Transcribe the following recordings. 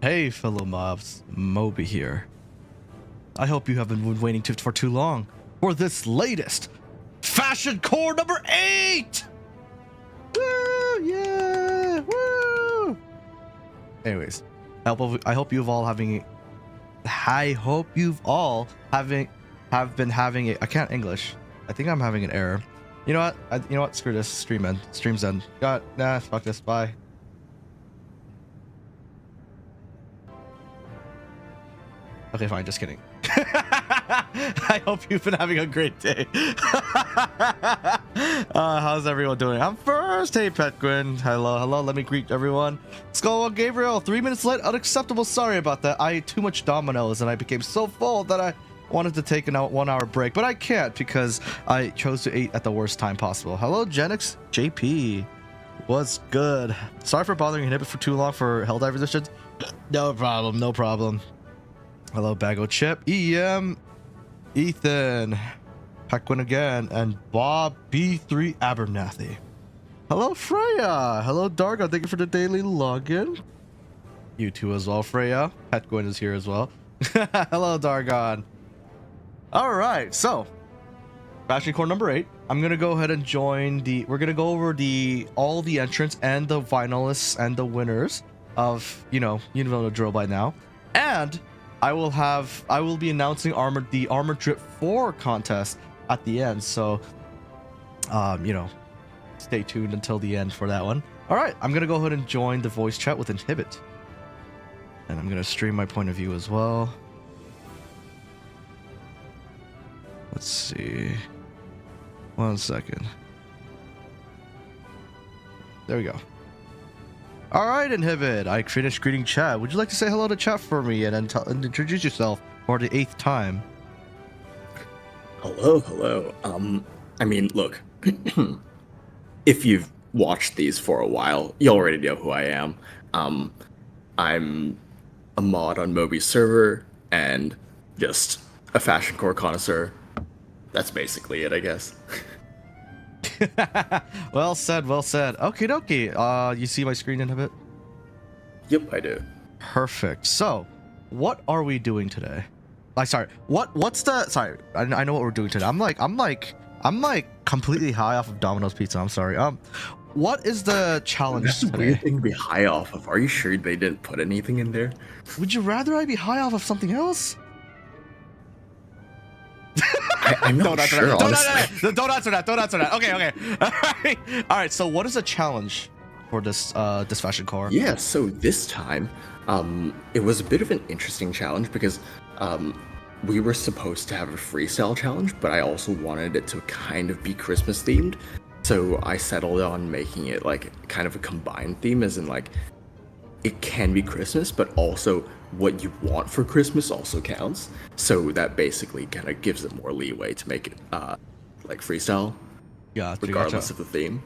Hey fellow mobs, Moby here. I hope you haven't been waiting for too long for this latest Fashion Core number 8! Woo! Yeah! Woo! Anyways, I hope you've all having have been having a, I can't English. I think I'm having an error. You know what? Screw this. Stream's end. Fuck this. Bye. Okay, fine. Just kidding. I hope you've been having a great day. How's everyone doing? I'm first. Hey, Petgrin. Hello. Let me greet everyone. Skull Gabriel. 3 minutes late. Unacceptable. Sorry about that. I ate too much Domino's and I became so full that I wanted to take a 1 hour break, but I can't because I chose to eat at the worst time possible. Hello, Genix JP. What's good? Sorry for bothering Inhibit for too long for Helldive resistance. No problem. Hello, Bago Chip, EM, Ethan, Pequin again, and Bob B3 Abernathy. Hello, Freya. Hello, Darga. Thank you for the daily login. You too as well, Freya. Petquin is here as well. Hello, Dargon. All right, so Fashion Core number 8. I'm gonna go ahead and join the. We're gonna go over all the entrants and the finalists and the winners of you know the drill by now, and I will be announcing the Armor Drip 4 contest at the end. So, stay tuned until the end for that one. All right, I'm gonna go ahead and join the voice chat with Inhibit, and I'm gonna stream my point of view as well. Let's see. 1 second. There we go. All right, Inhibit. I finished greeting chat. Would you like to say hello to chat for me and introduce yourself for the 8th time? Hello. I mean, look, if you've watched these for a while, you already know who I am. I'm a mod on Moby's server and just a fashion core connoisseur. That's basically it, I guess. Well said, well said. Okie dokie. You see my screen, Inhibit? Yep, I do. Perfect. So, what are we doing today? Sorry. What's the? Sorry, I know what we're doing today. I'm like completely high off of Domino's pizza. I'm sorry. What is the challenge That's a today? weird thing to be high off of. Are you sure they didn't put anything in there? Would you rather I be high off of something else? I'm not sure, honestly. Don't answer that. Don't answer that. Okay. All right. So, what is the challenge for this fashion core? Yeah. So this time, it was a bit of an interesting challenge because we were supposed to have a freestyle challenge, but I also wanted it to kind of be Christmas themed. So I settled on making it like kind of a combined theme, as in like it can be Christmas, but also what you want for Christmas also counts. So that basically kind of gives it more leeway to make it like freestyle, regardless of the theme.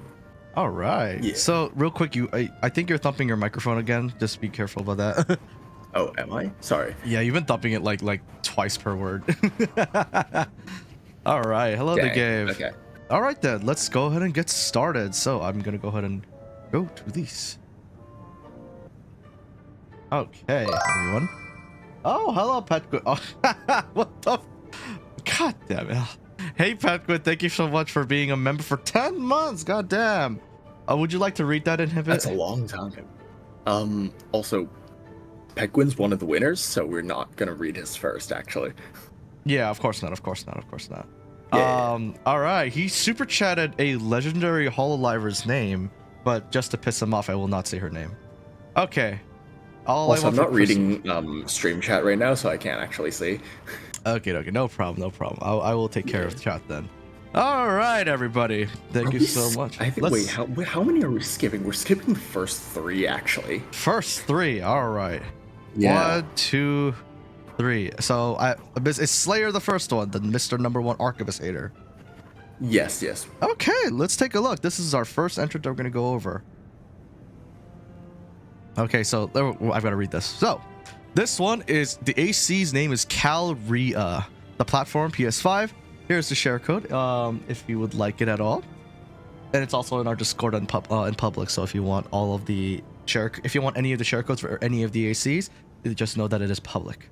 All right. Yeah. So real quick, I think you're thumping your microphone again. Just be careful about that. Oh, am I? Sorry. Yeah, you've been thumping it like twice per word. All right. Hello, the game. Okay. All right then. Let's go ahead and get started. So I'm gonna go ahead and go to these. Okay, everyone. Oh, hello, Petquid. Oh, what the? God damn it. Hey, Petquid, thank you so much for being a member for 10 months. God damn. Would you like to read that, Inhibit? That's a long time. Also, Petquid's one of the winners, so we're not gonna read his first, actually. Yeah, of course not. Yeah. All right. He super chatted a legendary Hololiver's name, but just to piss him off, I will not say her name. Okay. Also, I'm not reading stream chat right now, so I can't actually see. Okay, no problem. I will take care of the chat then. All right, everybody. Thank you so much. I think. Wait, how many are we skipping? We're skipping the first 3, actually. First 3. All right. Yeah. 1, 2, 3. So is Slayer the first one? The Mr. Number 1 Archivist Hater. Yes. Okay, let's take a look. This is our first entrant that we're gonna go over. Okay, so I've got to read this. So, this one is the AC's name is Calria. The platform PS5. Here's the share code. If you would like it at all, and it's also in our Discord in public. So if you want all of the if you want any of the share codes for any of the ACs, just know that it is public.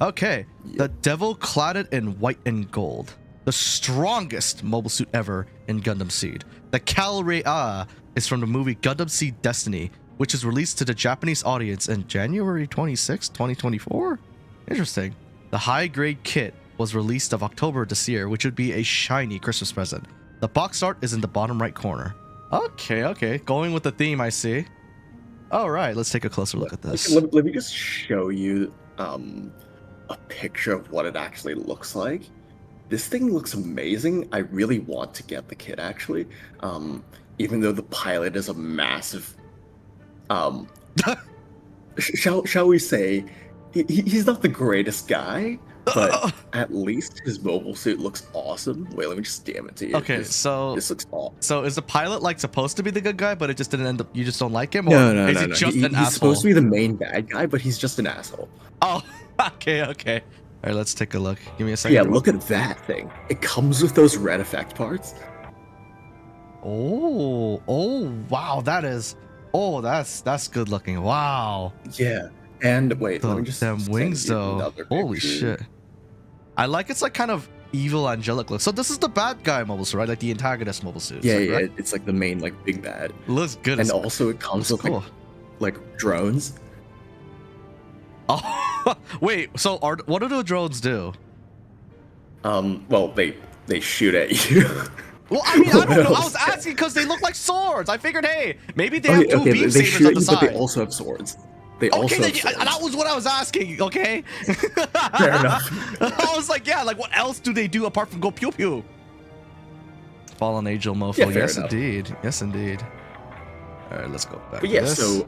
Okay, the Devil cladded in white and gold, the strongest mobile suit ever in Gundam Seed. The Calria is from the movie Gundam Seed Destiny, which is released to the Japanese audience in January 26, 2024. Interesting. The high-grade kit was released of October this year, which would be a shiny Christmas present. The box art is in the bottom right corner. Okay. Going with the theme, I see. All right, let's take a closer look at this. Let me just show you a picture of what it actually looks like. This thing looks amazing. I really want to get the kit, actually. Even though the pilot is a massive... shall we say, he's not the greatest guy, but at least his mobile suit looks awesome. Wait, let me just damn it to you. Okay, so this looks awesome. So is the pilot like supposed to be the good guy, but it just didn't end up? You just don't like him, or No. is he just an asshole? He's supposed to be the main bad guy, but he's just an asshole. Oh, okay. All right, let's take a look. Give me a second. Yeah, look at that thing. It comes with those red effect parts. Oh, wow, that's good looking. Wow. Yeah. And wait, let me just them wings though. Holy shit. I like it's like kind of evil angelic look. So this is the bad guy mobile suit, right? Like the antagonist mobile suit. Yeah, right? It's like the main like big bad. Looks good. And also it comes with cool. like drones. Oh, wait. So what do the drones do? Well, they shoot at you. Well, I mean, I don't know. I was asking because they look like swords. I figured, hey, maybe they have two beam sabers shoot on the you, side. but they also have swords. They also have swords. That was what I was asking. Okay. Fair enough. I was like, yeah, like what else do they do apart from go pew pew? Fallen angel mofo. Yeah, yes, enough. Indeed. Yes, indeed. All right, let's go back. But yeah, so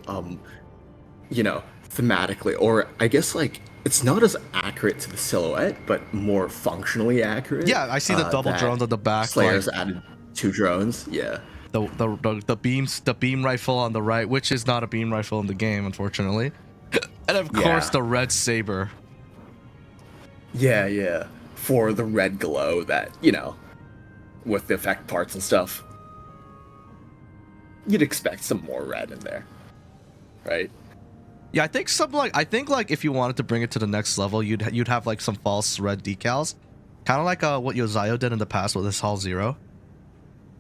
you know, thematically, or I guess like it's not as accurate to the silhouette, but more functionally accurate. Yeah, I see the double drones on the back. Slayer's added 2 drones. Yeah. The beam rifle on the right, which is not a beam rifle in the game, unfortunately, and of course the red saber. Yeah, for the red glow that, you know, with the effect parts and stuff, you'd expect some more red in there, right? Yeah, I think if you wanted to bring it to the next level, you'd have like some false red decals, kind of like what Yozayo did in the past with his Hall Zero.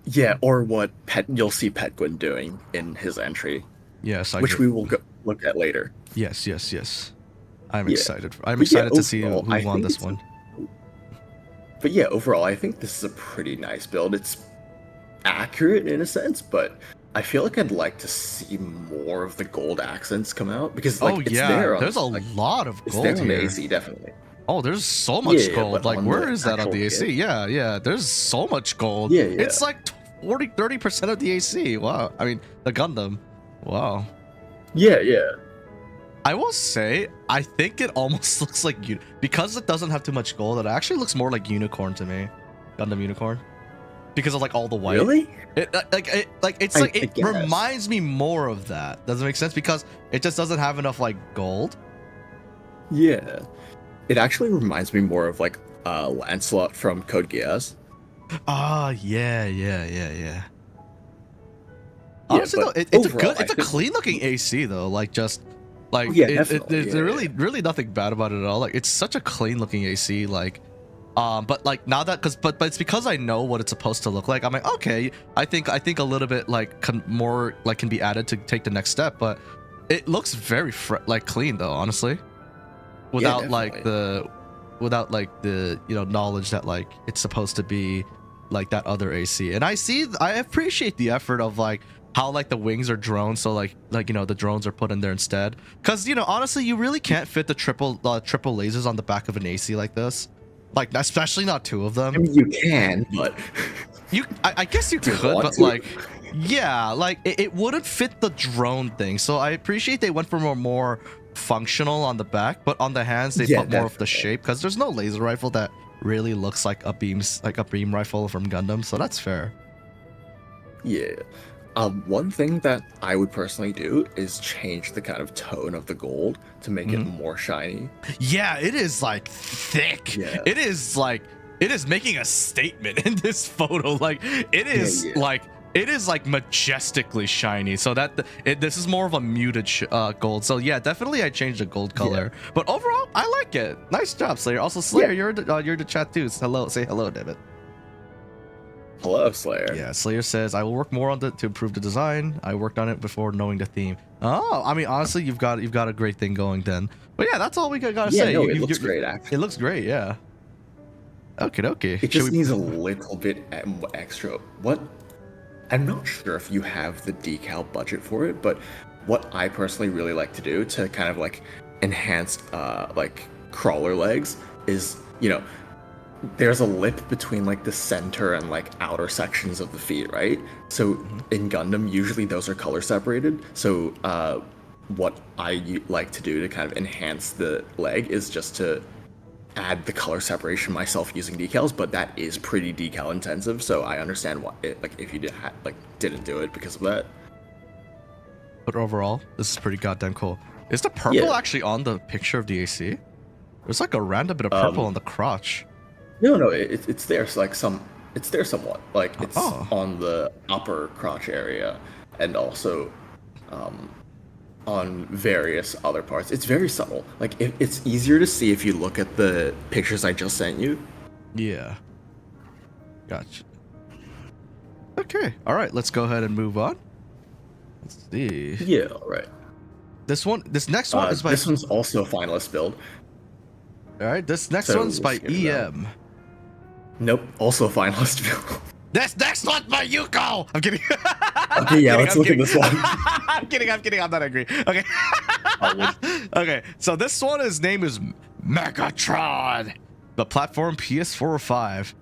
Yeah, or what you'll see Petguin doing in his entry. Yes, which we will look at later. Yes. I'm excited. I'm excited to see who won this one. But yeah, overall, I think this is a pretty nice build. It's accurate in a sense, but I feel like I'd like to see more of the gold accents come out because like there's a lot of gold it's there here. On the AC, definitely. Oh, there's so much gold. Like, where is that on the AC? Yeah. There's so much gold. Yeah. It's like 30% of the AC. Wow. I mean, the Gundam. Wow. Yeah. I will say, I think it almost looks like because it doesn't have too much gold. It actually looks more like Unicorn to me, Gundam Unicorn, because of like all the white. Really? It reminds me more of that. Does it make sense? Because it just doesn't have enough like gold. Yeah. It actually reminds me more of like Lancelot from Code Geass. Ah, yeah. Honestly, though, it's a clean looking AC though. Like just like there's really nothing bad about it at all. Like it's such a clean looking AC. Like, but like now that but it's because I know what it's supposed to look like. I'm like, okay, I think a little bit like more like can be added to take the next step. But it looks very like clean though, honestly. Without the knowledge that like it's supposed to be like that other AC. And I appreciate the effort of like how like the wings are drones, so like the drones are put in there instead, because honestly you really can't fit the triple lasers on the back of an AC like this, like especially not 2 of them. I mean, you can, but I guess you could, but like yeah, like it wouldn't fit the drone thing. So I appreciate they went for more functional on the back, but on the hands they put more of the shape, because there's no laser rifle that really looks like a beam rifle from Gundam, so that's fair. Yeah. One thing that I would personally do is change the kind of tone of the gold to make it more shiny. Yeah, it is like thick. Yeah. It is making a statement in this photo. Like it is like it is like majestically shiny. So this is more of a muted gold. So yeah, definitely I changed the gold color. Yeah. But overall, I like it. Nice job, Slayer. Also, Slayer, you're the chat too. Hello, say hello, David. Hello, Slayer. Yeah, Slayer says I will work more on to improve the design. I worked on it before knowing the theme. Oh, I mean, honestly, you've got a great thing going then. But yeah, that's all we gotta say. No, it looks great. Actually, it looks great. Yeah. Okay. It just needs a little bit extra. What? I'm not sure if you have the decal budget for it, but what I personally really like to do to kind of like enhance like crawler legs is, there's a lip between like the center and like outer sections of the feet, right? So in Gundam, usually those are color separated. So what I like to do to kind of enhance the leg is just to add the color separation myself using decals, but that is pretty decal intensive. So I understand why if you didn't do it because of that. But overall, this is pretty goddamn cool. Is the purple actually on the picture of the AC? There's like a random bit of purple on the crotch. No, it's there. So it's there somewhat. Like it's on the upper crotch area, and also on various other parts. It's very subtle. Like it's easier to see if you look at the pictures I just sent you. Yeah. Gotcha. Okay. All right. Let's go ahead and move on. Let's see. Yeah. All right. This next one is by. This one's also a finalist build. All right. This next one's by EM. Nope. Also a finalist build. This next one's by Yuko. I'm kidding. Okay, yeah, let's look at this one. I'm kidding. I'm not angry. Okay. Okay. So this one, his name is Megatron. The platform PS4 or 5.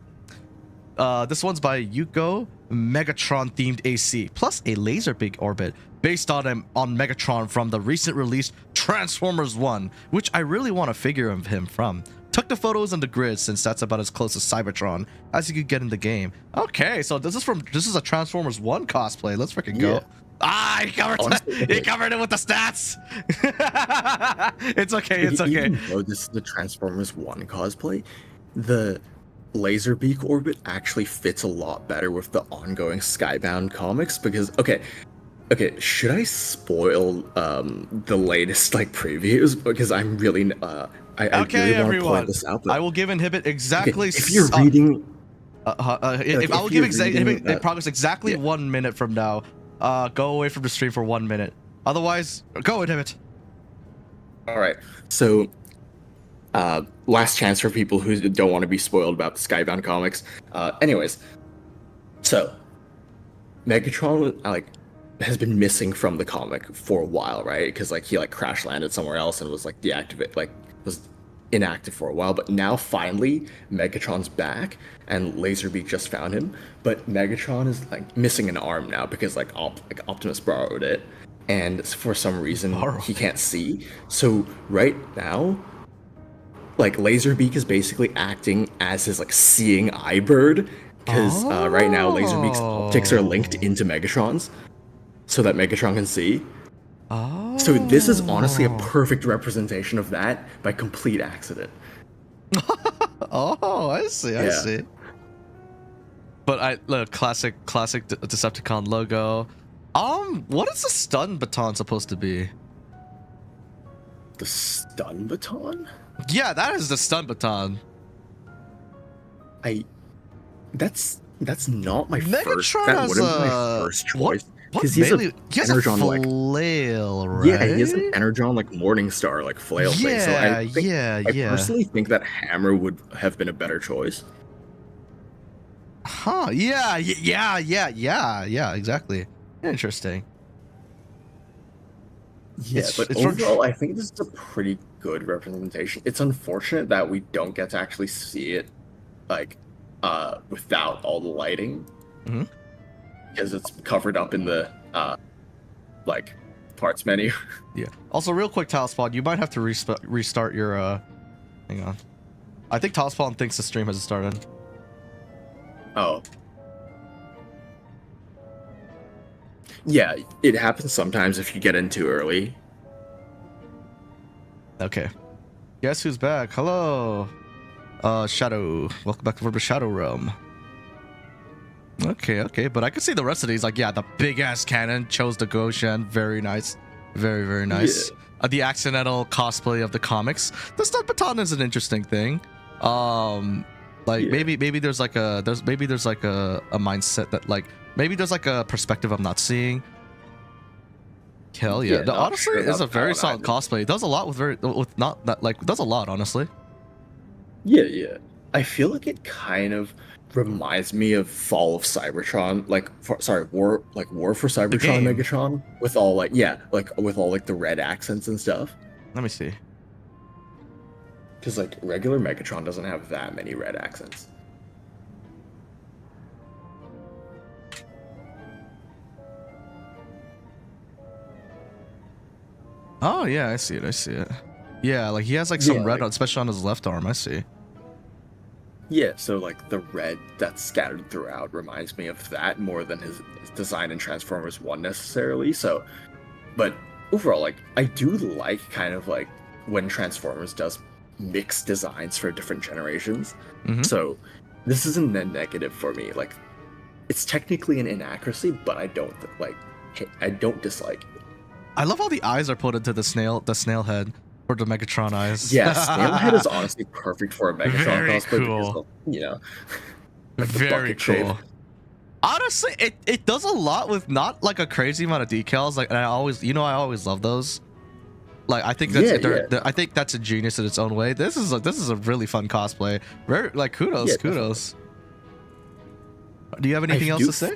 This one's by Yuko. Megatron themed AC plus a laser big orbit based on Megatron from the recent released Transformers 1, which I really want a figure of him from. Took the photos on the grid since that's about as close as Cybertron as you could get in the game. Okay, so this is a Transformers 1 cosplay. Let's freaking go. Ah, he covered it with the stats. It's okay. It's okay. Even though this is the Transformers 1 cosplay, the Laserbeak orbit actually fits a lot better with the ongoing Skybound comics because okay, should I spoil the latest like previews because I'm really I really want to point this out. I will give Inhibit exactly. Okay, if you're reading, if I will give Inhibit progress exactly 1 minute from now, go away from the stream for 1 minute. Otherwise, go Inhibit. All right, so. Last chance for people who don't want to be spoiled about the Skybound comics. Anyways, so Megatron has been missing from the comic for a while, right? Because he crash landed somewhere else and was was inactive for a while. But now finally Megatron's back and Laserbeak just found him. But Megatron is missing an arm now because Optimus borrowed it, and for some reason he can't see. So right now, Laserbeak is basically acting as his seeing eye bird because right now Laserbeak's optics are linked into Megatron's so that Megatron can see. So this is honestly a perfect representation of that by complete accident. I see. But look, classic Decepticon logo. What is the stun baton supposed to be? The stun baton? Yeah, that is the stun baton. That's not my Megatron that wouldn't be my first choice. Because he has a flail, right? Yeah, he has an Energon Morningstar flail thing. So I personally think that hammer would have been a better choice. Huh? Yeah, exactly. Interesting. Yeah, but overall, I think this is a pretty good representation. It's unfortunate that we don't get to actually see it, without all the lighting, because it's covered up in the, parts menu. Yeah. Also, real quick, Talspawn, you might have to restart your, hang on. I think Talspawn thinks the stream hasn't started. Oh. Yeah, it happens sometimes if you get in too early. Okay. Guess who's back? Hello. Shadow. Welcome back to the Shadow Realm. Okay. But I can see the rest of these. The big ass cannon chose the Goshen. Very nice. Very nice. Yeah. The accidental cosplay of the comics. The stun baton is an interesting thing. Maybe there's a mindset that maybe there's a perspective I'm not seeing. Hell yeah. Honestly, it's a very solid cosplay. It does a lot does a lot, honestly. Yeah. I feel like it kind of reminds me of Fall of Cybertron, War for Cybertron Megatron with all with all the red accents and stuff. Let me see. Because regular Megatron doesn't have that many red accents. Oh yeah, I see it. Yeah, he has some red, especially on his left arm. I see. Yeah, so the red that's scattered throughout reminds me of that more than his design in Transformers 1 necessarily. So, but overall, I do like kind of when Transformers does mixed designs for different generations. So this isn't a negative for me. It's technically an inaccuracy, but I don't dislike it. I love how the eyes are put into the snail head for the Megatron eyes. Yeah, snail head is honestly perfect for a Megatron cosplay cool. Because very cool. Shape. Honestly, it does a lot with not a crazy amount of decals. And I always love those. I think that's I think that's a genius in its own way. This is a really fun cosplay. Very kudos. Do you have anything else to say?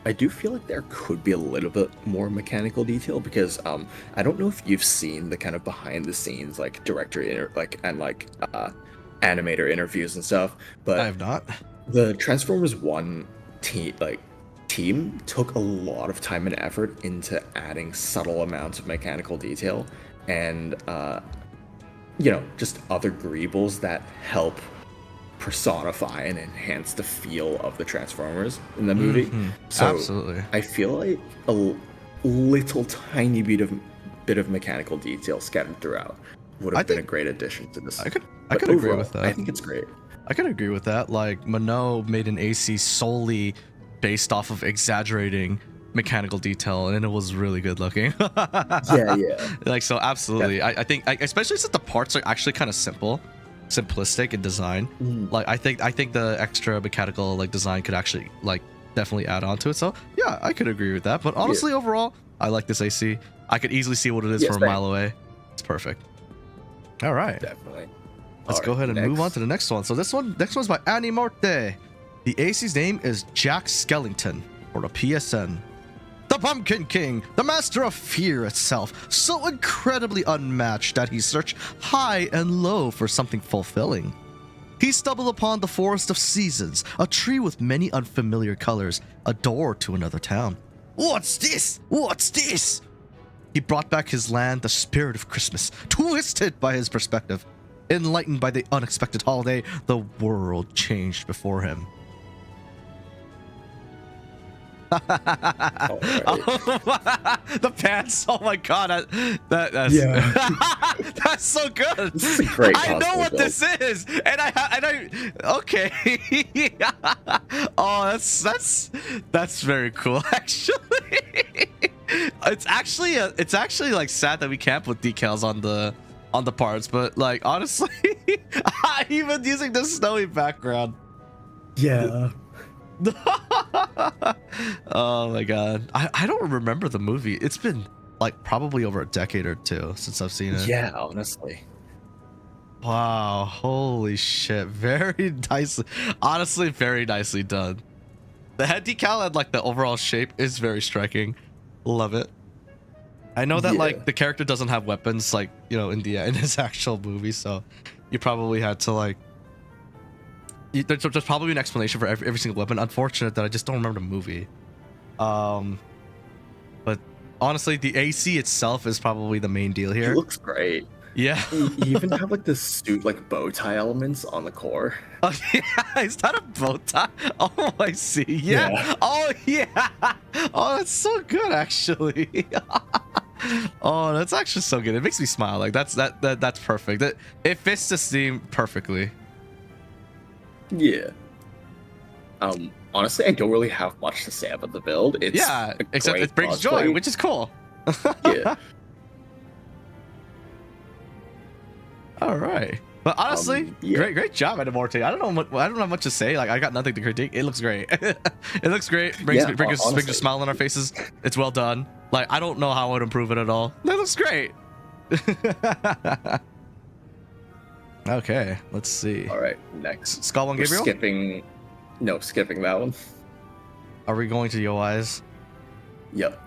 I do feel like there could be a little bit more mechanical detail because I don't know if you've seen the kind of behind the scenes like animator interviews and stuff, but I have not. The Transformers 1 team took a lot of time and effort into adding subtle amounts of mechanical detail and just other greebles that help personify and enhance the feel of the Transformers in the movie. So absolutely. I feel like a little tiny bit of mechanical detail scattered throughout would have been a great addition to this. I could agree with that. I think it's great. I could agree with that. Like, Minot made an AC solely based off of exaggerating mechanical detail, and it was really good looking. Yeah. Like, so absolutely. I think, especially since the parts are actually kind of simplistic in design. Like, I think the extra mechanical like design could actually like definitely add on to it. So yeah, I could agree with that. But honestly, overall, I like this AC. I could easily see what it is from a mile away. It's perfect. All right. Definitely. Let's go ahead and move on to the next one. So next one's by Annie Morte. The AC's name is Jack Skellington, or the PSN. The Pumpkin King, the master of fear itself, so incredibly unmatched that he searched high and low for something fulfilling. He stumbled upon the Forest of Seasons, a tree with many unfamiliar colors, a door to another town. What's this? What's this? He brought back his land the spirit of Christmas, twisted by his perspective. Enlightened by the unexpected holiday, the world changed before him. The pants, oh my god, that's that's so good. This is a great I know what this is, and I okay. Oh, that's very cool actually. It's actually like sad that we can't put decals on the parts, but like honestly, even using the snowy background. Yeah. Oh my god, I don't remember the movie. It's been like probably over a decade or two since I've seen it. Yeah, honestly. Wow, holy shit, very nicely, honestly, very nicely done. The head decal and like the overall shape is very striking. Love it. I know that like the character doesn't have weapons like, you know, in his actual movie, so you probably had to like there's probably an explanation for every single weapon. Unfortunate that I just don't remember the movie. But honestly, the AC itself is probably the main deal here. It looks great. Yeah. You even have like the suit like bow tie elements on the core. Oh yeah, is that a bow tie? Oh, I see. Yeah. Oh yeah. Oh, that's so good actually. Oh, that's actually so good. It makes me smile. Like that's perfect. It fits the theme perfectly. Yeah. Honestly, I don't really have much to say about the build. It's except it brings joy, which is cool. Yeah. All right. But honestly, great job, Edamorte. I don't have much to say. Like I got nothing to critique. It looks great. It looks great. Brings a smile on our faces. It's well done. Like I don't know how I would improve it at all. It looks great. Okay, let's see. All right, next. Skull One Gabriel? Skipping that one. Are we going to the OIs? Yep.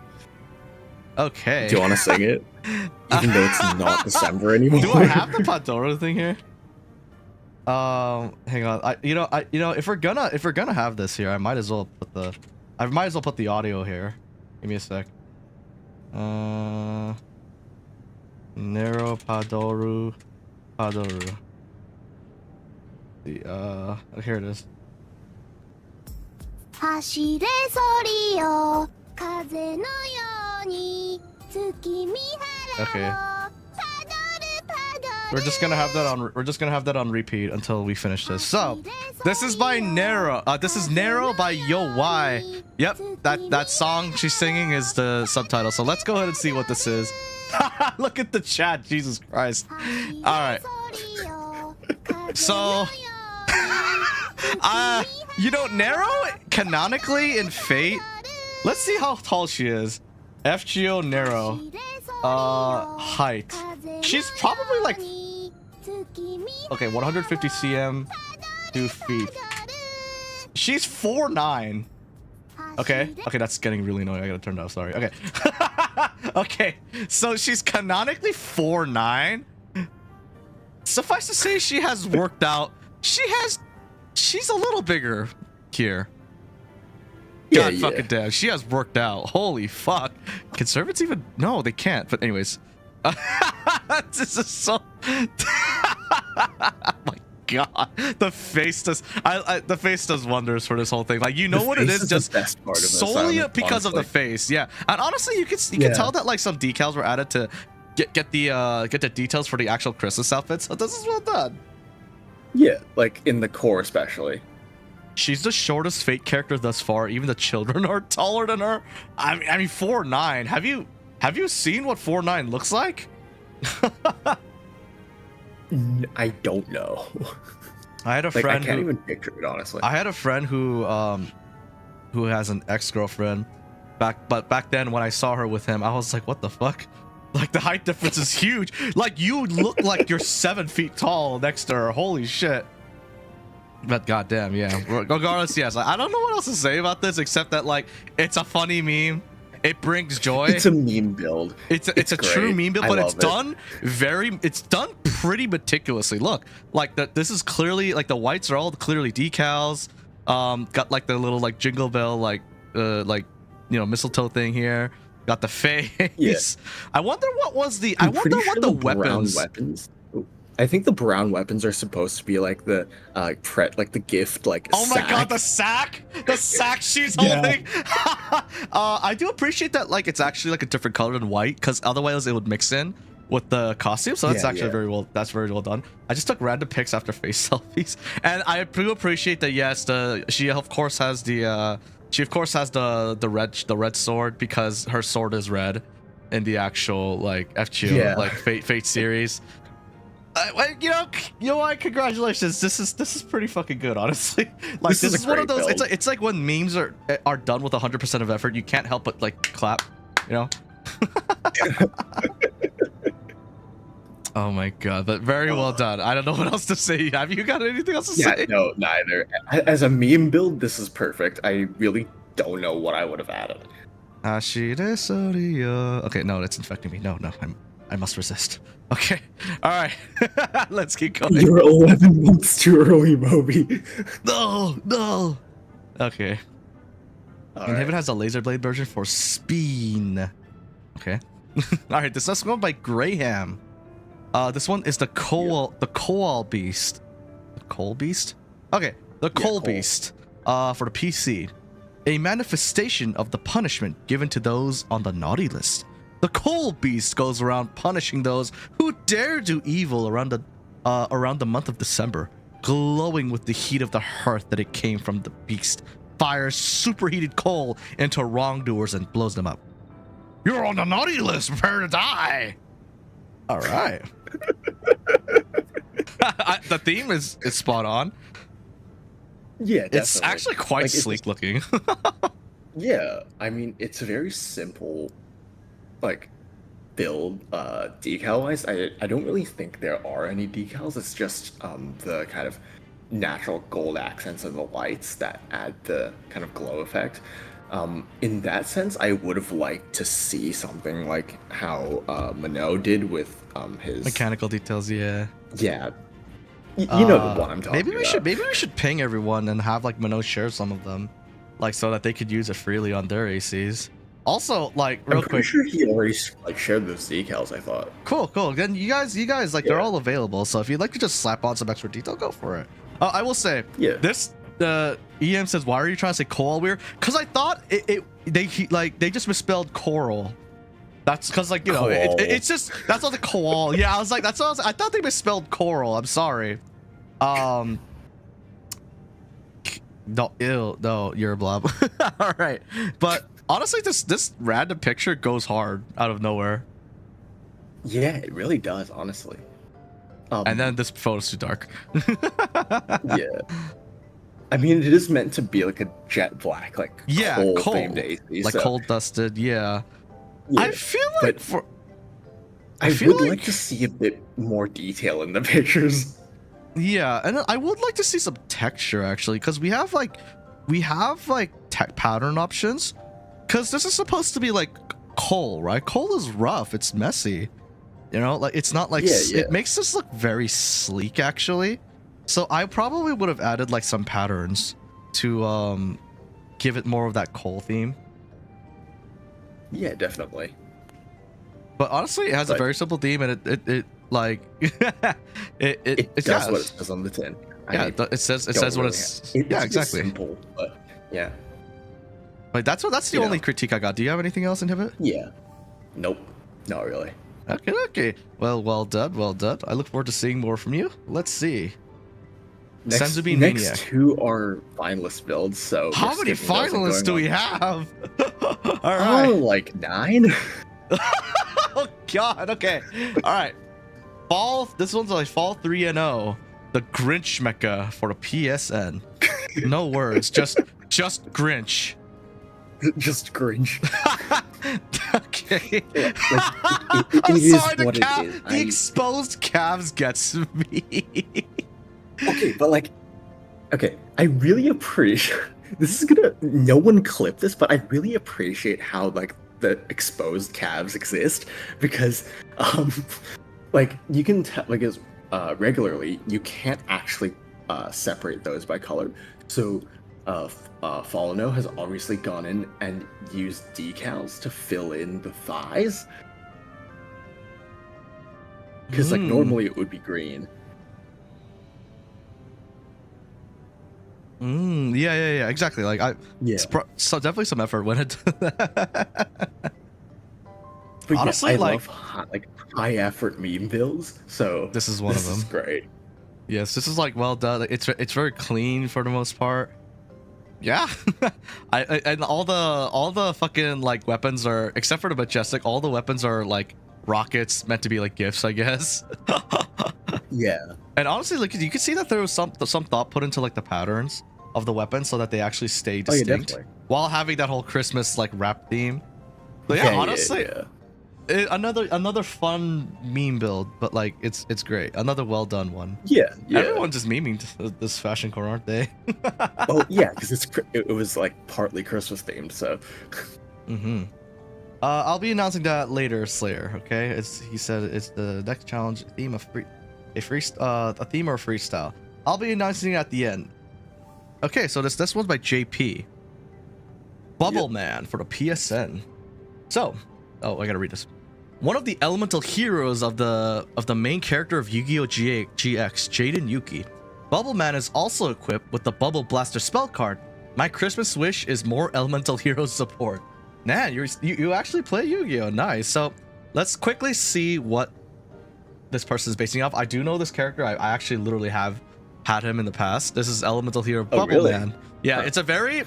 Okay. Do you want to sing it? Even though it's not December anymore. Do I have the Padoru thing here? Hang on. If we're gonna have this here, I might as well put the audio here. Give me a sec. Nero Padoru. Here it is. Okay. We're just gonna have that on repeat until we finish this. So, this is by Nero. This is Nero by Yo Y. Yep, that song she's singing is the subtitle. So let's go ahead and see what this is. Look at the chat, Jesus Christ. All right. So, Nero canonically in Fate. Let's see how tall she is. FGO Nero. Height. She's probably like 150 cm, 2 feet. she's 4'9". Okay, that's getting really annoying. I gotta turn it off. Sorry. Okay. Okay, so she's canonically 4'9". Suffice to say, she has worked out. She's a little bigger here. God fucking damn, she has worked out. Holy fuck. Can servants even? No, they can't. But anyways, this is so. Oh my god, the face does. The face does wonders for this whole thing. Like, you know what it is, just the best part of solely because of the face. Yeah, and honestly, you can tell that like some decals were added to get the details for the actual Christmas outfit. So this is well done. Yeah, like in the core especially. She's the shortest Fate character thus far. Even the children are taller than her. I mean 4'9". Have you seen what 4'9" looks like? I don't know. I had a friend. I can't even picture it, honestly. I had a friend who has an ex-girlfriend. Back then when I saw her with him, I was like, what the fuck? Like, the height difference is huge. Like, you look like you're 7 feet tall next to her. Holy shit. But goddamn, yeah. Regardless, yes. I don't know what else to say about this except that, like, it's a funny meme. It brings joy. It's a meme build. It's a true meme build, but it's done pretty meticulously. Look, like this is clearly, like, the whites are all clearly decals. Got like the little like jingle bell like mistletoe thing here. Got the face. Yeah. I wonder what the weapons. I think the brown weapons are supposed to be like the the gift, like oh my god, the sack she's holding. I do appreciate that, like, it's actually like a different color than white, because otherwise it would mix in with the costume. So that's very well done. I just took random pics after face selfies, and I do appreciate that. Yes, she of course has the red sword, because her sword is red in the actual like FGO like Fate series. You know what? Congratulations. This is pretty fucking good, honestly. Like, this is one of those. It's like when memes are done with 100% of effort, you can't help but like clap. You know. Oh my god, but very well done. I don't know what else to say. Have you got anything else to say? No, neither. As a meme build, this is perfect. I really don't know what I would have added. Okay, no, that's infecting me. No, I must resist. Okay, all right, let's keep going. You're 11 months too early, Moby. No. Okay. Inhibit has a laser blade version for Speen. Okay. All right, this next one by Graham. This one is the Coal Beast. The Coal Beast? Okay, the Coal Beast. For the PC. A manifestation of the punishment given to those on the naughty list. The Coal Beast goes around punishing those who dare do evil around the month of December, glowing with the heat of the hearth that it came from. The beast fires superheated coal into wrongdoers and blows them up. You're on the naughty list, prepare to die. All right. The theme is spot on. Yeah, definitely. It's actually quite sleek looking. Yeah, I mean, it's a very simple like build decal wise. I don't really think there are any decals. It's just the kind of natural gold accents and the lights that add the kind of glow effect. In that sense, I would have liked to see something like how Minot did with his mechanical details. You know the one I'm talking about. Maybe we should ping everyone and have like Minot share some of them, like, so that they could use it freely on their ACs. Also, like, real quick, I'm sure he already like shared those decals. I thought. Cool. Then you guys like, they're all available. So if you'd like to just slap on some extra detail, go for it. I will say, this EM says, why are you trying to say coral weird? Because I thought they just misspelled coral. That's because, like, you know, it's just, that's not the koal. Yeah, I was like, I thought they misspelled coral. I'm sorry. No, you're a blob. All right, but honestly, this random picture goes hard out of nowhere. Yeah, it really does, honestly. And then this photo's too dark. Yeah. I mean, it is meant to be like a jet black, like coal themed AC, like coal dusted. Yeah. I feel like I would like to see a bit more detail in the pictures. Yeah, and I would like to see some texture actually, because we have like we have like pattern options, because this is supposed to be like coal, right? Coal is rough, it's messy, you know, like it's not like it makes this look very sleek actually. So I probably would have added like some patterns to give it more of that coal theme. Yeah, definitely. But honestly, it has a very simple theme, and it like it does what it says on the tin. It says what it's exactly simple, but yeah. Like that's the only critique I got. Do you have anything else, Inhibit? Yeah. Nope. Not really. Okay. Well done. I look forward to seeing more from you. Let's see. Next two are finalist builds. So how many finalists do we have? All right. Oh, like 9. Oh God. Okay. All right. This one's like Fall 3-0. The Grinch mecca for the PSN. No words. Just Grinch. Just Grinch. Okay. I'm sorry, the exposed calves gets me. Okay, but like, I really appreciate. No one clip this, but I really appreciate how like the exposed calves exist, because like you can tell, like, as regularly you can't actually separate those by color. So Falano has obviously gone in and used decals to fill in the thighs, because like normally it would be green. Yeah, exactly. Like so definitely some effort went into that. But honestly, I love high effort meme builds. So this is one of them. This is great. Yes, this is like well done. It's very clean for the most part. Yeah, and all the fucking like weapons are, except for the majestic, all the weapons are like rockets meant to be like gifts, I guess. Yeah. And honestly, like you can see that there was some thought put into like the patterns of the weapons so that they actually stay distinct while having that whole Christmas like wrap theme. But yeah, honestly, another fun meme build, but like it's great. Another well done one. Yeah. Everyone's just memeing this fashion core, aren't they? Oh yeah, because it was like partly Christmas themed, so. I'll be announcing that later, Slayer. Okay, he said it's the next challenge theme of a theme or a freestyle. I'll be announcing it at the end. Okay, so this one's by JP. Bubble Man for the PSN. So, I gotta read this. One of the elemental heroes of the main character of Yu-Gi-Oh! GX, Jaden Yuki. Bubble Man is also equipped with the Bubble Blaster spell card. My Christmas wish is more elemental hero support. Man, you actually play Yu-Gi-Oh! Nice. So let's quickly see what this person is basing off. I do know this character. I actually literally have had him in the past. This is elemental hero Bubble Man. Yeah, it's a very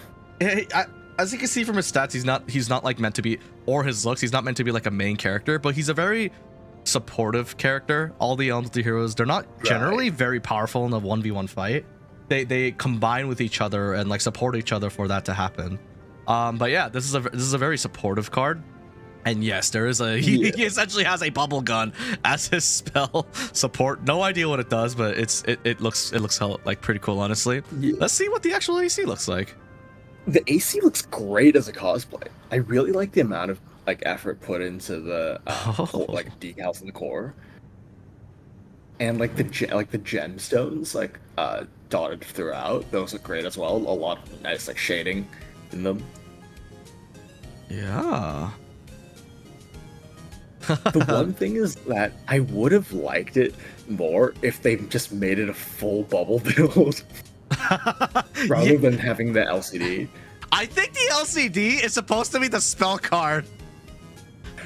as you can see from his stats, he's not like meant to be, or his looks, he's not meant to be like a main character, but he's a very supportive character. All the elemental heroes, they're not generally very powerful in a 1v1 fight. They combine with each other and like support each other for that to happen. But yeah, this is a very supportive card. And yes, there is he essentially has a bubble gun as his spell support. No idea what it does, but it looks like pretty cool, honestly. Let's see what the actual AC looks like. The AC looks great as a cosplay. I really like the amount of like effort put into the like decals in the core, and like the gemstones like dotted throughout. Those look great as well. A lot of nice like shading in them. Yeah. The one thing is that I would have liked it more if they just made it a full bubble build rather than having the LCD. I think the LCD is supposed to be the spell card.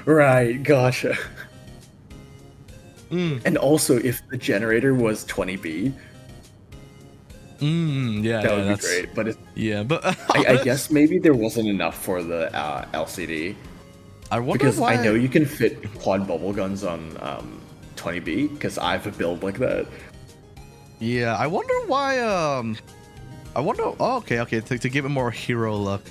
Right, gotcha. And also, if the generator was 20B, that would be great. But I guess maybe there wasn't enough for the LCD. I wonder because why... I know you can fit quad bubble guns on 20B because I have a build like that. Yeah, I wonder why. I wonder. Oh, okay, to give it more hero look.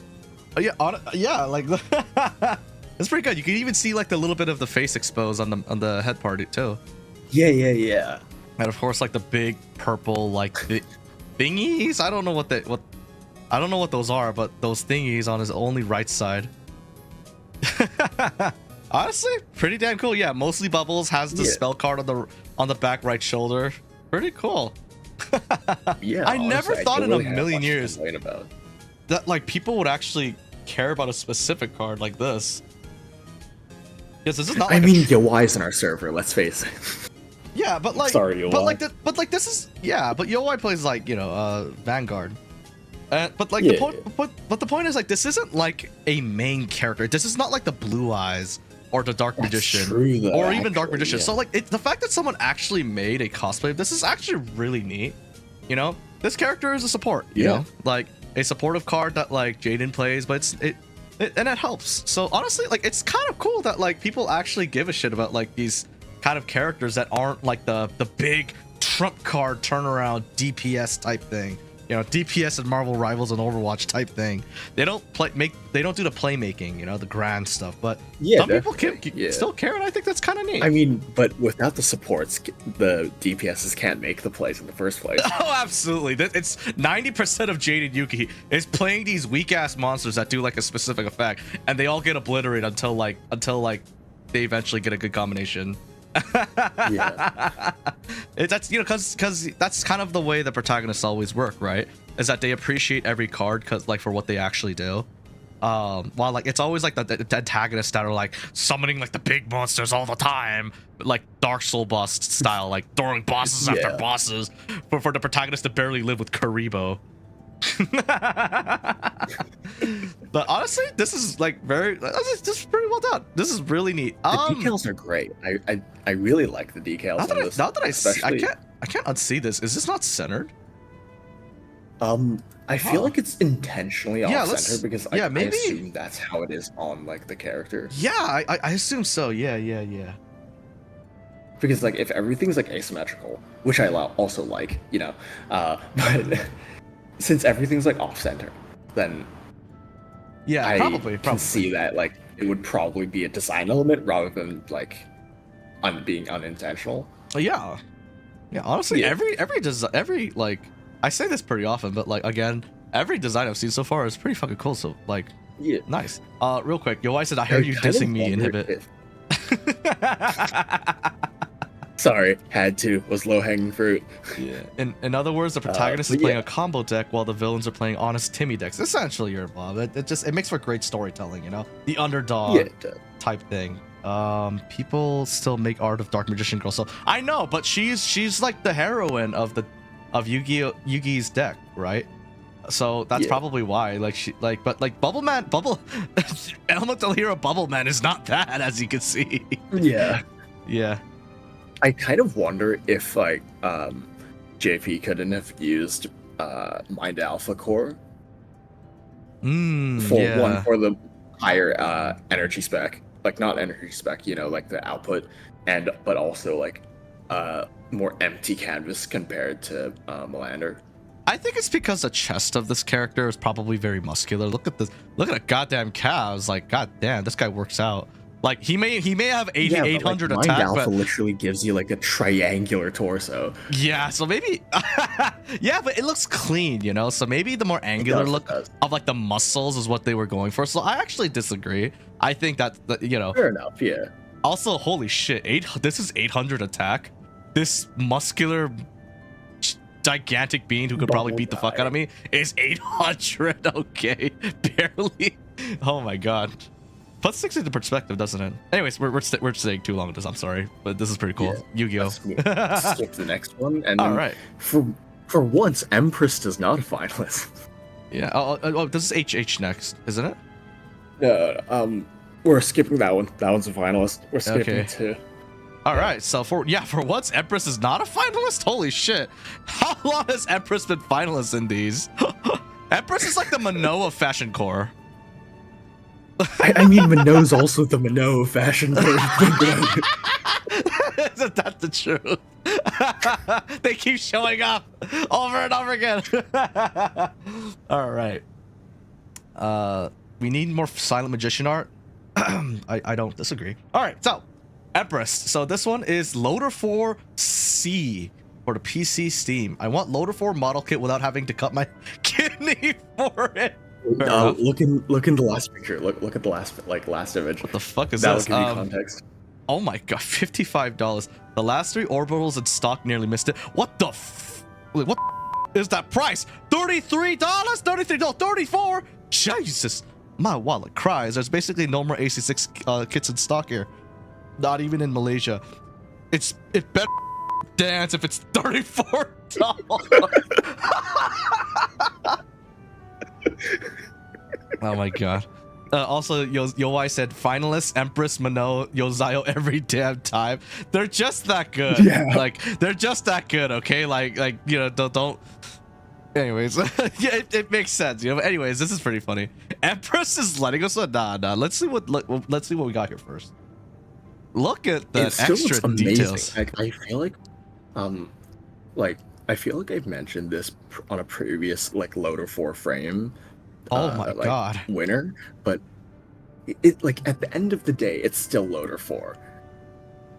Oh, yeah, like that's pretty good. You can even see like the little bit of the face exposed on the head part too. Yeah. And of course, like the big purple like thingies. I don't know what I don't know what those are, but those thingies on his only right side. Honestly, pretty damn cool. Yeah, mostly bubbles, has the spell card on the back right shoulder. Pretty cool. Yeah, I never thought in a million years about that like people would actually care about a specific card like this. Because this is not. Like I mean, Yoi's in our server. Let's face it. Yeah, but like, Sorry, Yoi. but like this is but Yoi plays like Vanguard. But like the point is like this isn't like a main character. This is not like the Blue Eyes or the Dark Magician or even Dark Magician. Yeah. So like the fact that someone actually made a cosplay of this is actually really neat. You know, this character is a support. You know, like a supportive card that like Jaden plays, but and it helps. So honestly, like it's kind of cool that like people actually give a shit about like these kind of characters that aren't like the big trump card turnaround DPS type thing. You know, DPS and Marvel Rivals and Overwatch type thing. They don't they don't do the playmaking, you know, the grand stuff. But some people still care, and I think that's kind of neat. I mean, but without the supports, the DPSs can't make the plays in the first place. Oh, absolutely. It's 90% of Jaded Yuki is playing these weak ass monsters that do like a specific effect, and they all get obliterated until they eventually get a good combination. Yeah. That's because that's kind of the way the protagonists always work, right? Is that they appreciate every card for what they actually do. While like it's always like the antagonists that are like summoning like the big monsters all the time, like Dark Soul boss style, like throwing bosses after bosses for the protagonist to barely live with Karibo. But honestly, this is like this is pretty well done. This is really neat. The decals are great. I really like the decals. Now that I see, I can't unsee this. Is this not centered? I feel like it's intentionally off-center because I maybe assume that's how it is on like the character. Yeah, I assume so. Yeah. Because like if everything's like asymmetrical, which I also like, you know, but since everything's like off-center, then I probably can see that like it would probably be a design element rather than like being unintentional. Yeah. Honestly, every like I say this pretty often, but like again, every design I've seen so far is pretty fucking cool. So like, nice. Real quick, Yoi said I heard you dissing me, Inhibit. Sorry, had to. Was low-hanging fruit. Yeah. In other words, the protagonist is playing a combo deck while the villains are playing honest Timmy decks. Essentially, you're Bob. It makes for great storytelling, you know? The underdog type thing. People still make art of Dark Magician Girl, so I know, but she's like the heroine of Yugi's deck, right? So that's probably why. Elemental Hero Bubble Man is not that, as you can see. Yeah. I kind of wonder if like JP couldn't have used Mind Alpha Core for the higher energy spec, like not energy spec, you know, like the output, but also like more empty canvas compared to Melander. I think it's because the chest of this character is probably very muscular. Look at the goddamn calves. Like, goddamn, this guy works out. Like he may have 800 like, attack, Mind Alpha but literally gives you like a triangular torso. Yeah, so maybe but it looks clean, you know. So maybe the more angular look of like the muscles is what they were going for. So I actually disagree. I think that you know. Fair enough. Yeah. Also, holy shit, this is 800 attack. This muscular gigantic being who could probably beat the fuck out of me is 800. Okay, barely. Oh my god. Puts things into perspective, doesn't it? Anyways, we're staying too long with this. I'm sorry, but this is pretty cool. Yu-Gi-Oh. Skip the next one, and all right. For once, Empress is not a finalist. Yeah. Oh, this is HH next, isn't it? No, we're skipping that one. That one's a finalist. We're skipping two. All right. So for once, Empress is not a finalist. Holy shit! How long has Empress been finalist in these? Empress is like the Manoa Fashion Core. I mean, Minot's also the Minot fashion. Isn't that the truth? They keep showing up over and over again. All right. We need more Silent Magician art. I don't disagree. All right, so Empress. So this one is Loader 4 C. for the PC Steam. I want Loader 4 model kit without having to cut my kidney for it. Look in the last picture. Look at the last image. What the fuck is that this? That will give you context. Oh my god, $55. The last 3 orbitals in stock nearly missed it. What the what is that price? $33? $33? No, $34? Jesus. My wallet cries. There's basically no more AC6 kits in stock here. Not even in Malaysia. It better dance if it's $34. Oh my god. Also, Yowai said Finalist, Empress, Mano, Yozayo every damn time. They're just that good. Yeah. Like, they're just that good, okay? Like you know, don't. Anyways, yeah, it makes sense. You know. But anyways, this is pretty funny. Empress is letting us. Nah. Let's see what we got here first. Look at the extra details. I feel like I've mentioned this on a previous Loader 4 frame. Oh my god. Winner, but it like at the end of the day, it's still Loader 4.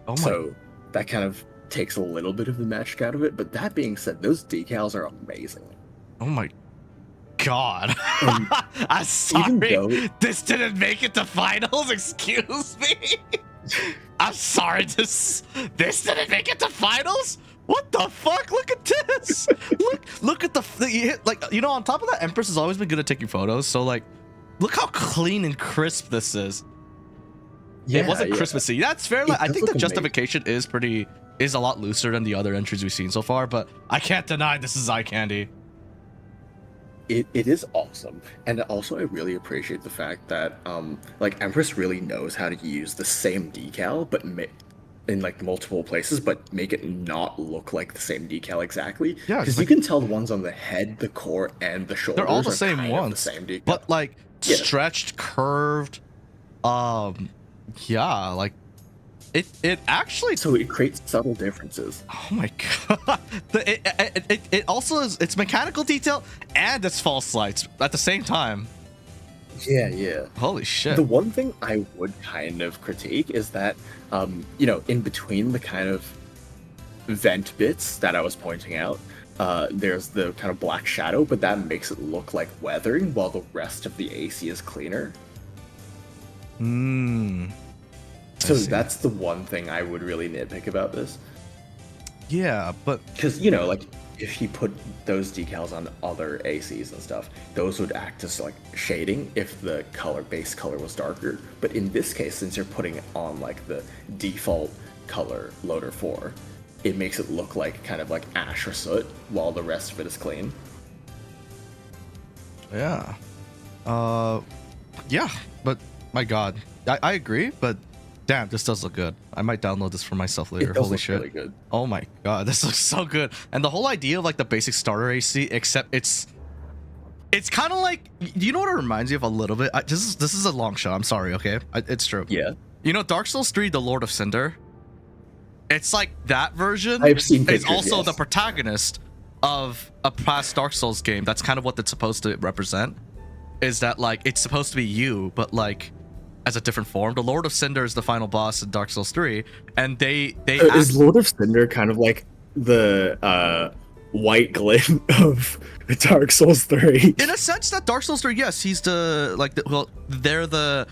Oh my. So that kind of takes a little bit of the magic out of it. But that being said, those decals are amazing. Oh my god. I'm sorry. This didn't make it to finals. Excuse me. I'm sorry. This didn't make it to finals. What the fuck? Look at this. Look at the on top of that, Empress has always been good at taking photos. So like, look how clean and crisp this is. Yeah, it wasn't Christmassy. That's fair. Like, I think the justification is a lot looser than the other entries we've seen so far, but I can't deny this is eye candy. It is awesome, and also I really appreciate the fact that Empress really knows how to use the same decal, but in multiple places, but make it not look like the same decal exactly. Yeah, because you can tell the ones on the head, the core, and the shoulders. They're all the same ones, the same decal. but stretched, curved. Yeah, like it actually. So it creates subtle differences. Oh my god! It also is. It's mechanical detail and it's false lights at the same time. Yeah. Holy shit. The one thing I would kind of critique is that, in between the kind of vent bits that I was pointing out, there's the kind of black shadow, but that makes it look like weathering while the rest of the AC is cleaner. So that's the one thing I would really nitpick about this. Yeah, but... Because, if you put those decals on other ACs and stuff, those would act as shading if the base color was darker. But in this case, since you're putting it on the default color Loader 4, it makes it look like kind of ash or soot while the rest of it is clean. Yeah. Yeah, but my god. I agree, but damn, this does look good. I might download this for myself later. Holy shit. Really good. Oh my god, this looks so good. And the whole idea of the basic starter AC, except it's kind of like, you know what it reminds me of a little bit? This is a long shot. I'm sorry, okay? It's true. Yeah. Dark Souls 3, The Lord of Cinder. It's like that version. I've seen pictures, is also yes. the protagonist of a past Dark Souls game. That's kind of what it's supposed to represent. Is that it's supposed to be you, but as a different form. The Lord of Cinder is the final boss in Dark Souls 3, and they is Lord of Cinder kind of like the white glint of Dark Souls 3? In a sense that Dark Souls 3, yes, he's they're the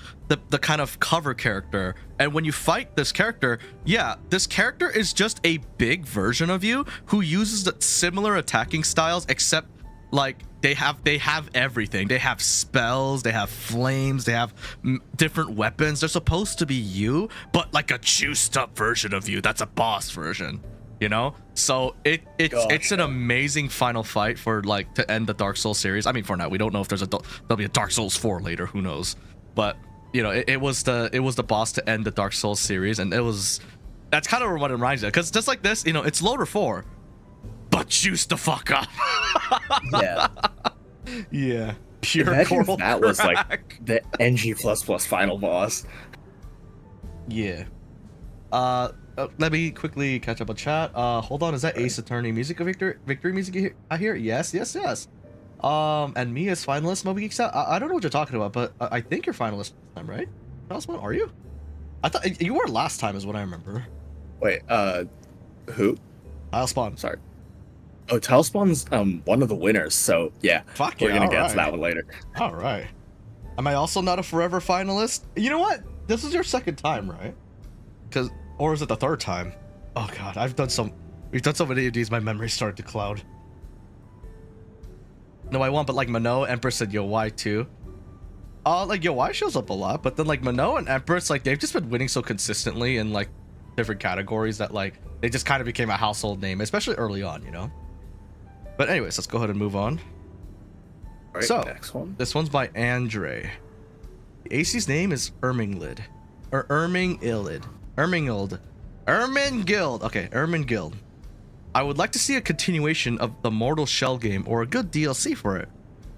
kind of cover character, and when you fight this character, yeah, this character is just a big version of you who uses the similar attacking styles, except they have everything. They have spells, they have flames, they have different weapons. They're supposed to be you, but a juiced up version of you. That's a boss version, so it's an amazing final fight for to end the Dark Souls series. I mean, for now, we don't know if there'll be a Dark Souls 4 later, who knows, but it was the boss to end the Dark Souls series, and that's kind of what it reminds me of, because just like this, it's Loader 4, but juice the fuck up. Yeah. Pure Imagine coral if that crack. was the NG++ final boss. Yeah. Let me quickly catch up on chat. Hold on, is that Ace Attorney music victory music I hear? Yes. And me as finalist, Moby Geeks out. I don't know what you're talking about, but I think you're finalist this time, right? What are you? I thought you were last time is what I remember. Wait, who? I'll spawn. Sorry. Oh, Talespawn's one of the winners, so yeah. Fuck We're yeah, gonna get alright. to that one later. All right. Am I also not a forever finalist? You know what? This is your second time, right? Or is it the third time? Oh god, we've done so many of these, my memory started to cloud. No, I want, but like Minot, Empress, and Yowai too. Like Yowai shows up a lot, but then like Minot and Empress, like they've just been winning so consistently in like different categories that like they just kind of became a household name, especially early on, you know? But anyways, let's go ahead and move on. All right, So, next one. this one's by Andre. The AC's name is Erminglid. Or Ermingild. Ermingild. Okay, Ermingild. I would like to see a continuation of the Mortal Shell game or a good DLC for it.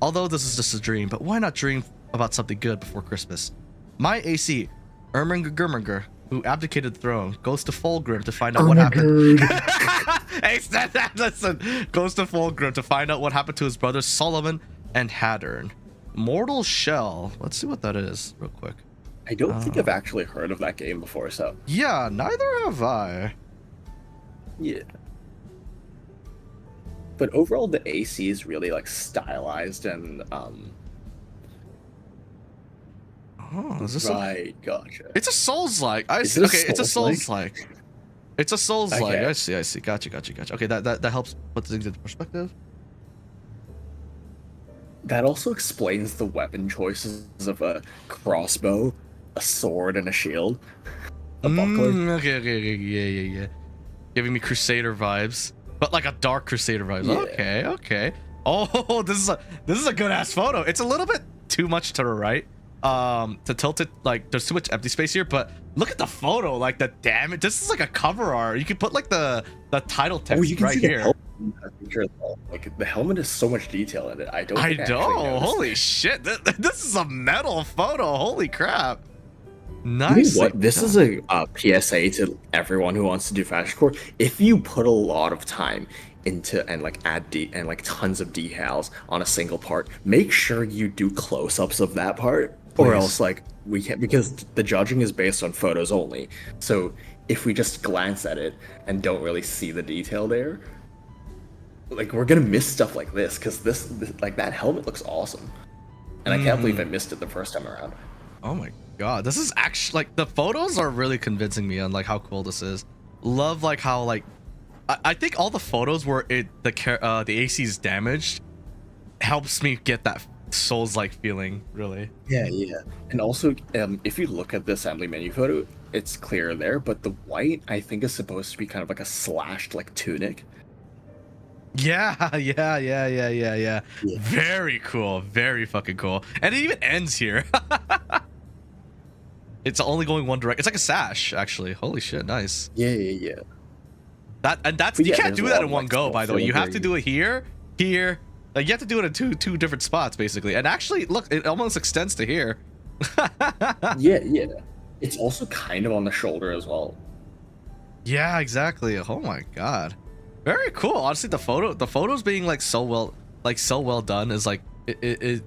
Although this is just a dream, but why not dream about something good before Christmas? My AC, Erminggerminger, who abdicated the throne, goes to Fulgrim to find out what happened. Hey, listen. Goes to Fulgrim to find out what happened to his brothers Solomon and Haddern. Mortal Shell. Let's see what that is real quick. I don't think I've actually heard of that game before, so. Yeah, neither have I. Yeah. But overall, the AC is really like stylized and Oh, is this right? Gotcha. It's a Souls-like. I Is see. it a Okay, it's a Souls-like? Souls-like. It's a Souls-like. Okay. I see. Gotcha. Okay, that helps put things into perspective. That also explains the weapon choices of a crossbow, a sword, and a shield. A buckler. Okay, yeah. Giving me Crusader vibes, but like a dark Crusader vibes. Yeah. Okay. Oh, this is a good ass photo. It's a little bit too much to the right, to tilt it. Like there's too much empty space here, but look at the photo. Like the damage. This is like a cover art. You can put like the title text you can right see the here. helmet in that picture as well. Like the helmet has so much detail in it. I don't. I think actually know. noticed Holy it. shit. This is a metal photo. Holy crap. You know Nice. what? This is a PSA to everyone who wants to do fashion core. If you put a lot of time into and like add tons of decals on a single part, make sure you do close-ups of that part, or Please. else like we can't, because the judging is based on photos only. So if we just glance at it and don't really see the detail there, like we're gonna miss stuff like this, because this like that helmet looks awesome, and I can't believe I missed it the first time around. Oh my god, this is actually like the photos are really convincing me on like how cool this is. Love like how like I think all the photos where the AC is damaged helps me get that Souls-like feeling, really. Yeah. And also, if you look at the assembly menu photo, it's clear there, but the white I think is supposed to be kind of like a slashed like tunic. Yeah. Yeah. Very cool, very fucking cool. And it even ends here. It's only going one direction. It's like a sash, actually. Holy shit, nice. Yeah. That's But you yeah, can't there's do a that lot in of, one like, go, small by the way. You have to filigree. do it here. Like you have to do it in two different spots, basically. And actually, look, it almost extends to here. Yeah. It's also kind of on the shoulder as well. Yeah, exactly. Oh my god, very cool. Honestly, the photos being like so well done is like it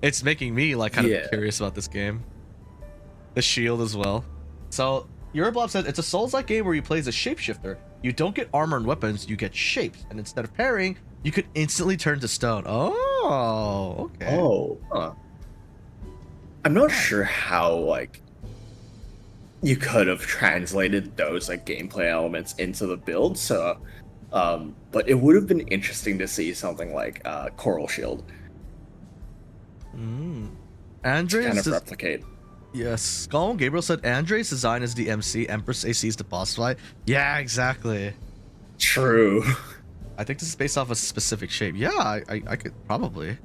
it's making me like kind of curious about this game. The shield as well. So Euroblob said it's a Souls-like game where you play as a shapeshifter. You don't get armor and weapons, you get shapes, and instead of parrying, you could instantly turn to stone. Oh, okay. Oh, I'm not sure how like you could have translated those like gameplay elements into the build. So, but it would have been interesting to see something like Coral Shield Andre's kind of replicate. yes. Skull Gabriel said Andre's design is the MC, Empress AC is the boss fight. Yeah, exactly. True. I think this is based off a specific shape. Yeah, I could probably.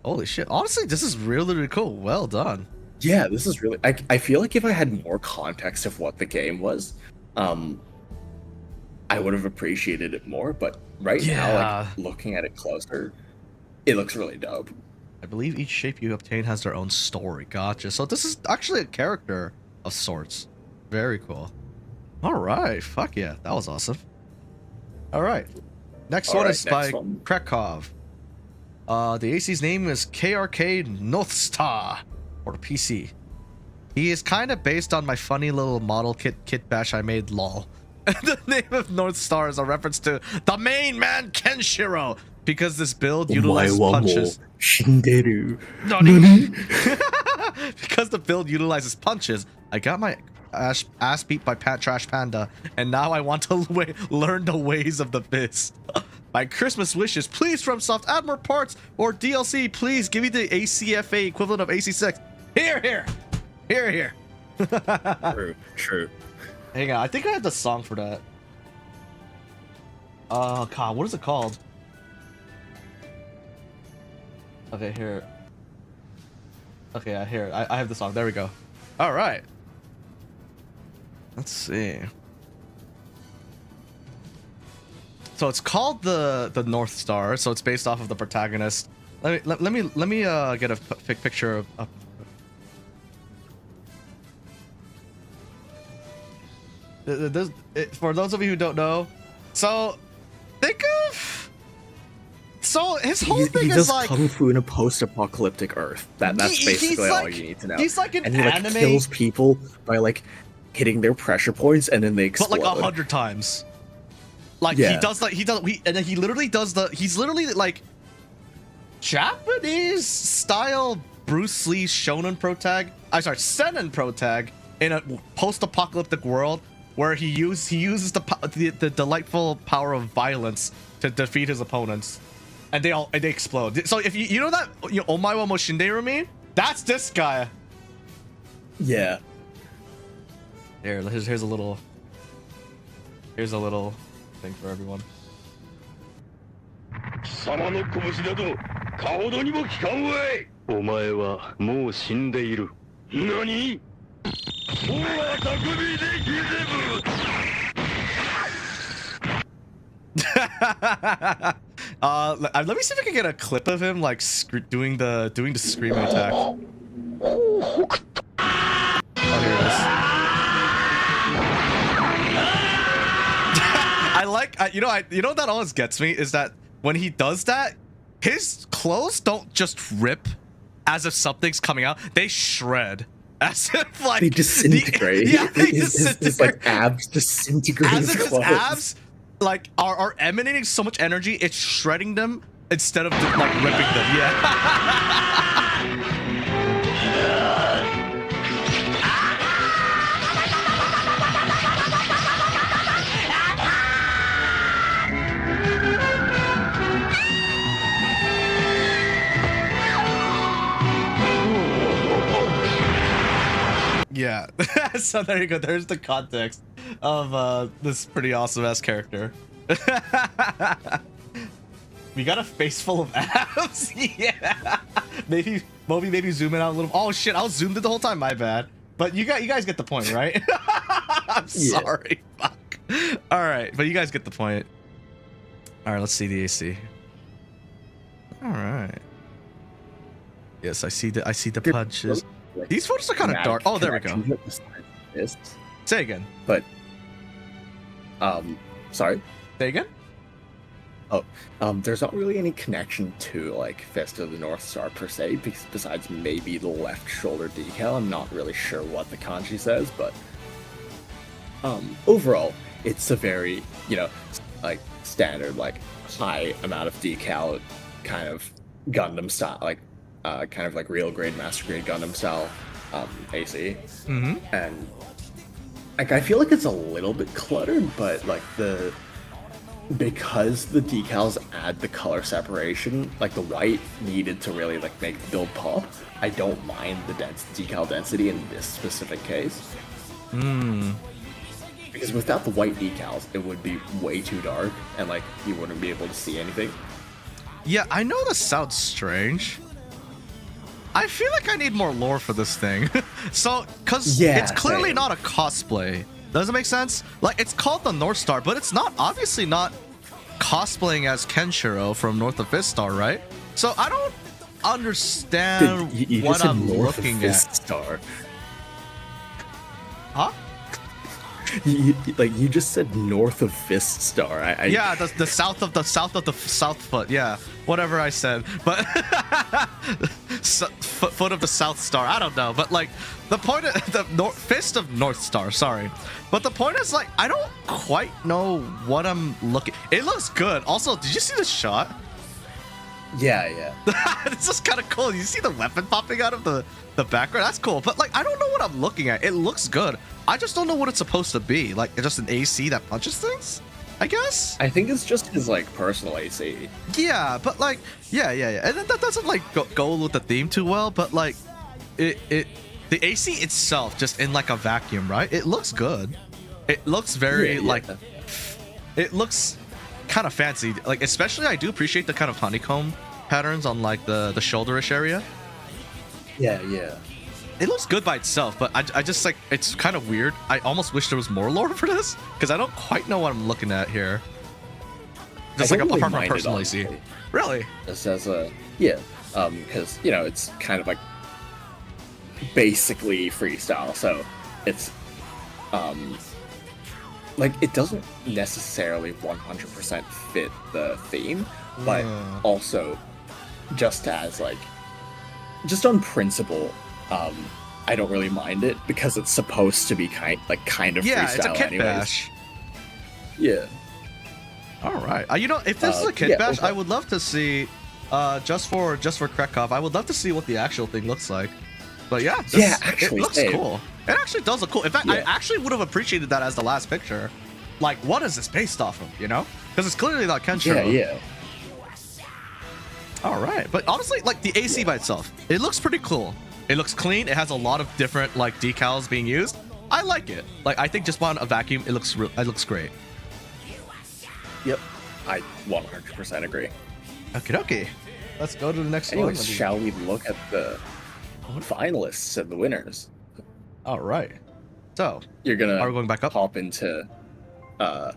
Holy shit. Honestly, this is really cool. Well done. Yeah, this is really. I feel like if I had more context of what the game was, I would have appreciated it more. But right now, like looking at it closer, it looks really dope. I believe each shape you obtain has their own story. Gotcha. So this is actually a character of sorts. Very cool. All right. Fuck yeah. That was awesome. All right. Next one is by Krekov. The AC's name is KRK Northstar, or PC. He is kind of based on my funny little model kit bash I made, lol. The name of Northstar is a reference to the main man Kenshiro, because this build utilizes punches. 死んでる。 Because the build utilizes punches, I got my ass beat by Trash Panda, and now I want to learn the ways of the fist. My Christmas wishes, please FromSoft, add more parts, or DLC, please give me the ACFA equivalent of AC6. Here. True. Hang on, I think I have the song for that. Oh god, what is it called? Okay, here. Okay, I hear it. I have the song. There we go. All right. Let's see. So it's called the Northstar. So it's based off of the protagonist. Let me get a picture of. For those of you who don't know, so think of. So his whole thing is like kung fu in a post-apocalyptic Earth. That's basically all you need to know. He's like an and he anime. Kills people by like hitting their pressure points and then they explode. But like 100 times. Like he literally does he's literally like Japanese style Bruce Lee shonen protag. Seinen protag in a post-apocalyptic world where he uses the delightful power of violence to defeat his opponents. And they explode. So if you know that Omae wa mo shinderu mean? That's this guy. Yeah. Here's a little thing for everyone. 貴様の拳などかほどにも効かんわい。お前はもう死んでいる。何？もうは匠でひぜぶ。Let me see if I can get a clip of him like doing the screaming attack. Oh, here it is. You know that always gets me is that when he does that, his clothes don't just rip as if something's coming out; they shred. As if like they disintegrate. His like abs disintegrate. As if his abs like are emanating so much energy, it's shredding them instead of like ripping them. Yeah. Yeah. So there you go. There's the context of this pretty awesome ass character. We got a face full of abs. Yeah. Maybe Moby, maybe zoom in out a little. Oh shit! I was zoomed in the whole time. My bad. But you guys get the point, right? I'm sorry. Fuck. All right, but you guys get the point. All right, let's see the AC. All right. Yes, I see the punches. These photos are kind of dark. Oh, there we go. Say again. But, sorry. Say again. Oh, there's not really any connection to like Fist of the Northstar per se, besides maybe the left shoulder decal. I'm not really sure what the kanji says, but overall, it's a very like standard like high amount of decal, kind of Gundam style, like. Kind of like real grade, master grade Gundam style AC. Mm-hmm. And like I feel like it's a little bit cluttered, but like because the decals add the color separation, like the white needed to really like make the build pop. I don't mind the decal density in this specific case. Because without the white decals, it would be way too dark and like you wouldn't be able to see anything. Yeah, I know this sounds strange. I feel like I need more lore for this thing. So, because it's clearly not a cosplay. Does it make sense? Like, it's called the Northstar, but it's obviously not cosplaying as Kenshiro from North of Vistar, right? So, I don't understand what I'm looking at. Star. Huh? You just said north of Fist Star. Yeah, the south of the south foot. Yeah, whatever I said, but foot of the South Star. I don't know, but like the point of the fist of Northstar. Sorry, but the point is like I don't quite know what I'm looking. It looks good. Also, did you see the shot? Yeah. It's just kind of cool. You see the weapon popping out of the background? That's cool. But like, I don't know what I'm looking at. It looks good. I just don't know what it's supposed to be. Like, it's just an AC that punches things, I guess? I think it's just his, like, personal AC. Yeah, but like, yeah. And then that doesn't like go with the theme too well, but like, the AC itself, just in like a vacuum, right? It looks good. It looks very like, it looks kind of fancy. Like, especially I do appreciate the kind of honeycomb patterns on like the shoulderish area. Yeah. It looks good by itself, but I just like, it's kind of weird. I almost wish there was more lore for this because I don't quite know what I'm looking at here. Just like apart from personal AC. Really? Just as a because you know it's kind of like basically freestyle, so it's like it doesn't necessarily 100% fit the theme, but also just as like on principle, I don't really mind it because it's supposed to be kind of freestyle. Yeah, it's a kit anyways. bash. Yeah. All right. You know, if this is a kit bash, I would love to see, just for Krekov, I would love to see what the actual thing looks like. But yeah, actually, it looks cool. It actually does look cool. In fact, I actually would have appreciated that as the last picture. Like, what is this based off of? You know, because it's clearly not Kenshiro. Yeah. All right, but honestly, like the AC by itself, it looks pretty cool. It looks clean. It has a lot of different like decals being used. I like it. Like, I think just on a vacuum, it looks great. Yep, I 100% agree. Okay. Let's go to the next one. Anyways, shall we look at the finalists and the winners? All right. So are we going back up? Hop into the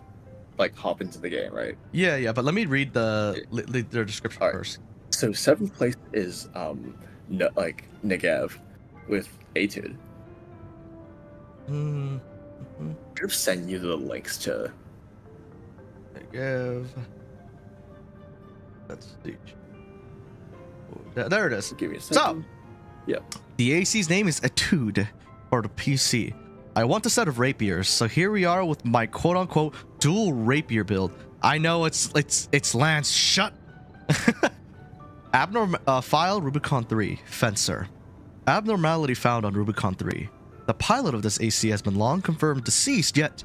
game, right? Yeah. But let me read their description first. So 7th place is Negev with Atude. Should have sent you the links to Negev. Let's see. There it is. Give me a second. So, the AC's name is Atude, or the PC. I want a set of rapiers, so here we are with my quote-unquote dual rapier build. I know it's Lance. Shut. File Rubicon 3 Fencer. Abnormality found on Rubicon 3. The pilot of this AC has been long confirmed deceased, yet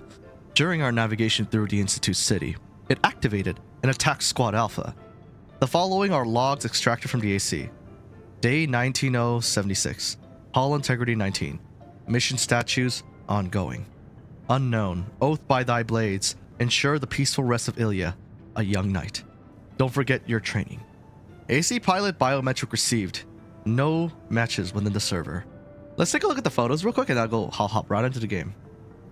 during our navigation through the Institute City, it activated and attacked Squad Alpha. The following are logs extracted from the AC. Day 19076. Hull Integrity 19. Mission statues ongoing. Unknown. Oath by thy blades. Ensure the peaceful rest of Ilya. A young knight. Don't forget your training. AC pilot biometric received. No matches within the server. Let's take a look at the photos real quick and I'll hop right into the game.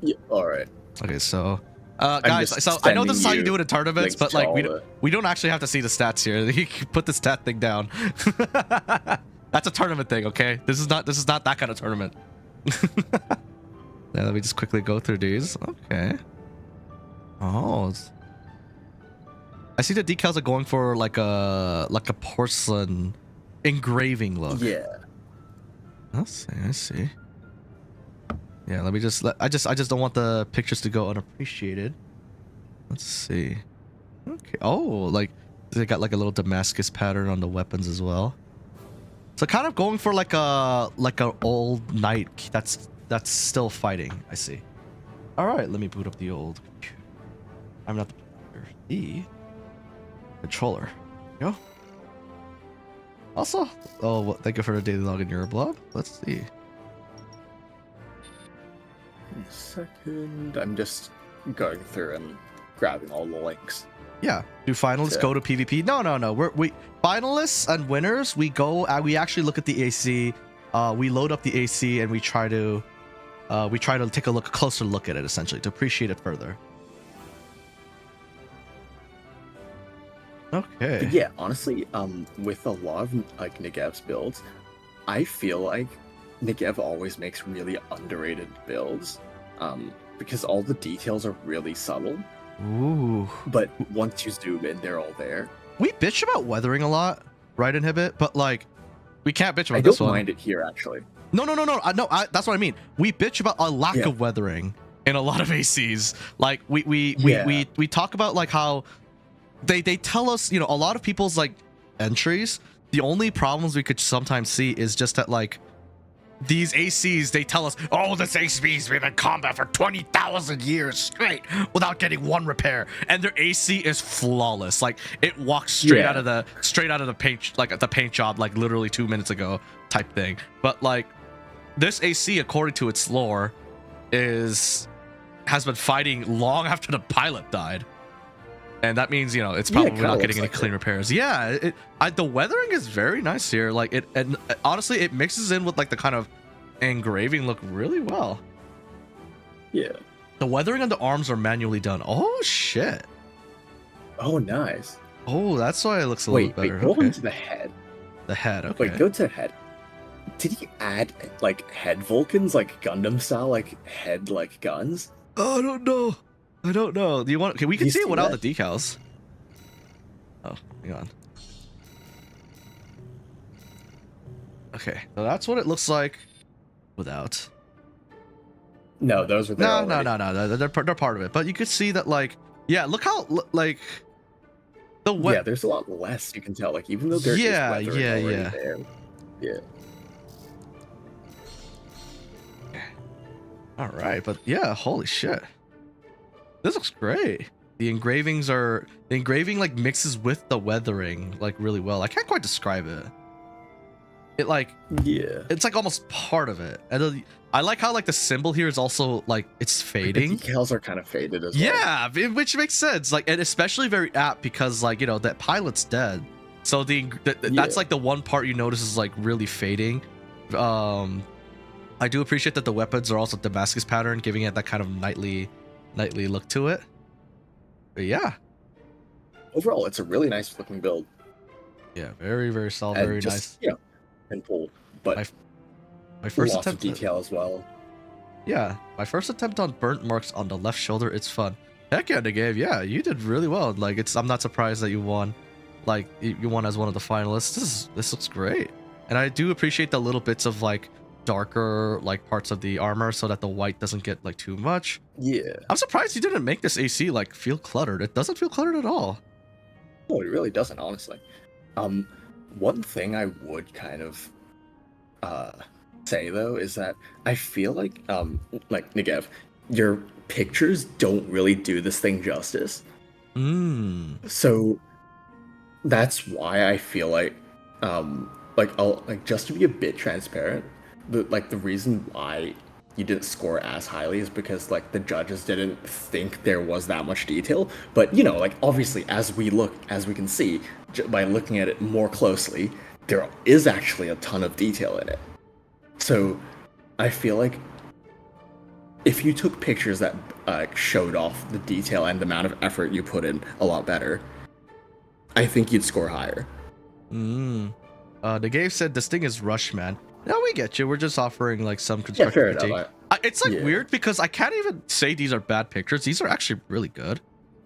Yeah, alright. Okay, so guys, so I know this is how you do it in tournaments, but like we don't actually have to see the stats here. You can put the stat thing down. That's a tournament thing, okay? This is not that kind of tournament. Now let me just quickly go through these. Okay. Oh, I see the decals are going for like a porcelain engraving look. Yeah. I see. Yeah, let me I just don't want the pictures to go unappreciated. Let's see. Okay. Oh, like they got like a little Damascus pattern on the weapons as well. So kind of going for like a old knight that's still fighting. I see. All right, let me boot up the old. I'm not the controller. Go. Also, well, thank you for the daily log in your blog. Let's see. Second, I'm just going through and grabbing all the links. Yeah. Do finalists go to PvP? No. We finalists and winners. We go. We actually look at the AC. We load up the AC and we try to take a closer look at it, essentially, to appreciate it further. Okay. But yeah, honestly, with a lot of like Negev's builds, I feel like Negev always makes really underrated builds. because all the details are really subtle. Ooh. But once you zoom in, they're all there. We bitch about weathering a lot, right, Inhibit? But like, we can't bitch about I this don't one. mind it here, actually. No. That's what I mean. We bitch about a lack of weathering in a lot of ACs. Like we talk about like how they tell us, you know, a lot of people's like entries. The only problems we could sometimes see is just that like these ACs, they tell us, oh, this AC's been in combat for 20,000 years straight without getting one repair, and their AC is flawless. Like it walks straight out of the paint, like the paint job, like literally 2 minutes ago, type thing. But like this AC, according to its lore, has been fighting long after the pilot died. And that means, you know, it's probably not getting any clean repairs. Yeah, the weathering is very nice here. Like and honestly, it mixes in with like the kind of engraving look really well. Yeah. The weathering on the arms are manually done. Oh shit. Oh, nice. Oh, that's why it looks a little better. Wait, go on to the head. The head, okay. Wait, go to the head. Did he add like head Vulcans, like Gundam style, like head like guns? Oh, I don't know. Do you want? Okay, we can see it without that? the decals. Oh, hang on. Okay, so that's what it looks like without. No, those are there. No. They're part of it. But you could see that, like, yeah. Look how like the yeah. There's a lot less. You can tell, like, even though there is weathering already there. Yeah. All right, but yeah, holy shit. This looks great. The engraving like mixes with the weathering like really well. I can't quite describe it. It like it's like almost part of it. And I like how like the symbol here is also like it's fading. The decals are kind of faded as well. Yeah, which makes sense. Like, and especially very apt because like, you know, that pilot's dead. So that's like the one part you notice is like really fading. I do appreciate that the weapons are also Damascus pattern, giving it that kind of knightly look to it. But yeah, overall it's a really nice looking build. Yeah, very, very solid, and very nice. Yeah, and full, but my first lots attempt of detail as well. Yeah, my first attempt on burnt marks on the left shoulder. It's fun. Heck yeah, Negative. Yeah, you did really well. Like, I'm not surprised that you won. Like, you won as one of the finalists. This looks great, and I do appreciate the little bits of like darker like parts of the armor so that the white doesn't get like too much. Yeah, I'm surprised you didn't make this AC like feel cluttered. It doesn't feel cluttered at all. No, it really doesn't, honestly. One thing I would kind of say though is that I feel like Negev, your pictures don't really do this thing justice. So that's why I feel like just to be a bit transparent, the reason why you didn't score as highly is because like the judges didn't think there was that much detail. But you know, like obviously as we can see by looking at it more closely, there is actually a ton of detail in it. So I feel like if you took pictures that showed off the detail and the amount of effort you put in a lot better, I think you'd score higher. The game said this thing is rushed, man. No, we get you. We're just offering like some constructive critique. It's like weird because I can't even say these are bad pictures. These are actually really good.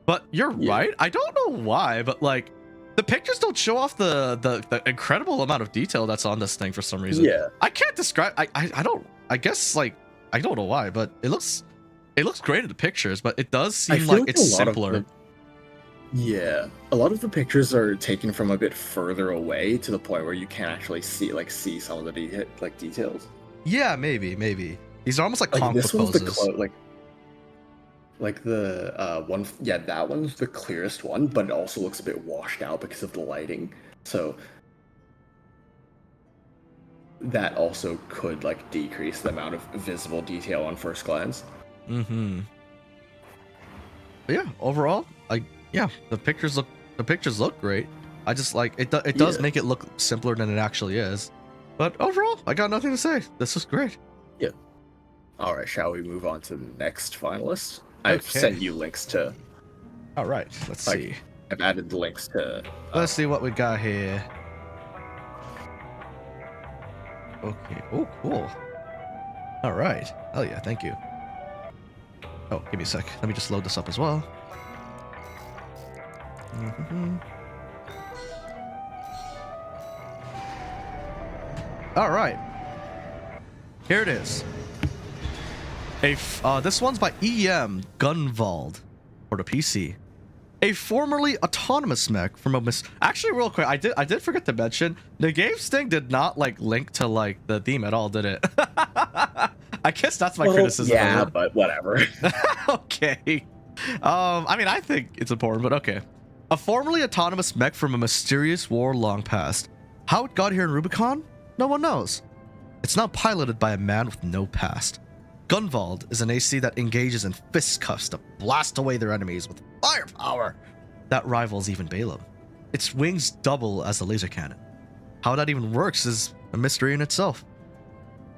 But you're right. I don't know why, but like the pictures don't show off the incredible amount of detail that's on this thing for some reason. Yeah. I can't describe. I guess like I don't know why, but it looks great in the pictures, but it does seem like it's simpler. Yeah, a lot of the pictures are taken from a bit further away to the point where you can't actually see some of the details. Yeah, maybe. These are almost like conch this poses. One's the one. Yeah, that one's the clearest one, but it also looks a bit washed out because of the lighting. So that also could like decrease the amount of visible detail on first glance. But yeah, overall, the pictures look great. I just like it does make it look simpler than it actually is. But overall, I got nothing to say. This is great. Yeah. All right, shall we move on to the next finalist? I've sent you links to. All right, let's see. I've added the links to. Let's see what we got here. Okay. Oh, cool. All right. Hell yeah! Thank you. Oh, give me a sec. Let me just load this up as well. All right. Here it is. This one's by Gunvald for the PC. A formerly autonomous mech from a Actually, real quick, I did forget to mention the game's thing did not like link to like the theme at all, did it? I guess that's my criticism. Yeah, of it. but whatever. Okay. I mean, I think it's important, but okay. A formerly autonomous mech from a mysterious war long past. How it got here in Rubicon? No one knows. It's now piloted by a man with no past. Gunvald is an AC that engages in fistcuffs to blast away their enemies with firepower that rivals even Balaam. Its wings double as a laser cannon. How that even works is a mystery in itself.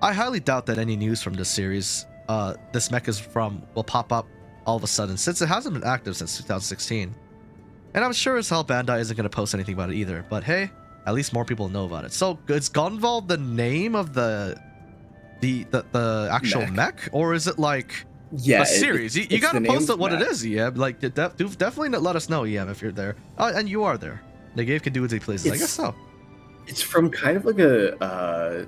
I highly doubt that any news from this series this mech is from will pop up all of a sudden, since it hasn't been active since 2016. And I'm sure as hell Bandai isn't going to post anything about it either, but hey, at least more people know about it. So, is Gunvald the name of the actual mech, or is it like a series? You gotta post it what it is, EM. Like, definitely let us know, EM, if you're there. And you are there. The game can do as he pleases. I guess so. It's from kind of like a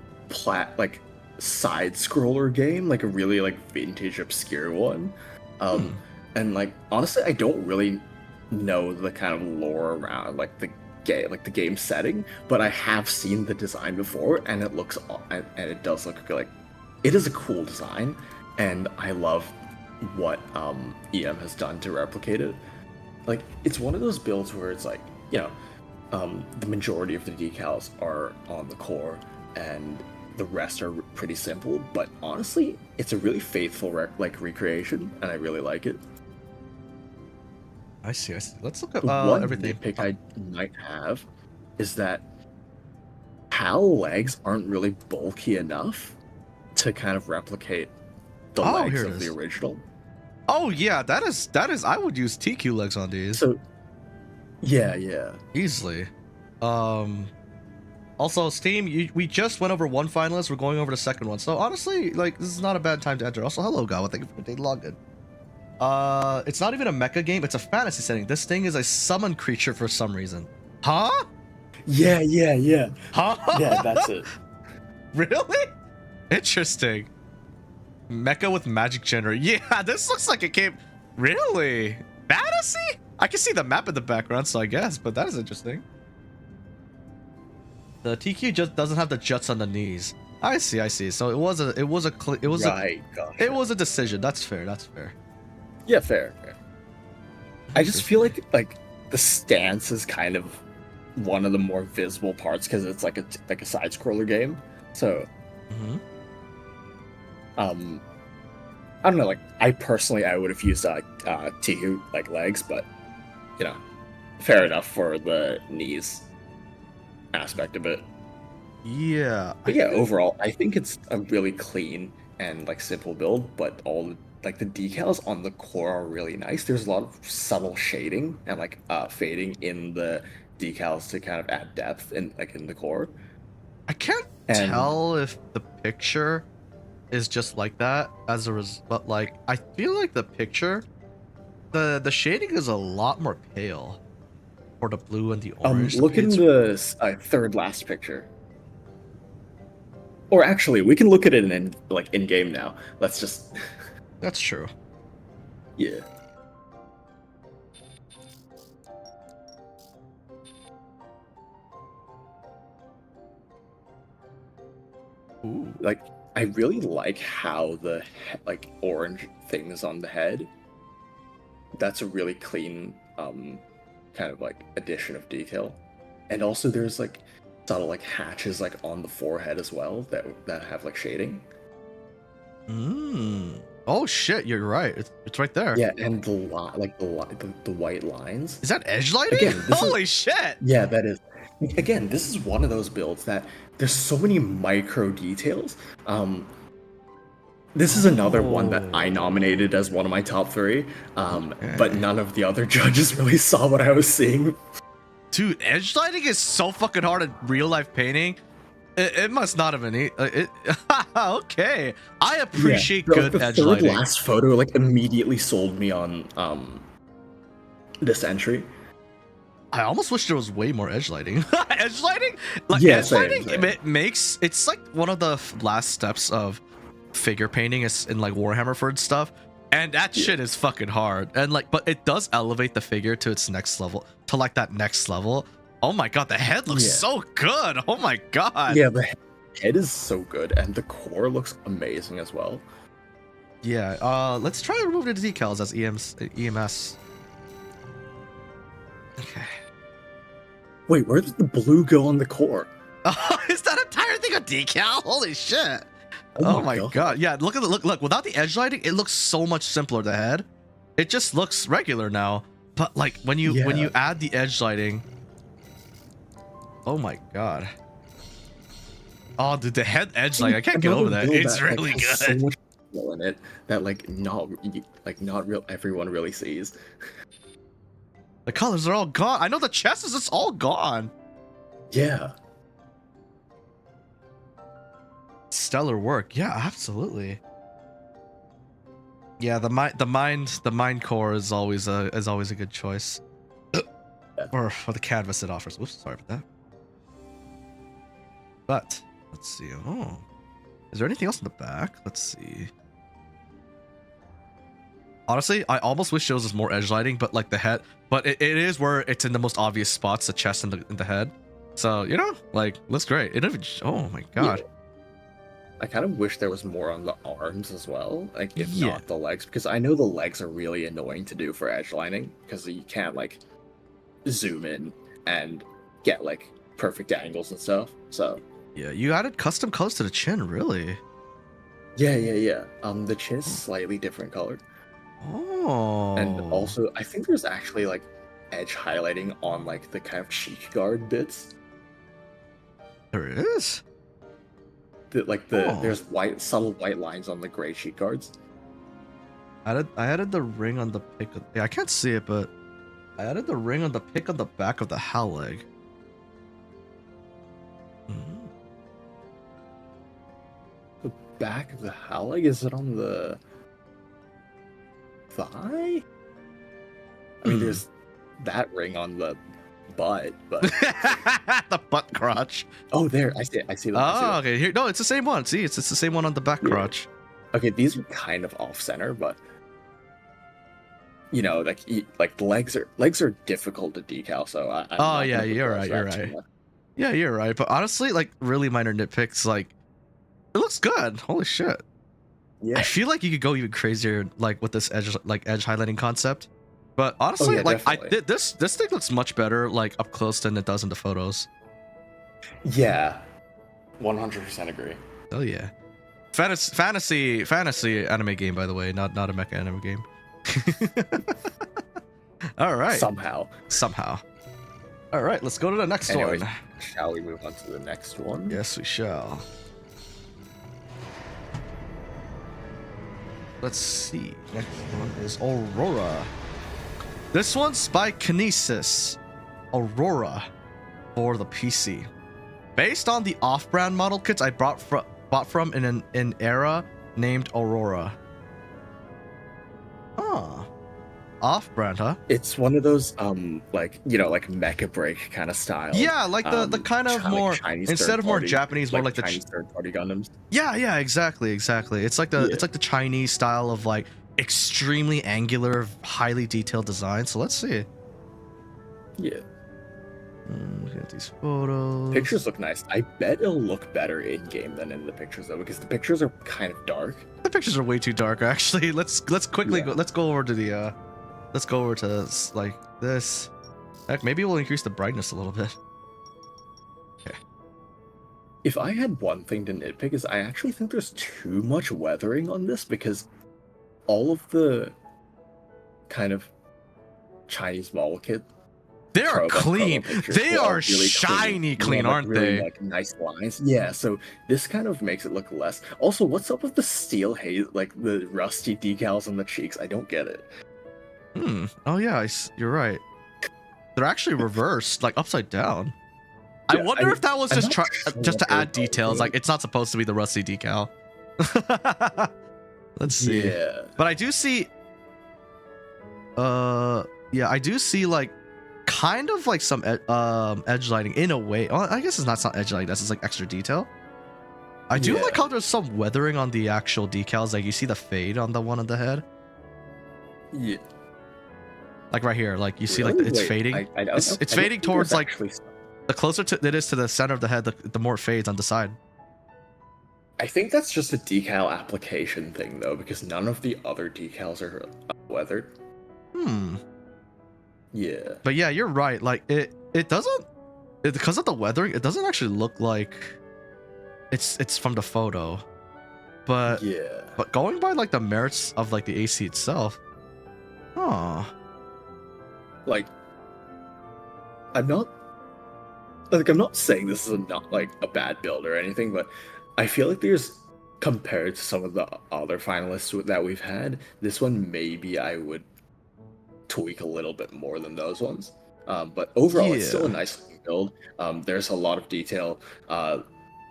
side scroller game, like a really like vintage obscure one. And like honestly, I don't really know the kind of lore around like the game setting, but I have seen the design before, and it looks and it does look like it is a cool design, and I love what EM has done to replicate it. Like, it's one of those builds where it's like, you know, the majority of the decals are on the core and the rest are pretty simple, but honestly it's a really faithful recreation, and I really like it. I see. Let's look at one everything. Nitpick I might have is that PAL legs aren't really bulky enough to kind of replicate the legs of the original. Oh yeah, that is. I would use TQ legs on these. So, yeah, easily. Also, Steam, we just went over one finalist. We're going over the second one. So honestly, like, this is not a bad time to enter. Also, hello, Gawa. Thank you for being logged in. It's not even a mecha game. It's a fantasy setting. This thing is a summon creature for some reason. Huh? Yeah. Huh? Yeah, that's it. Really? Interesting. Mecha with magic generator. Yeah, this looks like it came... Really? Fantasy? I can see the map in the background, so I guess, but that is interesting. The TQ just doesn't have the juts on the knees. I see. So it was a decision. That's fair. Yeah, fair. I just feel like the stance is kind of one of the more visible parts because it's like a side scroller game. So, I don't know. Like, I would have used TQ like legs, but you know, fair enough for the knees aspect of it. Yeah. But overall, I think it's a really clean and like simple build, but all the decals on the core are really nice. There's a lot of subtle shading and like fading in the decals to kind of add depth in the core. I can't tell if the picture is just like that as a result, but like I feel like the picture, the shading is a lot more pale for the blue and the orange. Look in the third last picture. Or actually, we can look at it in game now. Let's just. That's true. Yeah. Ooh. Like, I really like how the orange thing is on the head. That's a really clean kind of like addition of detail. And also there's like subtle like hatches like on the forehead as well that have like shading. Oh shit, you're right. It's right there. Yeah, and the white lines. Is that edge lighting? Again, holy shit. Yeah, that is. Again, this is one of those builds that there's so many micro details. This is another one that I nominated as one of my top 3, but none of the other judges really saw what I was seeing. Dude, edge lighting is so fucking hard at real life painting. It must not have been okay. I appreciate Yeah, good the edge third lighting. last photo like immediately sold me on this entry. I almost wish there was way more edge lighting. Edge lighting, like Yeah, edge same, lighting, same. it makes it's like one of the last steps of figure painting is in like Warhammer for stuff, and that shit is fucking hard. And like, but it does elevate the figure to its next level, to like that next level. Oh my god, the head looks so good. Oh my god. Yeah, the head is so good, and the core looks amazing as well. Yeah. Let's try to remove the decals as EMS. Okay. Wait, where does the blue go on the core? Is that entire thing a decal? Holy shit. Oh Oh my god. Yeah, look at the look. Without the edge lighting, it looks so much simpler. The head, it just looks regular now. But like when you add the edge lighting, oh my god. Oh, dude, the head edge lighting, I can't get over that. It's really good. So much detail in it that like not real everyone really sees. The colors are all gone. I know the chest is just all gone. Yeah. Stellar work. Yeah, absolutely. Yeah, the mind core is always a good choice. Or for the canvas it offers. Oops, sorry about that. But let's see. Oh, is there anything else in the back? Let's see. Honestly, I almost wish there was more edge lighting, but like the head, but it is where it's in the most obvious spots, the chest and the head. So you know, like looks great. It even, oh my god. Yeah. I kind of wish there was more on the arms as well, like if not the legs, because I know the legs are really annoying to do for edge lining because you can't like zoom in and get like perfect angles and stuff. So Yeah, you added custom colors to the chin, really? yeah. The chin is slightly different color. Oh. And also, I think there's actually like edge highlighting on like the kind of cheek guard bits. There is? There's subtle white lines on the gray cheek guards. I added the ring on the pick. Yeah, I can't see it, but I added the ring on the pick on the back of the howl leg. The back of the howl leg, is it on the thigh? I mean, there's that ring on the butt, but the butt crotch. Oh, there, I see it. I see that. Oh, okay. Here, no, it's the same one. See, it's the same one on the back crotch. Okay, these are kind of off center, but you know, like the legs are difficult to decal. So oh yeah, you're right. You're right. Yeah, you're right. But honestly, like really minor nitpicks, like it looks good. Holy shit. Yeah. I feel like you could go even crazier, like with this edge highlighting concept. But honestly, yeah, like definitely. this thing looks much better like up close than it does in the photos. Yeah, 100% agree. Oh yeah, fantasy anime game, by the way, not a mecha anime game. All right. Somehow. All right, let's go to the next one. Shall we move on to the next one? Yes, we shall. Let's see. Next one is Aurora. This one's by Kinesis. Aurora for the PC. Based on the off-brand model kits I bought from in an era named Aurora. Ah. Off-brand, huh? It's one of those like, you know, like mecha break kind of style. Yeah, like the kind of more Chinese instead of more Japanese, more like the Chinese third-party Gundams. Yeah, exactly. It's like the Chinese style of like extremely angular, highly detailed design. So let's see. Yeah. Look at these photos. Pictures look nice. I bet it'll look better in game than in the pictures though, because the pictures are kind of dark. The pictures are way too dark, actually. Let's quickly go. Let's go over to the. Let's go over to like this. Heck, maybe we'll increase the brightness a little bit. Okay. If I had one thing to nitpick is I actually think there's too much weathering on this because all of the kind of Chinese model kit. They are clean. They are really shiny clean, aren't really, they? Like nice lines. Yeah, so this kind of makes it look less. Also, what's up with the steel haze, like the rusty decals on the cheeks? I don't get it. Oh yeah, you're right. They're actually reversed, like upside down. I Yeah, wonder if that was I'm just not just to sure add details. about Like it's not supposed to be the rusty decal. Let's see. Yeah. But I do see. Yeah, I do see like kind of like some edge lighting in a way. Well, I guess it's not edge lighting. That's just like extra detail. I do like how there's some weathering on the actual decals. Like you see the fade on the one on the head. Yeah. Like right here, like you see Really? like it's Wait, fading. I don't know. It's I don't fading think towards there's like actually- the closer it is to the center of the head, the more it fades on the side. I think that's just a decal application thing though, because none of the other decals are weathered. Yeah. But yeah, you're right. Like it doesn't because of the weathering, it doesn't actually look like it's from the photo. But Yeah. but going by like the merits of like the AC itself. Huh. Like I'm not saying this is not like a bad build or anything, but I feel like there's, compared to some of the other finalists that we've had, this one maybe I would tweak a little bit more than those ones. But overall, it's still a nice build. There's a lot of detail. I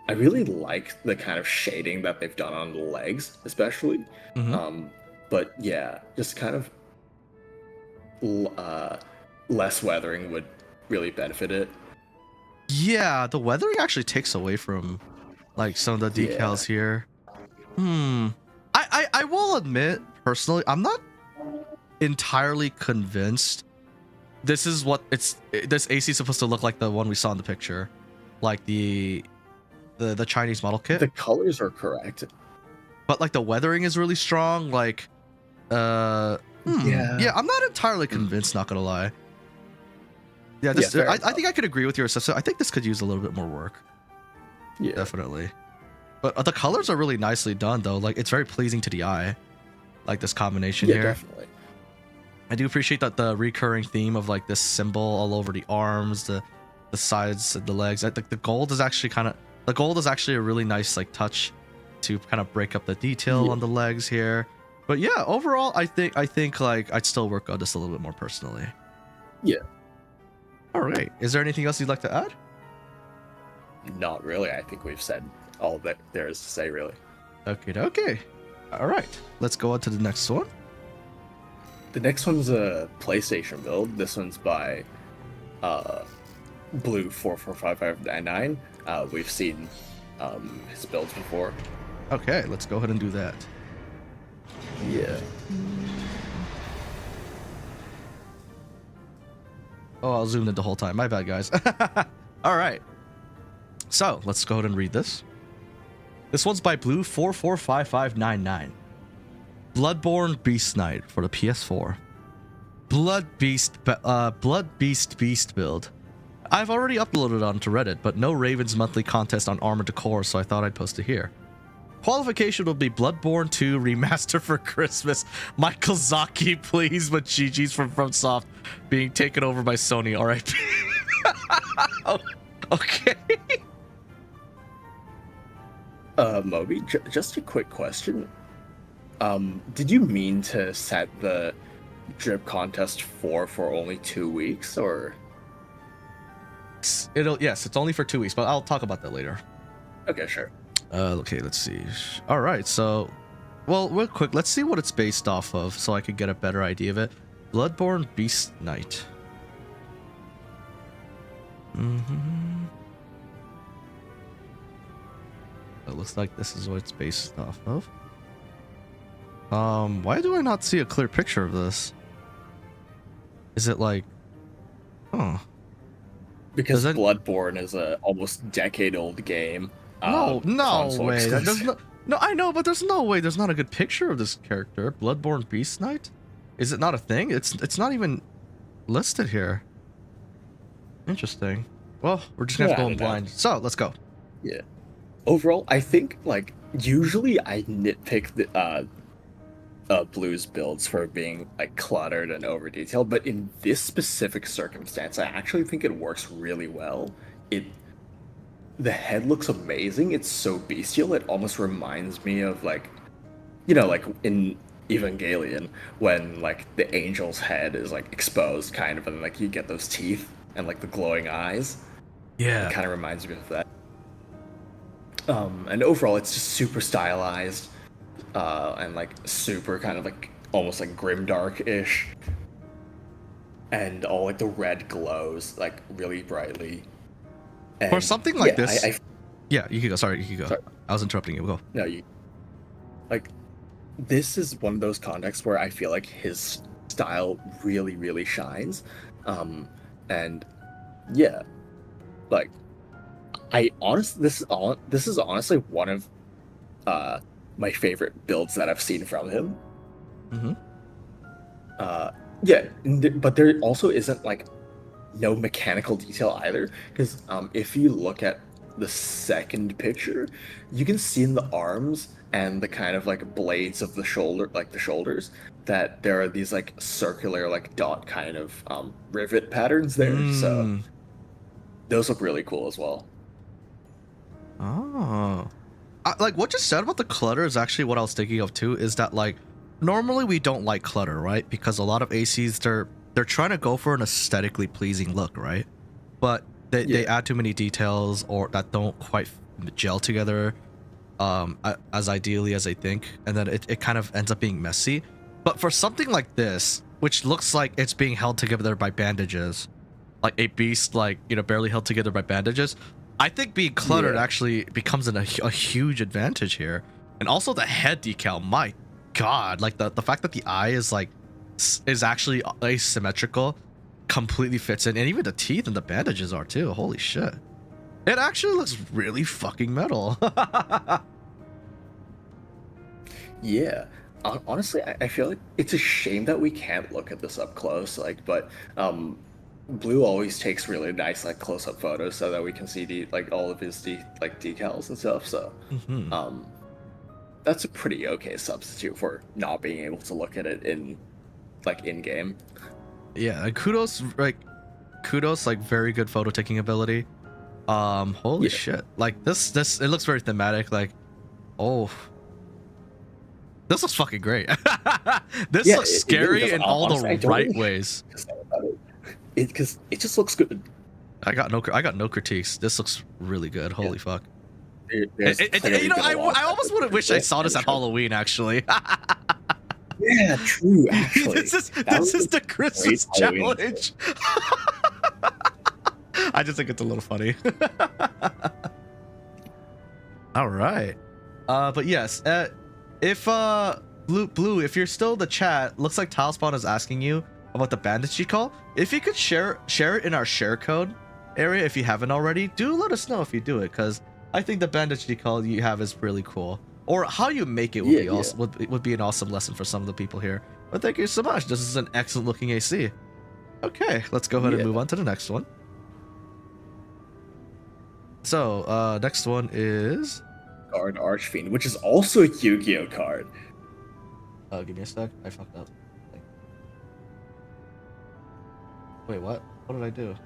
really like the kind of shading that they've done on the legs, especially. But yeah, just kind of less weathering would really benefit it. Yeah, the weathering actually takes away from like some of the decals here. I will admit personally, I'm not entirely convinced this is what this AC is supposed to look like, the one we saw in the picture, like the Chinese model kit. The colors are correct, but like the weathering is really strong. Like yeah, I'm not entirely convinced, not gonna lie. Yeah, this I think I could agree with your assessment. I think this could use a little bit more work. Yeah, definitely. But the colors are really nicely done though. Like it's very pleasing to the eye, like this combination here. Definitely. I do appreciate that the recurring theme of like this symbol all over the arms, the sides, the legs. I think the gold is actually a really nice like touch to kind of break up the detail on the legs here. But yeah, overall, I think like I'd still work on this a little bit more personally. Yeah. All right. Is there anything else you'd like to add? Not really. I think we've said all that there is to say, really. Okay. All right. Let's go on to the next one. The next one's a PlayStation build. This one's by Blue 445599. We've seen his builds before. Okay, let's go ahead and do that. Yeah. Oh, I'll zoom in the whole time. My bad, guys. All right. So let's go ahead and read this. This one's by Blue 445599. Bloodborne Beast Knight for the PS4. Blood Beast Beast build. I've already uploaded it onto Reddit, but no Raven's monthly contest on Armored to Core, so I thought I'd post it here. Qualification will be Bloodborne 2 remaster for Christmas. Michael Zaki, please, but GG's from FromSoft being taken over by Sony. RIP. Okay. Moby, just a quick question. Did you mean to set the drip contest for only 2 weeks, or? Yes, it's only for 2 weeks, but I'll talk about that later. Okay, sure. Okay, let's see. All right, so, well, real quick, let's see what it's based off of so I could get a better idea of it. Bloodborne Beast Knight. It looks like this is what it's based off of. Why do I not see a clear picture of this? Is it like, Because Bloodborne is a almost decade-old game. No way. Exclusive. There's no, I know, but there's no way. There's not a good picture of this character. Bloodborne Beast Knight? Is it not a thing? It's not even listed here. Interesting. Well, we're just gonna have to go in blind. So let's go. Yeah. Overall, I think like usually I nitpick the Blue's builds for being like cluttered and over detailed, but in this specific circumstance, I actually think it works really well. The head looks amazing. It's so bestial. It almost reminds me of like, like in Evangelion when like the angel's head is like exposed kind of, and like you get those teeth and like the glowing eyes. Yeah. It kind of reminds me of that. And overall, it's just super stylized, and like super kind of like almost like grimdark-ish, and all like the red glows like really brightly. And, For something like this. Yeah, you can go. Sorry, you can go. Sorry. I was interrupting you. Go. No, like this is one of those contexts where I feel like his style really, really shines. And yeah, like this is honestly one of my favorite builds that I've seen from him. Mm-hmm. Yeah, but there also isn't like no mechanical detail either, because if you look at the second picture, you can see in the arms and the kind of like blades of the shoulders, that there are these like circular like dot kind of rivet patterns there. So those look really cool as well. Oh, like what you said about the clutter is actually what I was thinking of too. Is that like normally we don't like clutter, right? Because a lot of ACs they're trying to go for an aesthetically pleasing look, right? But they add too many details or that don't quite gel together as ideally as they think, and then it kind of ends up being messy. But for something like this, which looks like it's being held together by bandages, like a beast, like, you know, barely held together by bandages, I think being cluttered actually becomes a huge advantage here. And also the head decal, my god, like the fact that the eye is like is actually asymmetrical completely fits in, and even the teeth and the bandages are too. Holy shit, it actually looks really fucking metal. Yeah, honestly, I feel like it's a shame that we can't look at this up close, like, but Blue always takes really nice like close-up photos so that we can see all of his decals and stuff, so that's a pretty okay substitute for not being able to look at it in game. Yeah, and kudos, like very good photo taking ability. Holy shit, like this it looks very thematic, like, oh, this looks fucking great. This looks scary really in all the right ways. Because it just looks good. I got no critiques. This looks really good. Holy fuck. You know, I almost would have wished I saw this at Halloween, actually. Yeah, true. Actually, this is the Christmas challenge. I just think it's a little funny. All right, but yes, if Blue, if you're still in the chat, looks like Talspawn is asking you about the bandage decal. If you could share it in our share code area, if you haven't already, do let us know if you do it, because I think the bandage decal you have is really cool. Or how you make it would be awesome, would be an awesome lesson for some of the people here. But thank you so much. This is an excellent looking AC. Okay, let's go ahead and move on to the next one. So, next one is card Archfiend, which is also a Yu-Gi-Oh card. Give me a sec. I fucked up. Wait, what? What did I do?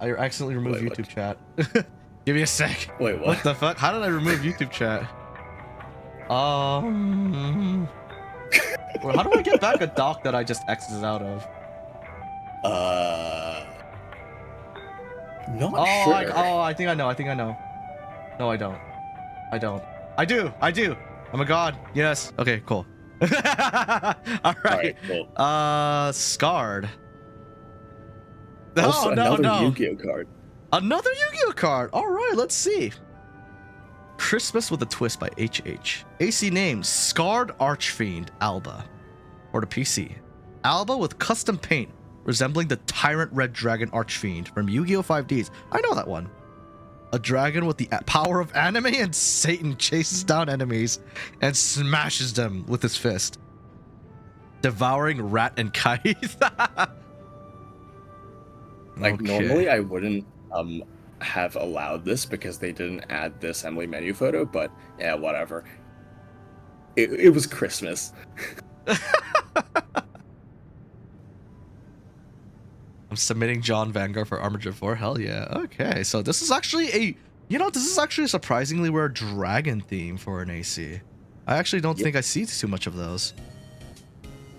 I accidentally removed YouTube chat. Give me a sec. Wait, what? What the fuck? How did I remove YouTube chat? Well, how do I get back a doc that I just exited out of? Not sure. I think I know. No, I don't. I do. Oh my god. Yes. Okay, cool. All right. Cool. Scarred. Also, another Yu-Gi-Oh card. Another Yu-Gi-Oh card. All right, let's see. Christmas with a Twist by HH. AC name Scarred Archfiend Alba. For the PC. Alba with custom paint resembling the Tyrant Red Dragon Archfiend from Yu-Gi-Oh 5Ds. I know that one. A dragon with the power of anime and Satan chases down enemies and smashes them with his fist. Devouring rat and kite. Normally I wouldn't have allowed this because they didn't add the assembly menu photo, but yeah, whatever. It was Christmas. I'm submitting John Vanguard for Armature 4. Hell yeah. Okay, so this is actually a surprisingly rare dragon theme for an AC. I actually don't think I see too much of those.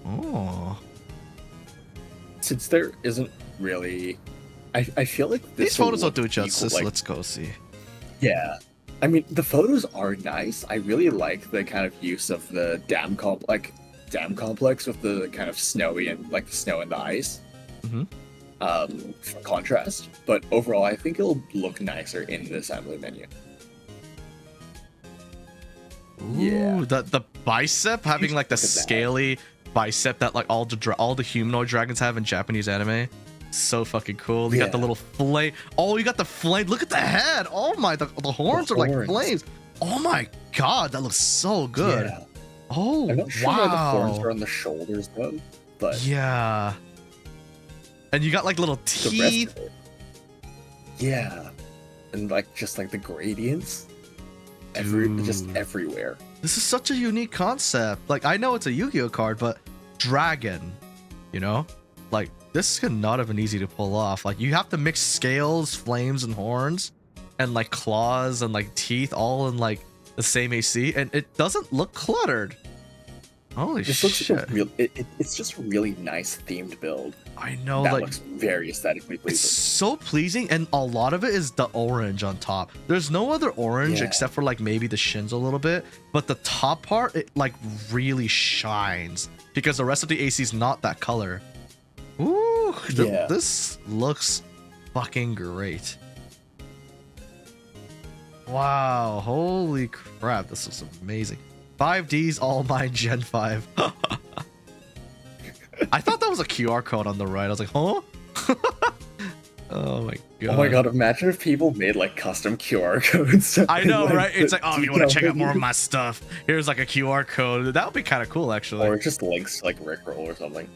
Oh. Since there isn't really I feel like These photos don't do it equal, justice. like, Let's go see. yeah. I mean, the photos are nice. I really like the kind of use of the dam complex with the kind of snowy and like the snow and the ice. Mhm. For contrast. But overall, I think it'll look nicer in the assembly menu. Ooh, Yeah. the bicep having like the Look at that. scaly bicep that like all the humanoid dragons have in Japanese anime. So fucking cool. You got the Yeah. little flame. Oh, you got the flame. Look at the head. Oh my, the horns are like horns. flames. Oh my god, that looks so good. Yeah. Oh, I'm not sure why the horns wow. are on the shoulders though, but Yeah. And you got like little the rest teeth. of it. Yeah. And like just like the gradients. Just Dude. everywhere. This is such a unique concept. Like, I know it's a Yu-Gi-Oh card, but dragon, you know? Like, this could not have been easy to pull off. Like, you have to mix scales, flames, and horns, and like claws and like teeth all in like the same AC, and it doesn't look cluttered. Holy This looks shit. like a real. It's just a really nice themed build. I know, That like, looks very aesthetically it's pleasing. so pleasing, and a lot of it is the orange on top. There's no other orange Yeah. except for like maybe the shins a little bit, but the top part, it like really shines because the rest of the AC is not that color. Ooh, Yeah. this looks fucking great. Wow, holy crap, this looks amazing. 5Ds, all mine, Gen 5. I thought that was a QR code on the right. I was like, huh? Oh my god. Oh my god! Imagine if people made like custom QR codes. I know, Like, right? It's like, oh, if you want to check out more of detail- my stuff, here's like a QR code. That would be kind of cool, actually. or just links to like Rickroll or something.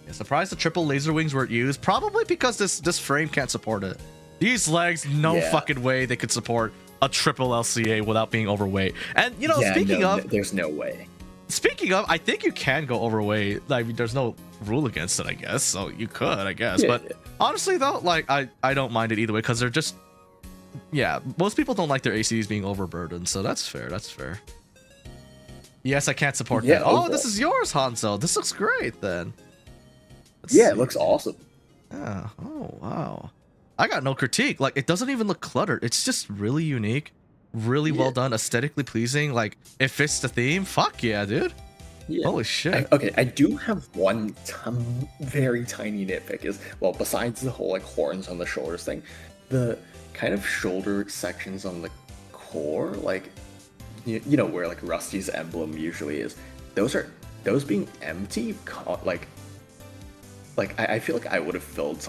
Yeah, surprised the triple laser wings weren't used. Probably because this frame can't support it. These legs, no Yeah. fucking way they could support a triple LCA without being overweight. And you know, Yeah, speaking no, of, there's no way. I think you can go overweight. Like, there's no rule against it, I guess. So you could, I guess. Yeah, But yeah. honestly, though, like I don't mind it either way because they're just, yeah. Most people don't like their ACs being overburdened, so that's fair. That's fair. Yes, I can't support Yeah, that. Oh, overall. this is yours, Hanzo. This looks great then. Let's Yeah, see. it looks awesome. Yeah. Oh wow. I got no critique. Like, it doesn't even look cluttered. It's just really unique, really well Yeah. done, aesthetically pleasing. Like, it fits the theme. Fuck yeah, dude. Yeah. Holy shit. Okay, I do have one very tiny nitpick. Is well, besides the whole like horns on the shoulders thing, the kind of shoulder sections on the core, like you know where like Rusty's emblem usually is. Those being empty, I feel like I would have put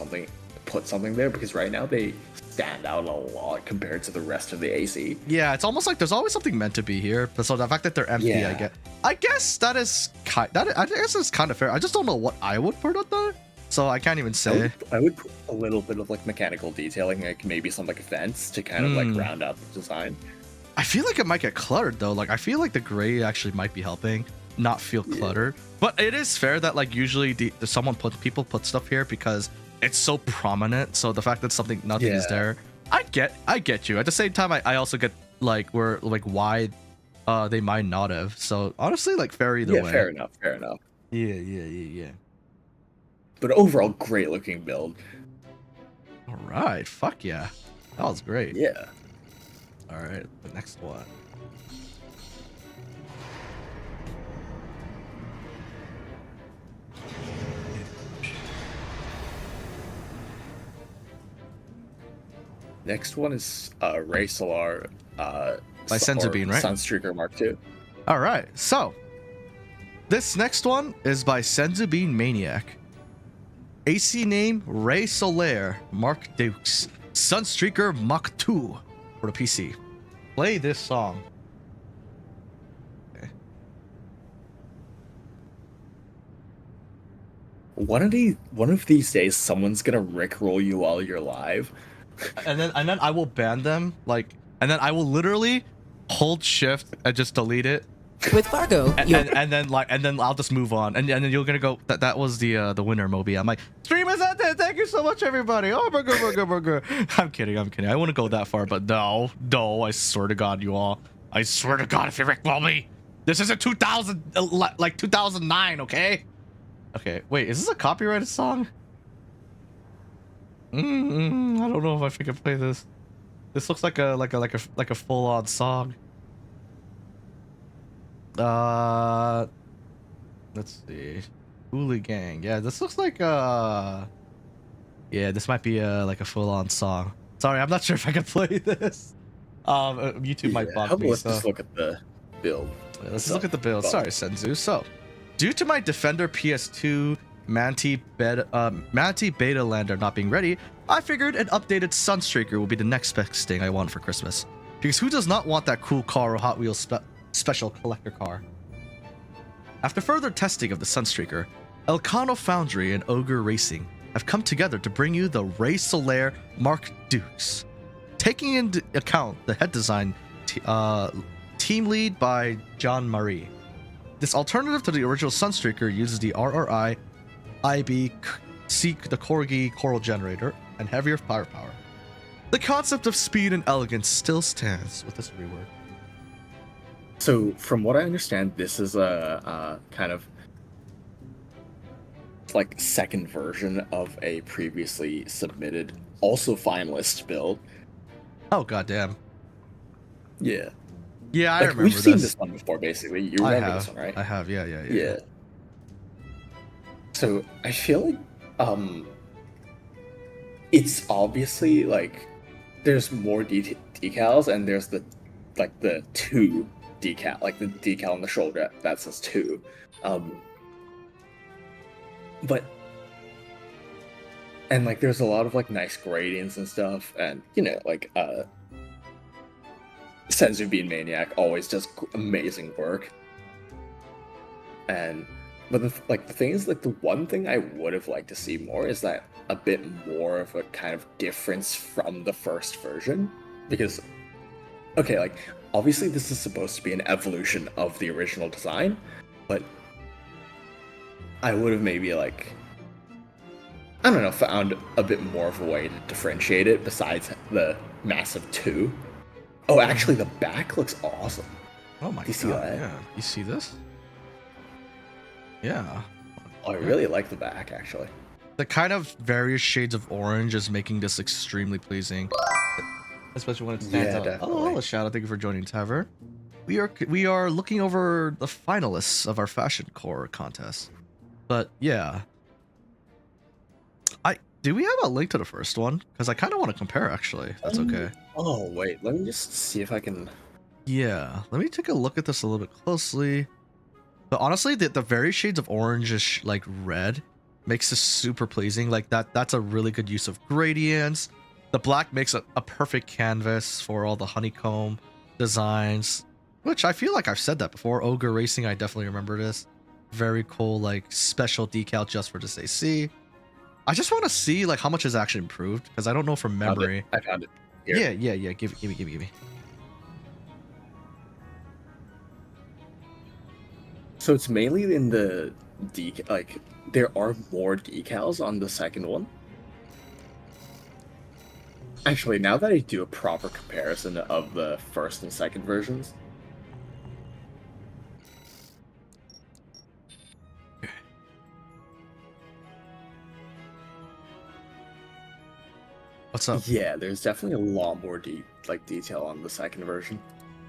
something there because right now they stand out a lot compared to the rest of the AC. Yeah, it's almost like there's always something meant to be here. But so the fact that they're empty, Yeah. I guess that is I guess it's kind of fair. I just don't know what I would put out there, so I can't even say. I would put a little bit of like mechanical detailing, like maybe some like vents to kind of like round out the design. I feel like it might get cluttered though. Like, I feel like the gray actually might be helping not feel cluttered. But it is fair that like usually people put stuff here because it's so prominent. So the fact that nothing is Yeah. there, I get you. At the same time, I also get like why they might not have. So honestly, like, fair either Yeah, way. fair enough. Yeah. But overall, great looking build. All right, fuck yeah, that was great. Yeah. All right, the next one. Next one is Ray Solar By Senzubean, right? Sunstreaker Mark II. All right, so this next one is by Senzubean Maniac. AC name Ray Solaire, Mark Dukes, Sunstreaker Mach 2 for the PC. Play this song. Okay. One of these days, someone's gonna rickroll you while you're live. And then I will ban them, like, and then I will literally hold shift and just delete it. With Fargo, And then I'll just move on, and then you're gonna go that was the winner, Moby. I'm like, stream is out there. Thank you so much, everybody. Oh, burger. I'm kidding. I wouldn't go that far, but no. I swear to God, you all. I swear to God, if you rickroll me, this isn't 2009, okay? Okay, wait, is this a copyrighted song? I don't know if I can play this. This looks like a full-on song. Let's see. Hooligan. Yeah, this looks like yeah, this might be like a full-on song. Sorry, I'm not sure if I can play this. YouTube might block me. Let's So just look at the build. let's look at the build. Sorry, Senzu. So, due to my Defender PS2 Manti Beta Lander not being ready, I figured an updated Sunstreaker will be the next best thing I want for Christmas. Because who does not want that cool car or Hot Wheels special collector car? After further testing of the Sunstreaker, Elcano Foundry and Ogre Racing have come together to bring you the Ray Solaire Mark Dukes. Taking into account the head design team lead by John Marie. This alternative to the original Sunstreaker uses the RRI IB Seek the Corgi Coral Generator and heavier firepower. The concept of speed and elegance still stands with this rework. So, from what I understand, this is a kind of like second version of a previously submitted, also finalist build. Oh goddamn! Yeah. Yeah, I Like, remember we've seen this. this one before, basically. You remember this one, right? I have. Yeah. Yeah. So I feel like it's obviously like there's more decals, and there's the two decal, like the decal on the shoulder that says two. But and like there's a lot of like nice gradients and stuff, and you know, like Senzu being Maniac always does amazing work. But the thing is, like, the one thing I would have liked to see more is that a bit more of a kind of difference from the first version. Because, okay, like, obviously this is supposed to be an evolution of the original design, but I would have maybe, like, I don't know, found a bit more of a way to differentiate it besides the massive two. Oh, actually, the back looks awesome. Oh my god! You see that? Yeah, you see this? Yeah. Oh, I really like the back, actually. The kind of various shades of orange is making this extremely pleasing, especially when it stands out. Definitely. Oh, shout out! Thank you for joining, Tavern. We are looking over the finalists of our fashion core contest, but yeah. Do we have a link to the first one? Because I kind of want to compare, actually. If that's okay. Oh, wait. Let me just see if I can... Yeah. Let me take a look at this a little bit closely. But honestly, the various shades of orange, like red, makes this super pleasing. Like that's a really good use of gradients. The black makes a perfect canvas for all the honeycomb designs, which I feel like I've said that before. Ogre Racing, I definitely remember this. Very cool, like special decal just for this AC. I just want to see like how much is actually improved, because I don't know from memory. I found it. Here. Yeah. Give me. So it's mainly in the like there are more decals on the second one. Actually, now that I do a proper comparison of the first and second versions. What's up? Yeah, there's definitely a lot more detail on the second version.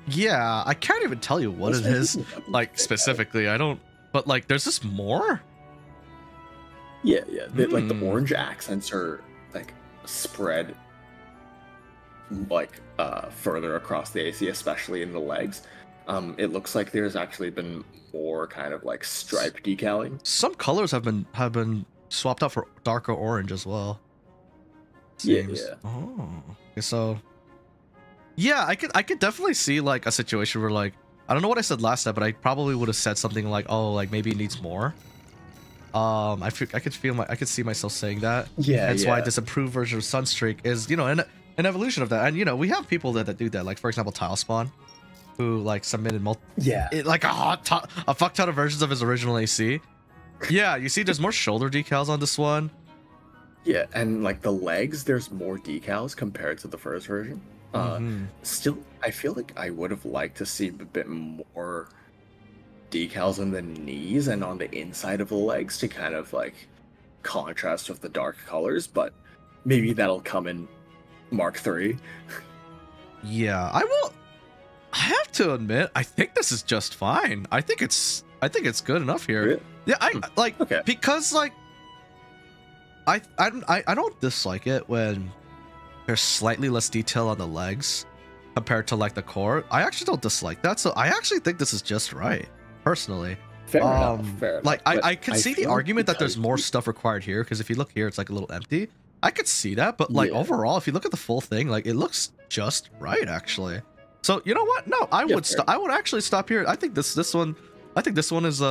Yeah, I can't even tell you what it is, like specifically. I don't, but like, there's just more. Yeah. Like the orange accents are like spread like further across the AC, especially in the legs. It looks like there's actually been more kind of like stripe decaling. Some colors have been swapped out for darker orange as well. Seems. Yeah. Oh. Okay, so yeah, I could definitely see like a situation where like, I don't know what I said last time, but I probably would have said something like, oh, like maybe it needs more. I could see myself saying that. Yeah. That's why this improved version of Sunstreak is, you know, an evolution of that. And you know, we have people that do that. Like for example, Tilespawn, who like submitted like a fuck ton of versions of his original AC. Yeah, you see, there's more shoulder decals on this one. Yeah, and like the legs, there's more decals compared to the first version. Still, I feel like I would have liked to see a bit more decals on the knees and on the inside of the legs to kind of like contrast with the dark colors, but maybe that'll come in Mark III. Yeah, I have to admit, I think this is just fine. I think it's good enough here. Really? Yeah, I like Okay. because like I don't dislike it when there's slightly less detail on the legs compared to like the core. I actually don't dislike that, so I actually think this is just right, personally. Fair enough. Like but I can see the feel argument that there's because more stuff required here, because if you look here, it's like a little empty. I could see that, but like Yeah. overall, if you look at the full thing, like it looks just right, actually. So you know what? No, I Yeah, would fair. I would actually stop here. I think this one is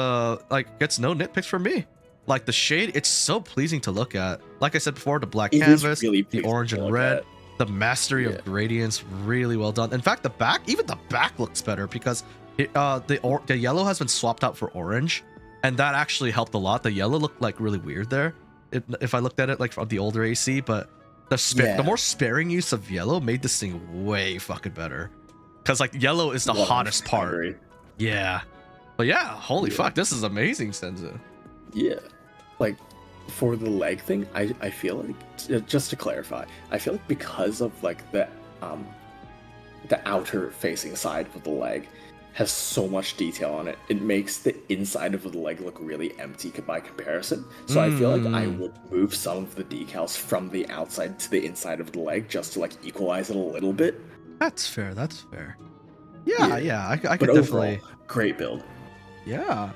like gets no nitpicks from me. Like the shade, it's so pleasing to look at. Like I said before, the black It is canvas, really the pleasing orange to and look red, at. the mastery Yeah. of gradients, really well done. In fact, even the back looks better because the yellow has been swapped out for orange, and that actually helped a lot. The yellow looked like really weird there, if I looked at it like from the older AC, but the more sparing use of yellow made this thing way fucking better. Because like yellow is the hottest 100% part. agree. Yeah. But yeah, holy Yeah. fuck, this is amazing, Senzu. Yeah. Like, for the leg thing, I feel like, just to clarify, I feel like because of like the outer facing side of the leg has so much detail on it, it makes the inside of the leg look really empty by comparison. So I feel like I would move some of the decals from the outside to the inside of the leg just to like equalize it a little bit. That's fair. Yeah, I But could definitely. overall, great build. Yeah.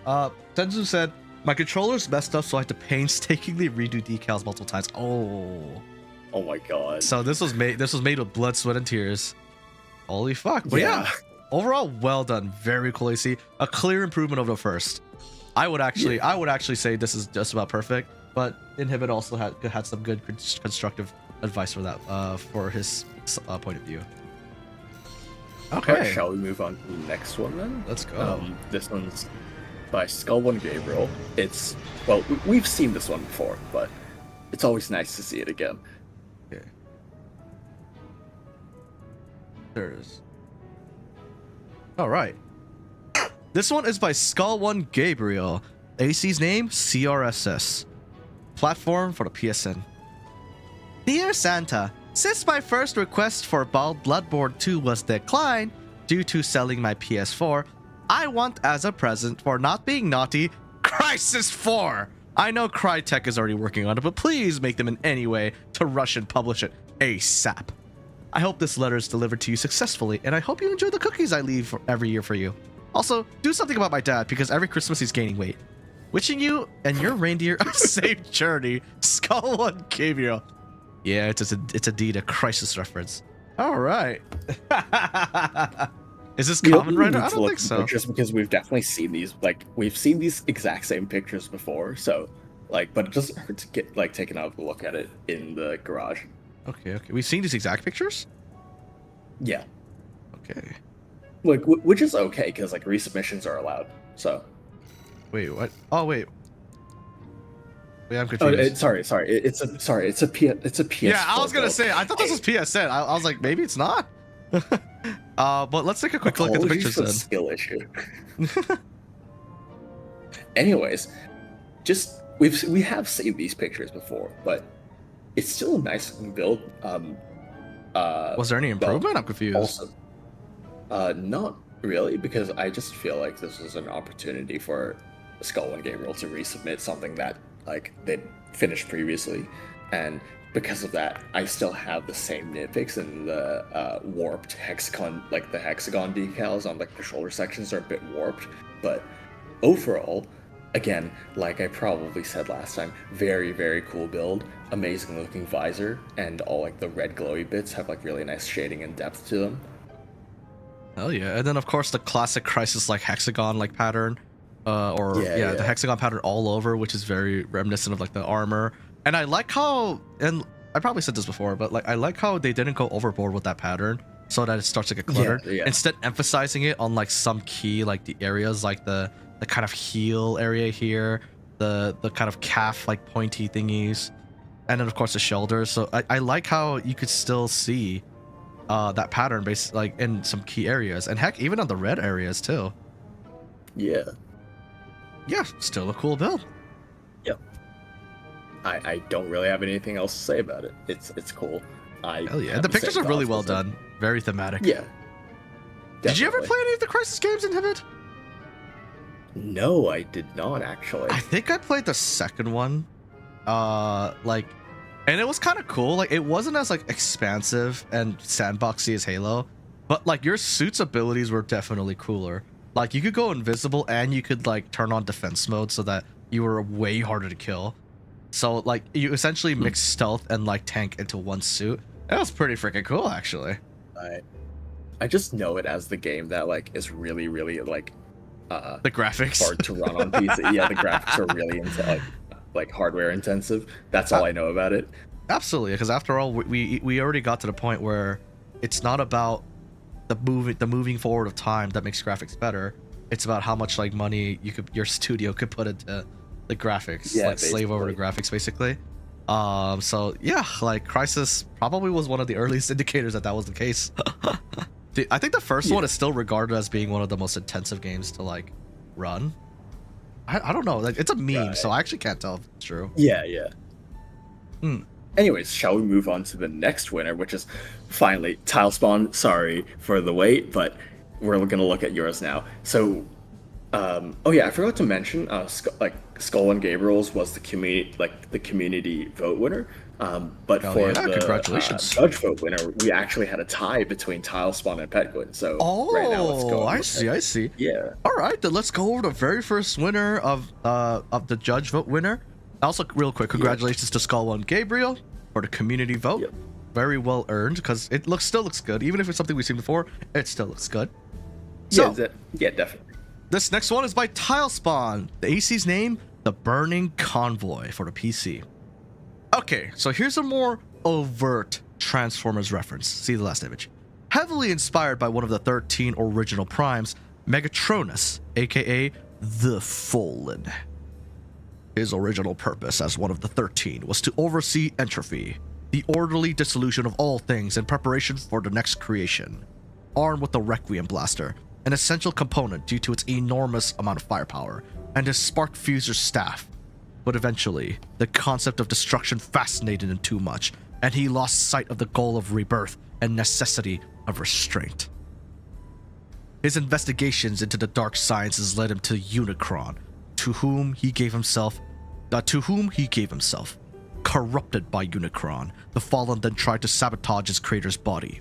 Senzu said, my controller's messed up, so I had to painstakingly redo decals multiple times. Oh my god. So this was made with blood, sweat, and tears. Holy fuck. But yeah, overall, well done. Very cool AC. A clear improvement over the first. I would actually say this is just about perfect. But Inhibit also had some good constructive advice for that, for his point of view. Okay. Alright, shall we move on to the next one then? Let's go. This one's by Skull1 Gabriel. It's, well, we've seen this one before, but it's always nice to see it again. Okay. There it is. All right. This one is by Skull1 Gabriel. AC's name, CRSS. Platform for the PSN. Dear Santa, since my first request for Bloodborne 2 was declined due to selling my PS4, I want as a present for not being naughty, Crysis 4! I know Crytek is already working on it, but please make them in any way to rush and publish it ASAP. I hope this letter is delivered to you successfully, and I hope you enjoy the cookies I leave every year for you. Also, do something about my dad, because every Christmas he's gaining weight. Wishing you and your reindeer a safe journey, Skull1 Gabriel. Yeah, it's indeed a Crisis reference. All right. Is this common right now? I don't think so. Just because we've definitely seen these, like, we've seen these exact same pictures before, so, like, but it doesn't hurt to get, like, taken out a look at it in the garage. Okay. We've seen these exact pictures? Yeah. Okay. Like, which is okay, because, like, resubmissions are allowed, so. Wait, what? Oh, wait. Wait, I'm Oh, confused. sorry. It's a PS. Yeah, I was gonna say, I thought this was PSN. I was like, maybe it's not. But let's take a quick look at the pictures for then. the skill issue. Anyways, just we have seen these pictures before, but it's still a nice build. Was there any improvement? I'm confused. Also, not really, because I just feel like this is an opportunity for Skull1 Gabriel to resubmit something that like they'd finished previously, and because of that, I still have the same nitpicks, and the warped hexagon, like the hexagon decals on like the shoulder sections are a bit warped, but overall, again, like I probably said last time, very, very cool build, amazing looking visor, and all like the red glowy bits have like really nice shading and depth to them. Hell yeah. And then of course the classic Crisis like hexagon like pattern. The hexagon pattern all over, which is very reminiscent of like the armor. And I like how, and I probably said this before, but like I like how they didn't go overboard with that pattern so that it starts to get cluttered. Yeah. Instead emphasizing it on like some key, like the areas like the kind of heel area here, the kind of calf like pointy thingies, and then of course the shoulders. So I like how you could still see that pattern based like in some key areas, and heck, even on the red areas too. Yeah. Yeah, still a cool build. Yep. I don't really have anything else to say about it. It's cool. Hell yeah. The pictures are really well done. Very thematic. Yeah. Definitely. Did you ever play any of the Crisis games in Inhibit? No, I did not actually. I think I played the second one. And it was kind of cool. Like, it wasn't as like expansive and sandboxy as Halo, but like your suit's abilities were definitely cooler. Like, you could go invisible and you could like turn on defense mode so that you were way harder to kill. So like you essentially mix stealth and like tank into one suit. That was pretty freaking cool, actually. I just know it as the game that like is really like the graphics hard to run on PC. Yeah, the graphics are really like hardware intensive. That's all I know about it. Absolutely, because after all, we already got to the point where it's not about the moving forward of time that makes graphics better. It's about how much like money your studio could put into the graphics, like basically. Slave over the graphics, basically. So yeah, like Crysis probably was one of the earliest indicators that was the case. Dude, I think the first one is still regarded as being one of the most intensive games to like run. I don't know, like it's a meme, so I actually can't tell if it's true. Yeah. Anyways, shall we move on to the next winner, which is finally Tilespawn. Sorry for the wait, but we're gonna look at yours now. So, oh yeah, I forgot to mention, Skull and Gabriel's was the community vote winner. But for the congratulations. Judge vote winner, we actually had a tie between Tilespawn and Petquin. So right now, let's go. I see. Yeah. All right, then let's go over the very first winner of the Judge vote winner. Also, real quick, congratulations to Skull and Gabriel for the community vote. Yep. Very well earned, because it still looks good. Even if it's something we've seen before, it still looks good. So, yeah, definitely. This next one is by Tilespawn. The AC's name, The Burning Convoy for the PC. Okay, so here's a more overt Transformers reference. See the last image. Heavily inspired by one of the 13 original primes, Megatronus, aka the Fallen. His original purpose as one of the 13 was to oversee entropy, the orderly dissolution of all things in preparation for the next creation. Armed with the Requiem Blaster, an essential component due to its enormous amount of firepower, and his Spark Fuser staff. But eventually, the concept of destruction fascinated him too much, and he lost sight of the goal of rebirth and necessity of restraint. His investigations into the dark sciences led him to Unicron, to whom he gave himself, corrupted by Unicron. The Fallen then tried to sabotage his creator's body.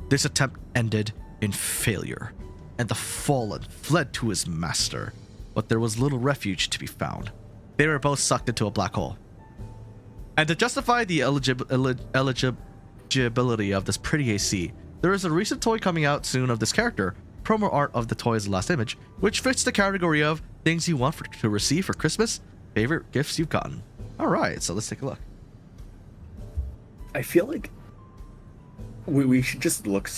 This attempt ended in failure, and the Fallen fled to his master, but there was little refuge to be found. They were both sucked into a black hole. And to justify the eligibility of this pretty AC, there is a recent toy coming out soon of this character. Promo art of the toy is the last image, which fits the category of things you want to receive for Christmas, favorite gifts you've gotten. Alright, so let's take a look. I feel like we should just look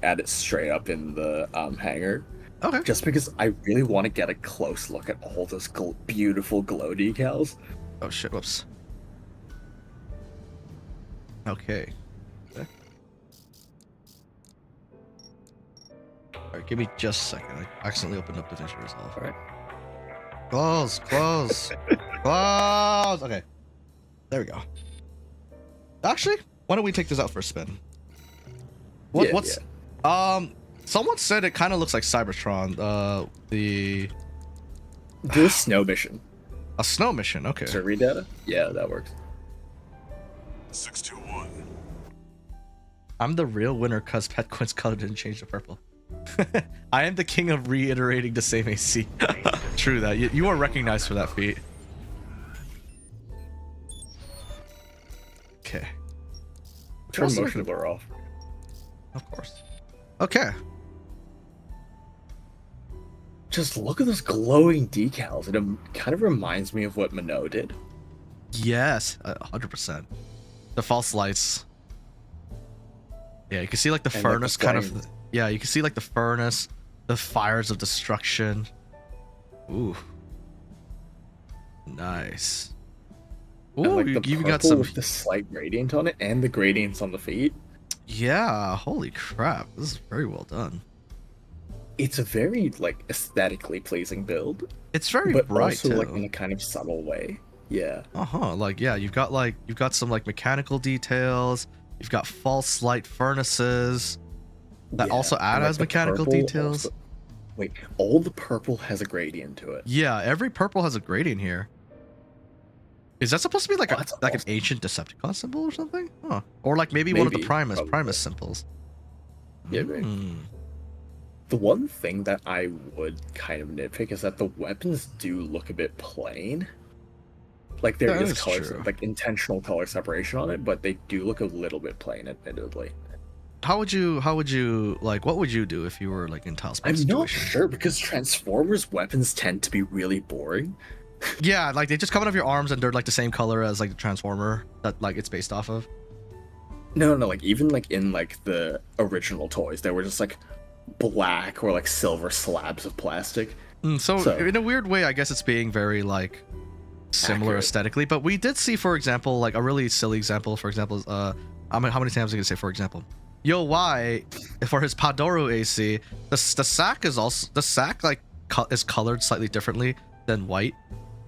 at it straight up in the hangar. Okay. Just because I really want to get a close look at all those beautiful glow decals. Oh shit, whoops. Okay. Alright, give me just a second. I accidentally opened up the Vision Resolve. Alright. Close. Close. Okay. There we go. Actually, why don't we take this out for a spin? Someone said it kind of looks like Cybertron. The snow mission. A snow mission, okay. Survey data? Yeah, that works. 621. I'm the real winner because Petquin's color didn't change to purple. I am the king of reiterating the same AC. True that. You are recognized for that feat. Okay. Turn motion blur off. Of course. Okay. Just look at those glowing decals. It kind of reminds me of what Minot did. Yes, 100%. The false lights. Yeah, you can see like the furnace kind of. Yeah, you can see like the furnace, the fires of destruction. Ooh. Nice. Ooh, and like you the even got purple some with the slight gradient on it and the gradients on the feet. Yeah, holy crap. This is very well done. It's a very like aesthetically pleasing build. It's very but bright also too. like in a kind of subtle way. Yeah. Like, yeah, you've got some like mechanical details. You've got false light furnaces that Yeah, also add and, like, as the mechanical purple details. also- wait, all the purple has a gradient to it. Yeah, every purple has a gradient here. Is that supposed to be like Oh, a that's like an awesome. ancient Decepticon symbol or something? Huh. Or like maybe one of the Maybe, Primus probably. symbols. Yeah, maybe. Hmm. The one thing that I would kind of nitpick is that the weapons do look a bit plain. Like there That is is colors, true. like intentional color separation on it, but they do look a little bit plain, admittedly. How would you like, what would you do if you were like in Tailspin I'm not situation? sure because Transformers weapons tend to be really boring. Yeah, like they just come out of your arms and they're like the same color as like the Transformer that like it's based off of. No, like even like in like the original toys, they were just like black or like silver slabs of plastic. So in a weird way, I guess it's being very like similar Accurate. aesthetically. But we did see, for example, like a really silly example. For example, how many times am I gonna say? For example, Yo Y for his Padoru AC, the sack is also like is colored slightly differently than white,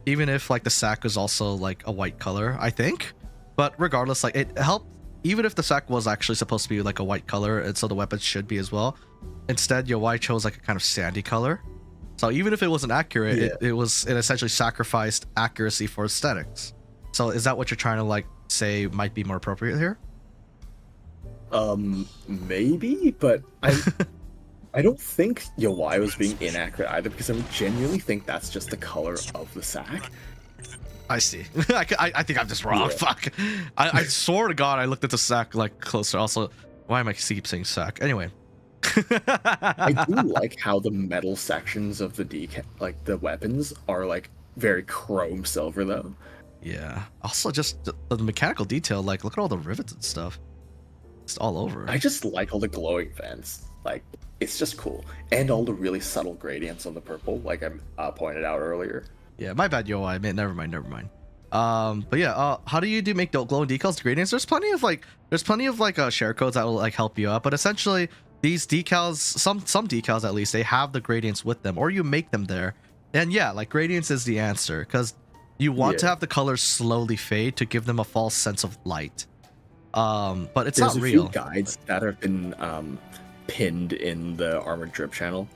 even if like the sack is also like a white color, I think. But regardless, like it helped. Even if the sack was actually supposed to be like a white color, and so the weapons should be as well. Instead, Yo Y chose like a kind of sandy color. So even if it wasn't accurate, Yeah. it essentially sacrificed accuracy for aesthetics. So is that what you're trying to like say might be more appropriate here? Maybe, but I don't think Yawai was being inaccurate either because I genuinely think that's just the color of the sack. I see. I think I'm just wrong. Yeah. Fuck. I swear to God, I looked at the sack like closer. Also, why am I keep saying sack? Anyway. I do like how the metal sections of the like the weapons are like very chrome silver though. Yeah. Also, just the mechanical detail. Like, look at all the rivets and stuff. It's all over. I just like all the glowing vents. Like, it's just cool. And all the really subtle gradients on the purple, like I pointed out earlier. Yeah, my bad, Yo. I mean, never mind. But yeah, how do you make glowing decals, gradients? There's plenty of share codes that will like help you out. But essentially, these decals, some decals at least, they have the gradients with them, or you make them there. And yeah, like gradients is the answer because you want to have the colors slowly fade to give them a false sense of light. But it's There's not a real. few guides that have been pinned in the Armored Drip channel.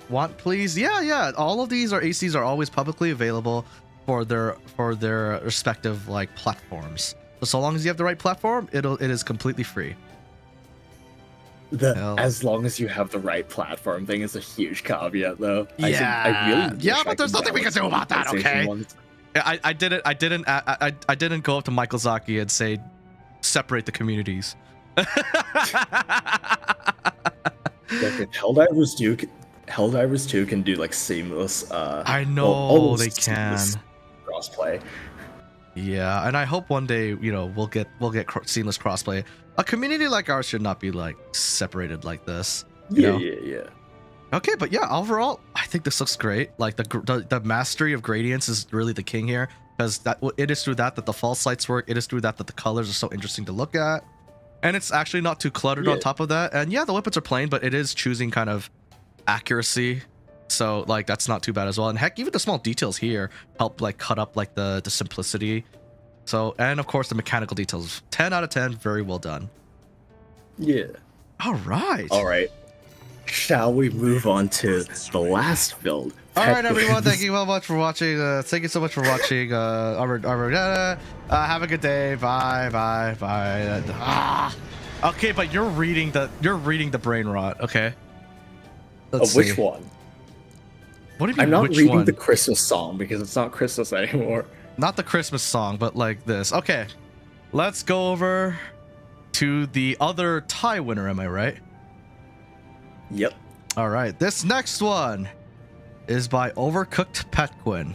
Want please? Yeah. All of these ACs are always publicly available for their respective like platforms. So long as you have the right platform, it is completely free. As long as you have the right platform thing is a huge caveat though. Yeah, I but there's nothing we can do about that. Okay. I didn't go up to Michael Zaki and say separate the communities. Look, Helldivers 2 can do like seamless I know almost they can. seamless crossplay. Yeah, and I hope one day, we'll get seamless crossplay. A community like ours should not be like separated like this. you know? Yeah. Okay, but yeah, overall, I think this looks great. Like the mastery of gradients is really the king here, because it is through that the false lights work. It is through that the colors are so interesting to look at, and it's actually not too cluttered on top of that. And yeah, the weapons are plain, but it is choosing kind of accuracy. So like that's not too bad as well. And heck, even the small details here help like cut up like the simplicity. So, and of course the mechanical details, 10 out of 10, very well done. Yeah. All right. Shall we move on to the last build? All right, everyone. Thank you so much for watching. Have a good day. Bye. Okay, but you're reading the brain rot. Okay. Which one? What do you mean? I'm not which reading one? the Christmas song because it's not Christmas anymore. Not the Christmas song, but like this. Okay, let's go over to the other tie winner. Am I right? Yep. All right. This next one is by Overcooked Petquin.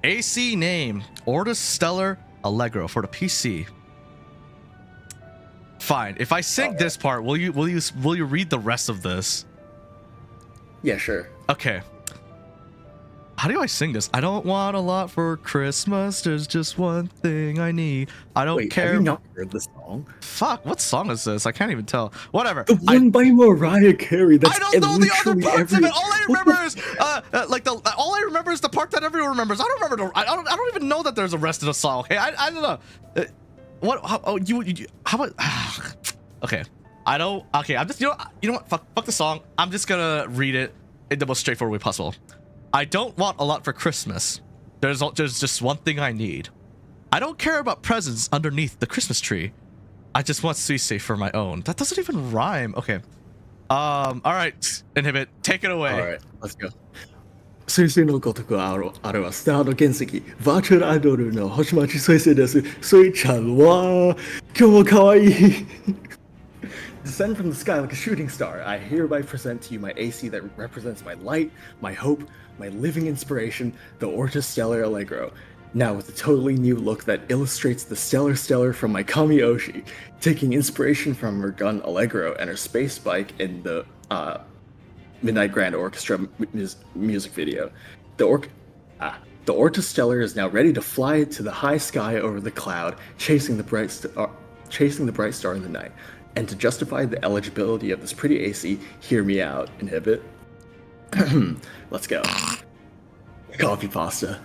AC name Ortus Stellar Allegro for the PC. Fine. If I sing this part, will you read the rest of this? Yeah, sure. Okay. How do I sing this? I don't want a lot for Christmas. There's just one thing I need. I don't care. Have you not heard this song? song. Fuck, what song is this? I can't even tell. Whatever. The one by Mariah Carey. That's I don't know the other literally parts of every- it. All I remember is all I remember is the part that everyone remembers. I don't remember. I don't even know that there's a rest of the song. Okay, I don't know. What? How about? Okay, I don't. Okay, I'm just you know what? Fuck the song. I'm just gonna read it in the most straightforward way possible. I don't want a lot for Christmas. There's just one thing I need. I don't care about presents underneath the Christmas tree. I just want Suisei for my own. That doesn't even rhyme. Okay. All right, Inhibit, take it away. All right, let's go. 彗星のごとくあれはスターの原石バーチャルアイドルの星町彗星です彗ちゃんは今日も可愛い Descend from the sky like a shooting star. I hereby present to you my AC that represents my light, my hope, my living inspiration, the Stellar Allegro. Now with a totally new look that illustrates the Stellar from my Kami Oshi, taking inspiration from her gun Allegro and her space bike in the Midnight Grand Orchestra music video. The Stellar is now ready to fly to the high sky over the cloud, chasing the bright star in the night. And to justify the eligibility of this pretty AC, hear me out, Inhibit. Let's go. Coffee pasta.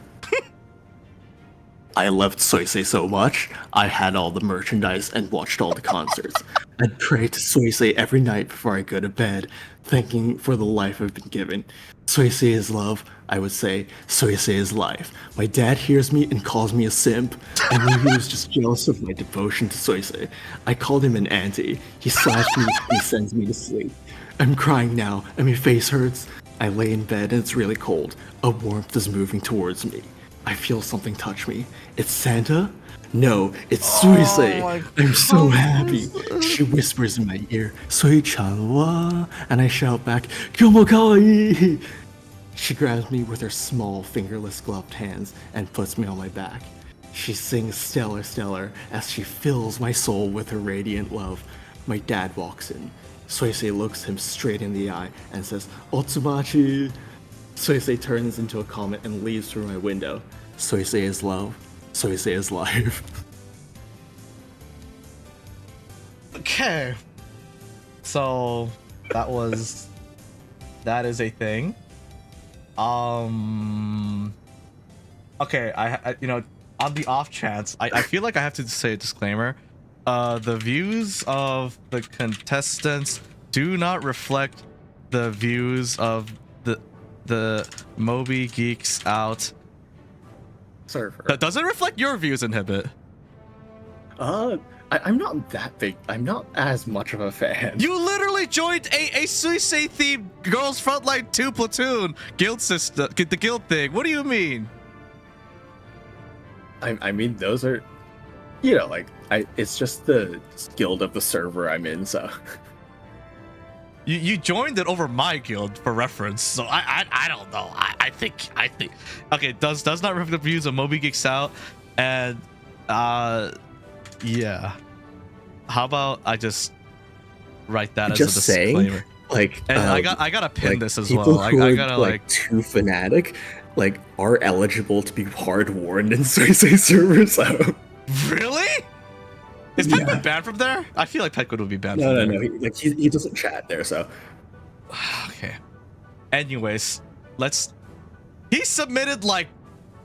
I loved Suisei so much, I had all the merchandise and watched all the concerts. I'd pray to Suisei every night before I go to bed, thanking for the life I've been given. Suisei is love, I would say. Suisei is life. My dad hears me and calls me a simp, and he was just jealous of my devotion to Suisei. I called him an auntie. He slaps me and he sends me to sleep. I'm crying now, and my face hurts. I lay in bed and it's really cold. A warmth is moving towards me. I feel something touch me. It's Santa? No, it's Suisei. I'm so happy. She whispers in my ear, Sui-chan wa, and I shout back, Kyomo kawaii. She grabs me with her small, fingerless gloved hands and puts me on my back. She sings Stellar as she fills my soul with her radiant love. My dad walks in. Suisei looks him straight in the eye and says, Otsumachi. Suisei turns into a comet and leaves through my window. Suisei is love. Suisei is life. Okay. So that is a thing. Okay, I you know, on the off chance, I feel like I have to say a disclaimer. The views of the contestants do not reflect the views of the Moby Geeks Out Server. That doesn't reflect your views, Inhibit. I'm not that big. I'm not as much of a fan. You literally joined a Suisei themed Girls Frontline 2 platoon guild system, the guild thing. What do you mean? I mean, those are, you know, like, it's just the guild of the server I'm in, so. You joined it over my guild for reference, so I don't know. I think okay, does not reflect the views of Moby Geeks Out, and yeah. How about I just write that just as a disclaimer? Saying, like, and I gotta pin like this as people well. who I are, gotta like too fanatic, like, are eligible to be hard warned in Suisei servers. So. Really? Is Petquid banned from there? I feel like Petquid would be banned from there. No. He doesn't chat there, so. Okay. Anyways, he submitted like.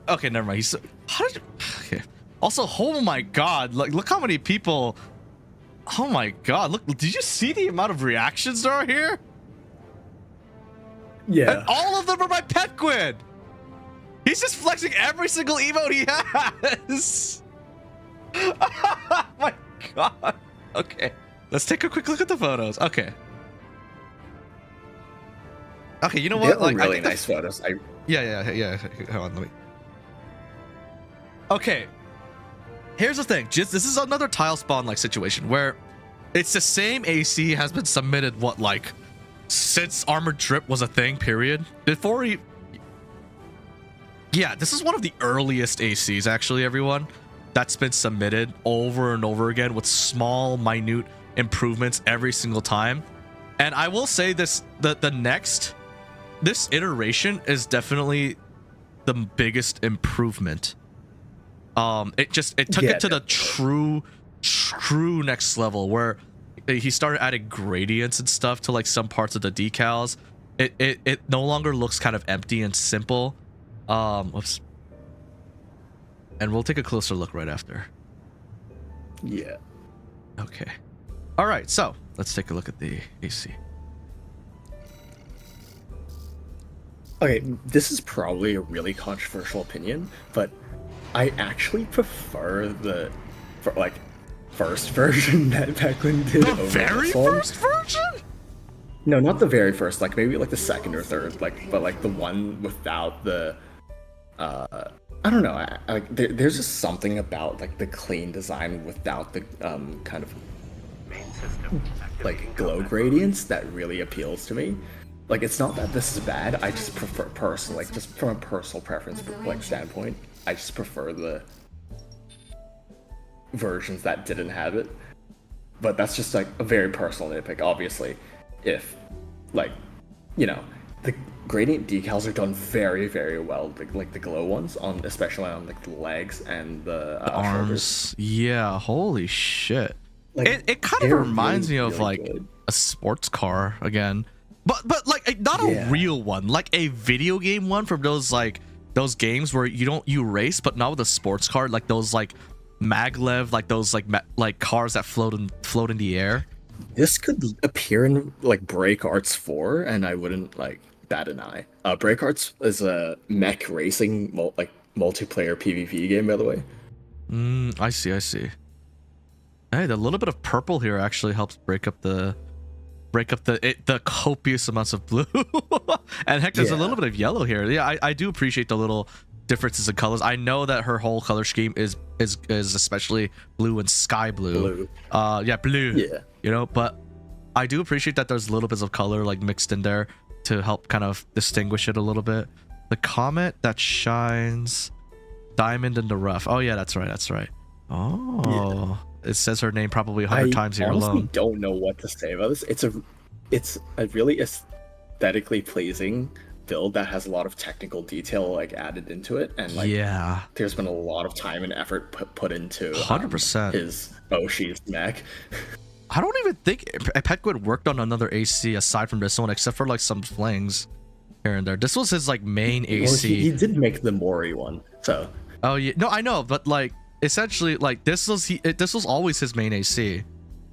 Okay, never mind. How did? Okay. Also, oh my God! Look how many people. Oh my God! Look, did you see the amount of reactions there are here? Yeah. And all of them are by Petquid. He's just flexing every single emote he has. Oh my God. Okay. Let's take a quick look at the photos. Okay. Okay, you know what? Like, really nice photos. Yeah. Hold on, let me. Okay. Here's the thing. This is another tile spawn like situation where it's the same AC has been submitted since Armored Drip was a thing, period. Yeah, this is one of the earliest ACs actually, everyone, that's been submitted over and over again with small, minute improvements every single time. And I will say this, this iteration is definitely the biggest improvement. It took it to the true next level where he started adding gradients and stuff to like some parts of the decals. It no longer looks kind of empty and simple. Whoops. And we'll take a closer look right after. Yeah. Okay. All right, so let's take a look at the AC. Okay, this is probably a really controversial opinion, but I actually prefer the first version that Pequin did. The over very this one. first version? No, not the very first. Like maybe like the second or third. But like the one without the. I don't know. There's just something about like the clean design without the kind of like glow gradients that really appeals to me. Like it's not that this is bad. I just prefer personally, like just from a personal preference like standpoint, I just prefer the versions that didn't have it. But that's just like a very personal nitpick. Obviously, if like the gradient decals are done very, very well. Like the glow ones on, especially on like the legs and the arms. shoulders. Yeah, holy shit. Like, it kind of reminds me of like good. a sports car again, but like not a real one, like a video game one from those games where you race, but not with a sports car, like those like maglev, like those like cars that float in the air. This could appear in like Break Arts 4, and I wouldn't like bat an eye. Break Arts is a mech racing multiplayer PvP game, by the way. I see. Hey, the little bit of purple here actually helps break up the copious amounts of blue. And heck, there's a little bit of yellow here. Yeah, I do appreciate the little differences in colors. I know that her whole color scheme is especially blue and sky blue. Blue. Yeah. But I do appreciate that there's little bits of color like mixed in there to help kind of distinguish it a little bit. The comet that shines, diamond in the rough. Oh yeah, that's right. Oh, it says her name probably 100 times here alone. I honestly don't know what to say about this. It's a really aesthetically pleasing build that has a lot of technical detail like added into it, and like there's been a lot of time and effort put into 100% his Oshi's mech. I don't even think Pequin worked on another AC aside from this one, except for like some flings here and there. This was his like main AC. Well, he did make the Mori one, so. Oh yeah, no, I know, but like essentially, like this was always his main AC,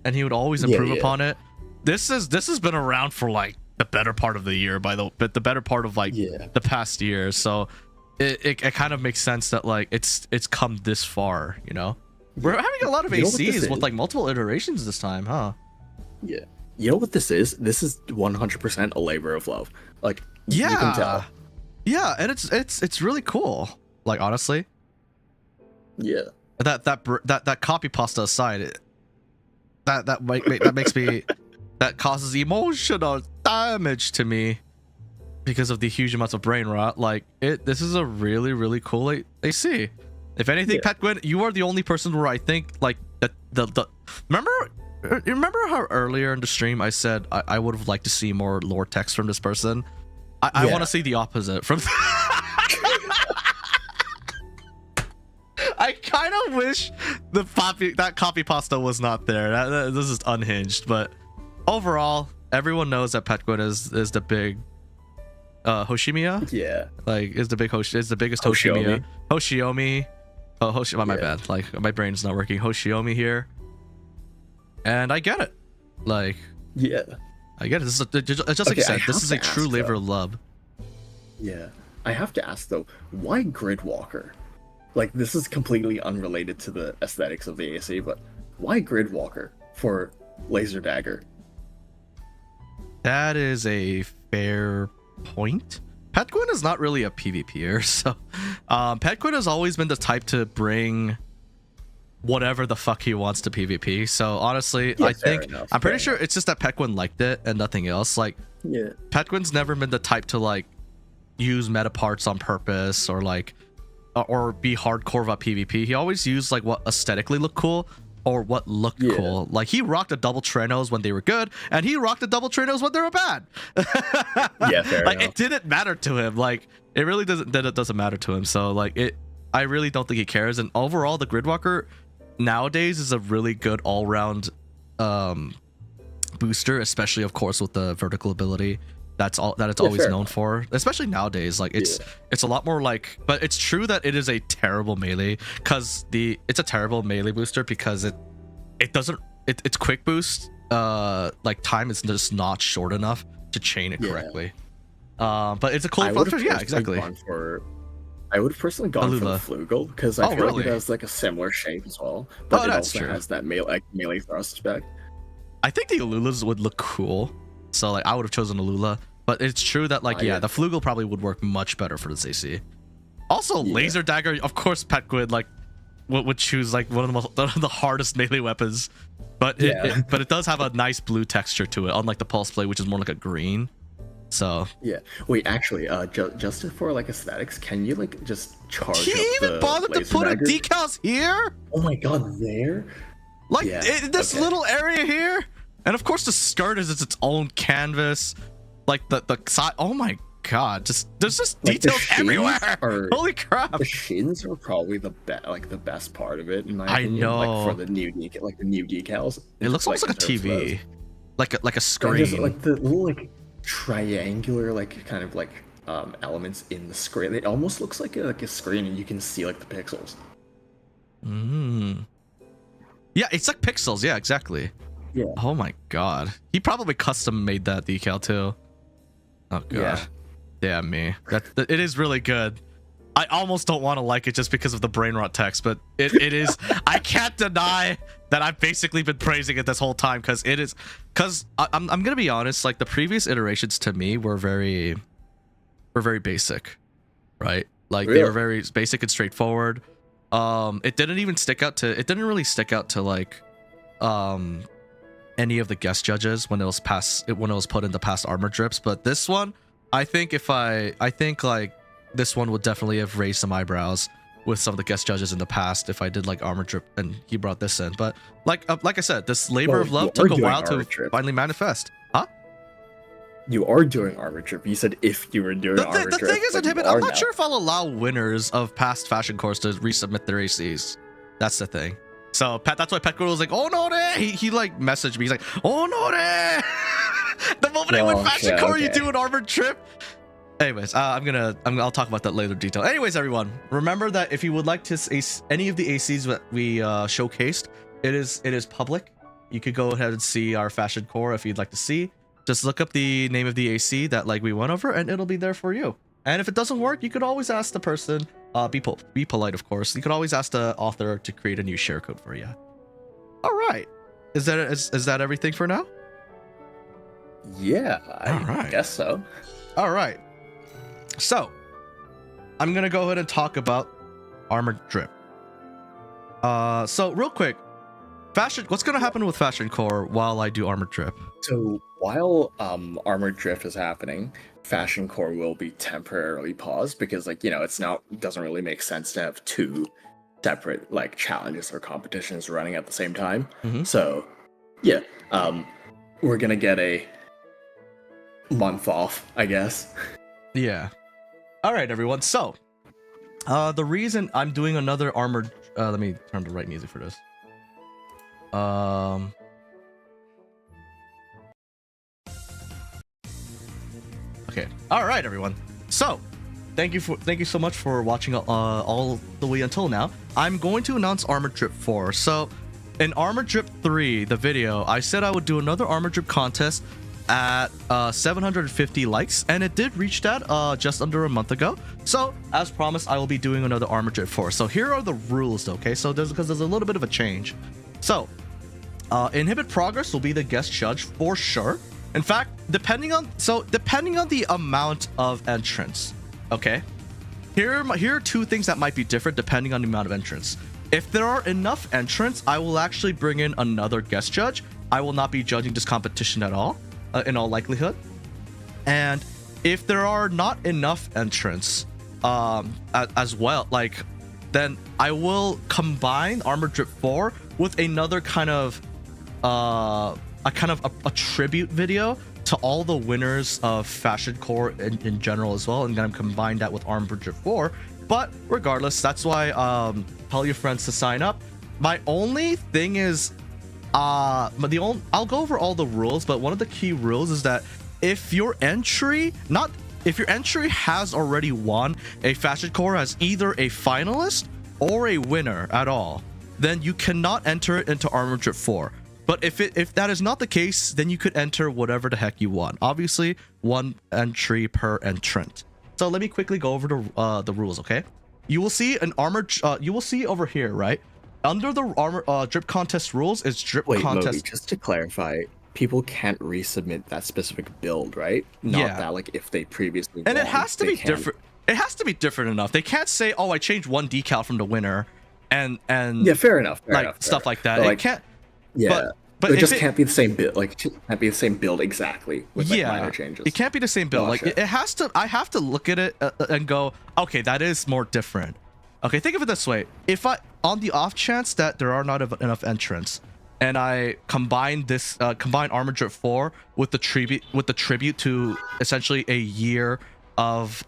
and he would always improve upon it. This has been around for like the better part of the year, the better part of like the past year. So it kind of makes sense that like it's come this far, We're having a lot of ACs with like multiple iterations this time, huh? Yeah. You know what this is? This is 100% a labor of love. Like you can tell. Yeah, and it's really cool. Like honestly. Yeah. That copy pasta aside, that makes me that causes emotional damage to me because of the huge amounts of brain rot. Like this is a really, really cool AC. If anything, Pequin, you are the only person where I think like the remember how earlier in the stream I said I would have liked to see more lore text from this person? I want to see the opposite from I kind of wish that copy pasta was not there. This is unhinged, but overall, everyone knows that Pequin is the big Hoshimiya. Yeah, like is the biggest Hoshimiya. Hoshiomi. Oh, my bad. Like my brain's not working. Hoshiomi here, and I get it. Like I get it. This is just like you said. This is a true labor of love. Yeah, I have to ask though, why Gridwalker? Like this is completely unrelated to the aesthetics of the AC, but why Gridwalker for Laser Dagger? That is a fair point. Pequin is not really a PvPer, so Pequin has always been the type to bring whatever the fuck he wants to PvP. So honestly, I think I'm pretty sure it's just that Pequin liked it and nothing else. Like Pequin's never been the type to like use meta parts on purpose or like or be hardcore about PvP. He always used like what aesthetically looked cool or what looked cool. Like he rocked a double Trenos when they were good, and he rocked a double Trenos when they were bad. Fair like enough. It didn't matter to him. Like it really doesn't matter to him. So like I really don't think he cares. And overall, the Gridwalker nowadays is a really good all-round booster, especially of course with the vertical ability. That's all that it's always known for, especially nowadays. Like it's a lot more like, but it's true that it is a terrible melee because it's a terrible melee booster because it doesn't it's quick boost like time is just not short enough to chain it correctly. But it's a cool booster. Yeah, exactly. I would have personally gone for the Flugel because I feel like it has like a similar shape as well, but it also has that melee thrust spec. I think the Alulas would look cool, so like I would have chosen Alula. But it's true that like the Flugel probably would work much better for this AC. Also, Laser Dagger, of course, Petquid like would choose like one of the hardest melee weapons, but it does have a nice blue texture to it, unlike the Pulse Blade, which is more like a green. So wait, actually, just for like aesthetics, can you like just charge? Can you even bother to put a decals here? Oh my god, there! Like this little area here, and of course the skirt is its own canvas. Like the side. Oh my god! There's just like details everywhere. Holy crap! The shins are probably the best part of it. In my opinion. I know. Like for the new decals. It looks almost like a TV, like a screen. Like the little like triangular kind of elements in the screen. It almost looks like a screen, and you can see like the pixels. Yeah, it's like pixels. Yeah, exactly. Yeah. Oh my god. He probably custom made that decal too. Oh god. Yeah. Damn me. It is really good. I almost don't want to like it just because of the brain rot text, but it is. I can't deny that I've basically been praising it this whole time because it is. Because I'm gonna be honest, like the previous iterations to me were very basic, right? Like they were very basic and straightforward. It didn't even stick out to. It didn't really stick out to like, any of the guest judges when it was put into past armor drips. But this one, I think like this one would definitely have raised some eyebrows with some of the guest judges in the past if I did like armor drip and he brought this in. But like I said, this labor of love took a while to finally manifest. Huh? You are doing armor drip. You said if you were doing armor drip. The thing is, I'm not sure if I'll allow winners of past fashion course to resubmit their ACs. That's the thing. So Pat, that's why Petquid was like, "Oh no, he like messaged me. He's like, "Oh no, the moment I win fashion core, you do an armored trip." Anyways, I'll talk about that later detail. Anyways, everyone, remember that if you would like to ace any of the ACs that we showcased, it is public. You could go ahead and see our fashion core if you'd like to see. Just look up the name of the AC that like we went over, and it'll be there for you. And if it doesn't work, you could always ask the person. Be polite, of course. You could always ask the author to create a new share code for you. All right, is that everything for now? Yeah, I guess so. All right, so I'm gonna go ahead and talk about armored drip. So real quick, what's gonna happen with fashion core while I do armored drip? So while armored drift is happening, fashion core will be temporarily paused because it doesn't really make sense to have two separate like challenges or competitions running at the same time. So yeah, we're gonna get a month off, I guess. Yeah. All right, everyone. So the reason I'm doing another armored let me turn the right music for this. Okay. All right, everyone. So, thank you so much for watching all the way until now. I'm going to announce Armored Drip 4. So, in Armored Drip 3, the video, I said I would do another Armored Drip contest at 750 likes, and it did reach that just under a month ago. So, as promised, I will be doing another Armored Drip 4. So, here are the rules, okay? So, there's a little bit of a change. So, Inhibit Progress will be the guest judge for sure. In fact, depending on the amount of entrants, okay? Here are two things that might be different depending on the amount of entrants. If there are enough entrants, I will actually bring in another guest judge. I will not be judging this competition at all, in all likelihood. And if there are not enough entrants, as well, then I will combine Armored Drip 4 with another kind of a tribute video to all the winners of Fashion Core in general as well, and then combine that with Armored Drip 4. But regardless, that's why tell your friends to sign up. My only thing is, I'll go over all the rules, but one of the key rules is that if your entry has already won a fashion core as either a finalist or a winner at all, then you cannot enter it into Armor Drip 4. But if that is not the case, then you could enter whatever the heck you want. Obviously, one entry per entrant. So let me quickly go over the rules, okay? You will see an armor. You will see over here, right? Under the armor drip contest rules is drip contest. Moby, just to clarify, people can't resubmit that specific build, right? Not that like if they previously. And won, it has to be different. It has to be different enough. They can't say, "Oh, I changed one decal from the winner," and yeah, fair enough. Like that. But, it can't. Yeah. But it just can't be the same build. Like, it just can't be the same build exactly with like, minor changes. It can't be the same build. Like, it has to. I have to look at it and go, okay, that is more different. Okay, think of it this way: if on the off chance that there are not enough entrants, and I combine Armor Drip 4 with the tribute to essentially a year of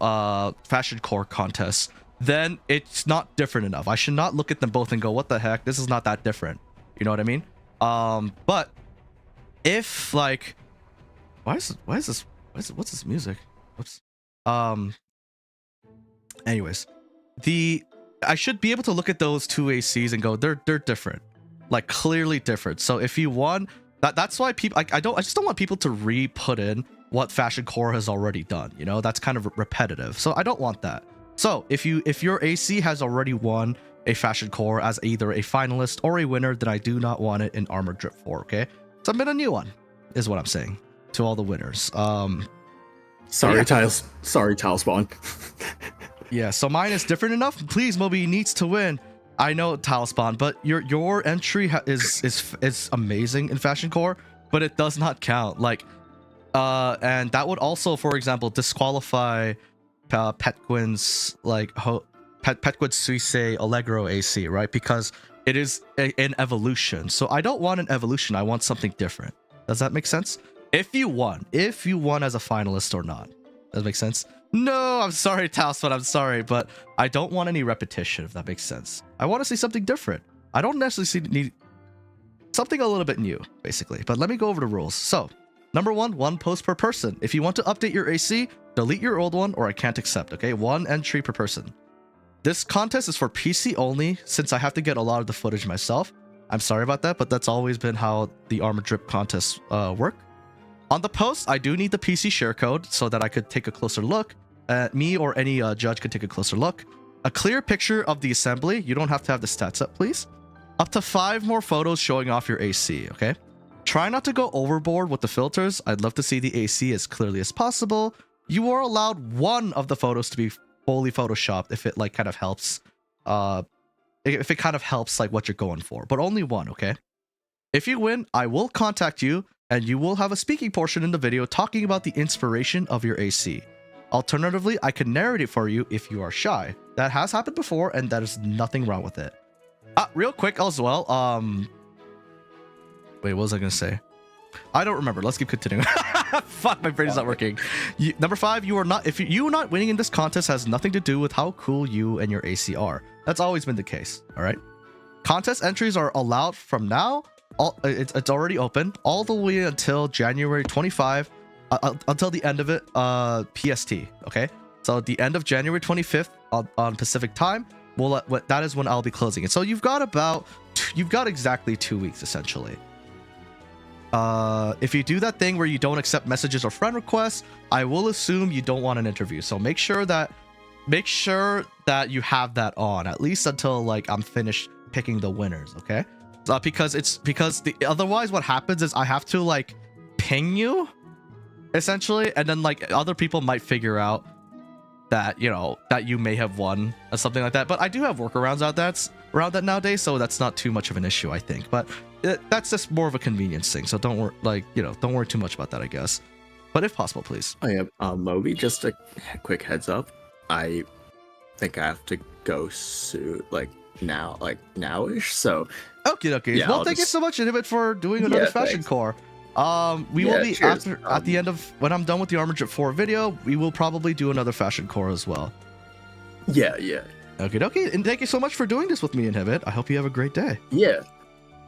fashion core contests, then it's not different enough. I should not look at them both and go, what the heck? This is not that different. You know what I mean? But if like, what's this music? Whoops. Anyways, I should be able to look at those two ACs and go, they're different, like clearly different. So if you won, that's why people, I just don't want people to re-put in what Fashion Core has already done. You know, that's kind of repetitive. So I don't want that. So if your AC has already won a Fashion Core as either a finalist or a winner, then I do not want it in Armor Drip 4, okay? Submit a new one, is what I'm saying to all the winners. Sorry, Tile Spawn. Yeah, so mine is different enough. Please, Moby needs to win. I know, Tile Spawn, but your entry is amazing in Fashion Core, but it does not count. Like, and that would also, for example, disqualify Petquin's like Petquid Suisse Allegro AC, right? Because it is an evolution. So I don't want an evolution. I want something different. Does that make sense? If you won as a finalist or not. Does that make sense? No, I'm sorry, Talsman. I'm sorry, but I don't want any repetition, if that makes sense. I want to see something different. I don't necessarily need something a little bit new, basically. But let me go over the rules. So, number one post per person. If you want to update your AC, delete your old one, or I can't accept, okay? One entry per person. This contest is for PC only, since I have to get a lot of the footage myself. I'm sorry about that, but that's always been how the Armor Drip contests work. On the post, I do need the PC share code so that I could take a closer look. Me or any judge could take a closer look. A clear picture of the assembly. You don't have to have the stats up, please. Up to 5 more photos showing off your AC, okay? Try not to go overboard with the filters. I'd love to see the AC as clearly as possible. You are allowed one of the photos to be fully photoshopped if it like kind of helps like what you're going for, but only one, okay? If you win, I will contact you and you will have a speaking portion in the video talking about the inspiration of your AC. Alternatively, I can narrate it for you if you are shy. That has happened before and that is nothing wrong with it. Real quick as well, wait, what was I gonna say? I don't remember. Let's keep continuing. Fuck, my brain is not working. Number 5, you are not. If you not winning in this contest has nothing to do with how cool you and your AC are. That's always been the case. All right. Contest entries are allowed from now. It's already open all the way until January 25, until the end of it. PST. Okay. So at the end of January 25th on Pacific time, that is when I'll be closing it. So you've got exactly 2 weeks essentially. If you do that thing where you don't accept messages or friend requests, I will assume you don't want an interview. So make sure that you have that on at least until like I'm finished picking the winners, okay? Because otherwise what happens is I have to like ping you essentially, and then like other people might figure out that, you know, that you may have won or something like that. But I do have workarounds around that nowadays, so that's not too much of an issue, I think. But that's just more of a convenience thing, so don't worry too much about that, I guess. But if possible, please. Oh yeah, Moby, just a quick heads up. I think I have to go soon, like now-ish. So okay. Yeah, well, thank you so much, Inhibit, for doing another fashion core. We will be cheers. At the end of when I'm done with the Armor Drip 4 video, we will probably do another fashion core as well. Yeah. Okay, okay, and thank you so much for doing this with me, Inhibit. I hope you have a great day. Yeah.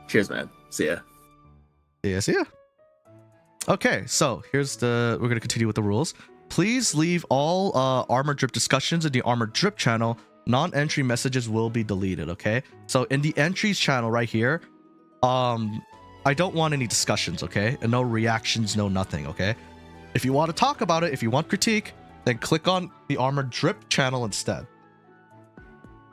Cheers, man. See ya. See ya. Okay, so here's we're gonna continue with the rules. Please leave all armor drip discussions in the armor drip channel. Non-entry messages will be deleted, okay? So in the entries channel right here, I don't want any discussions, okay? And no reactions, no nothing, okay? If you want to talk about it, if you want critique, then click on the armor drip channel instead.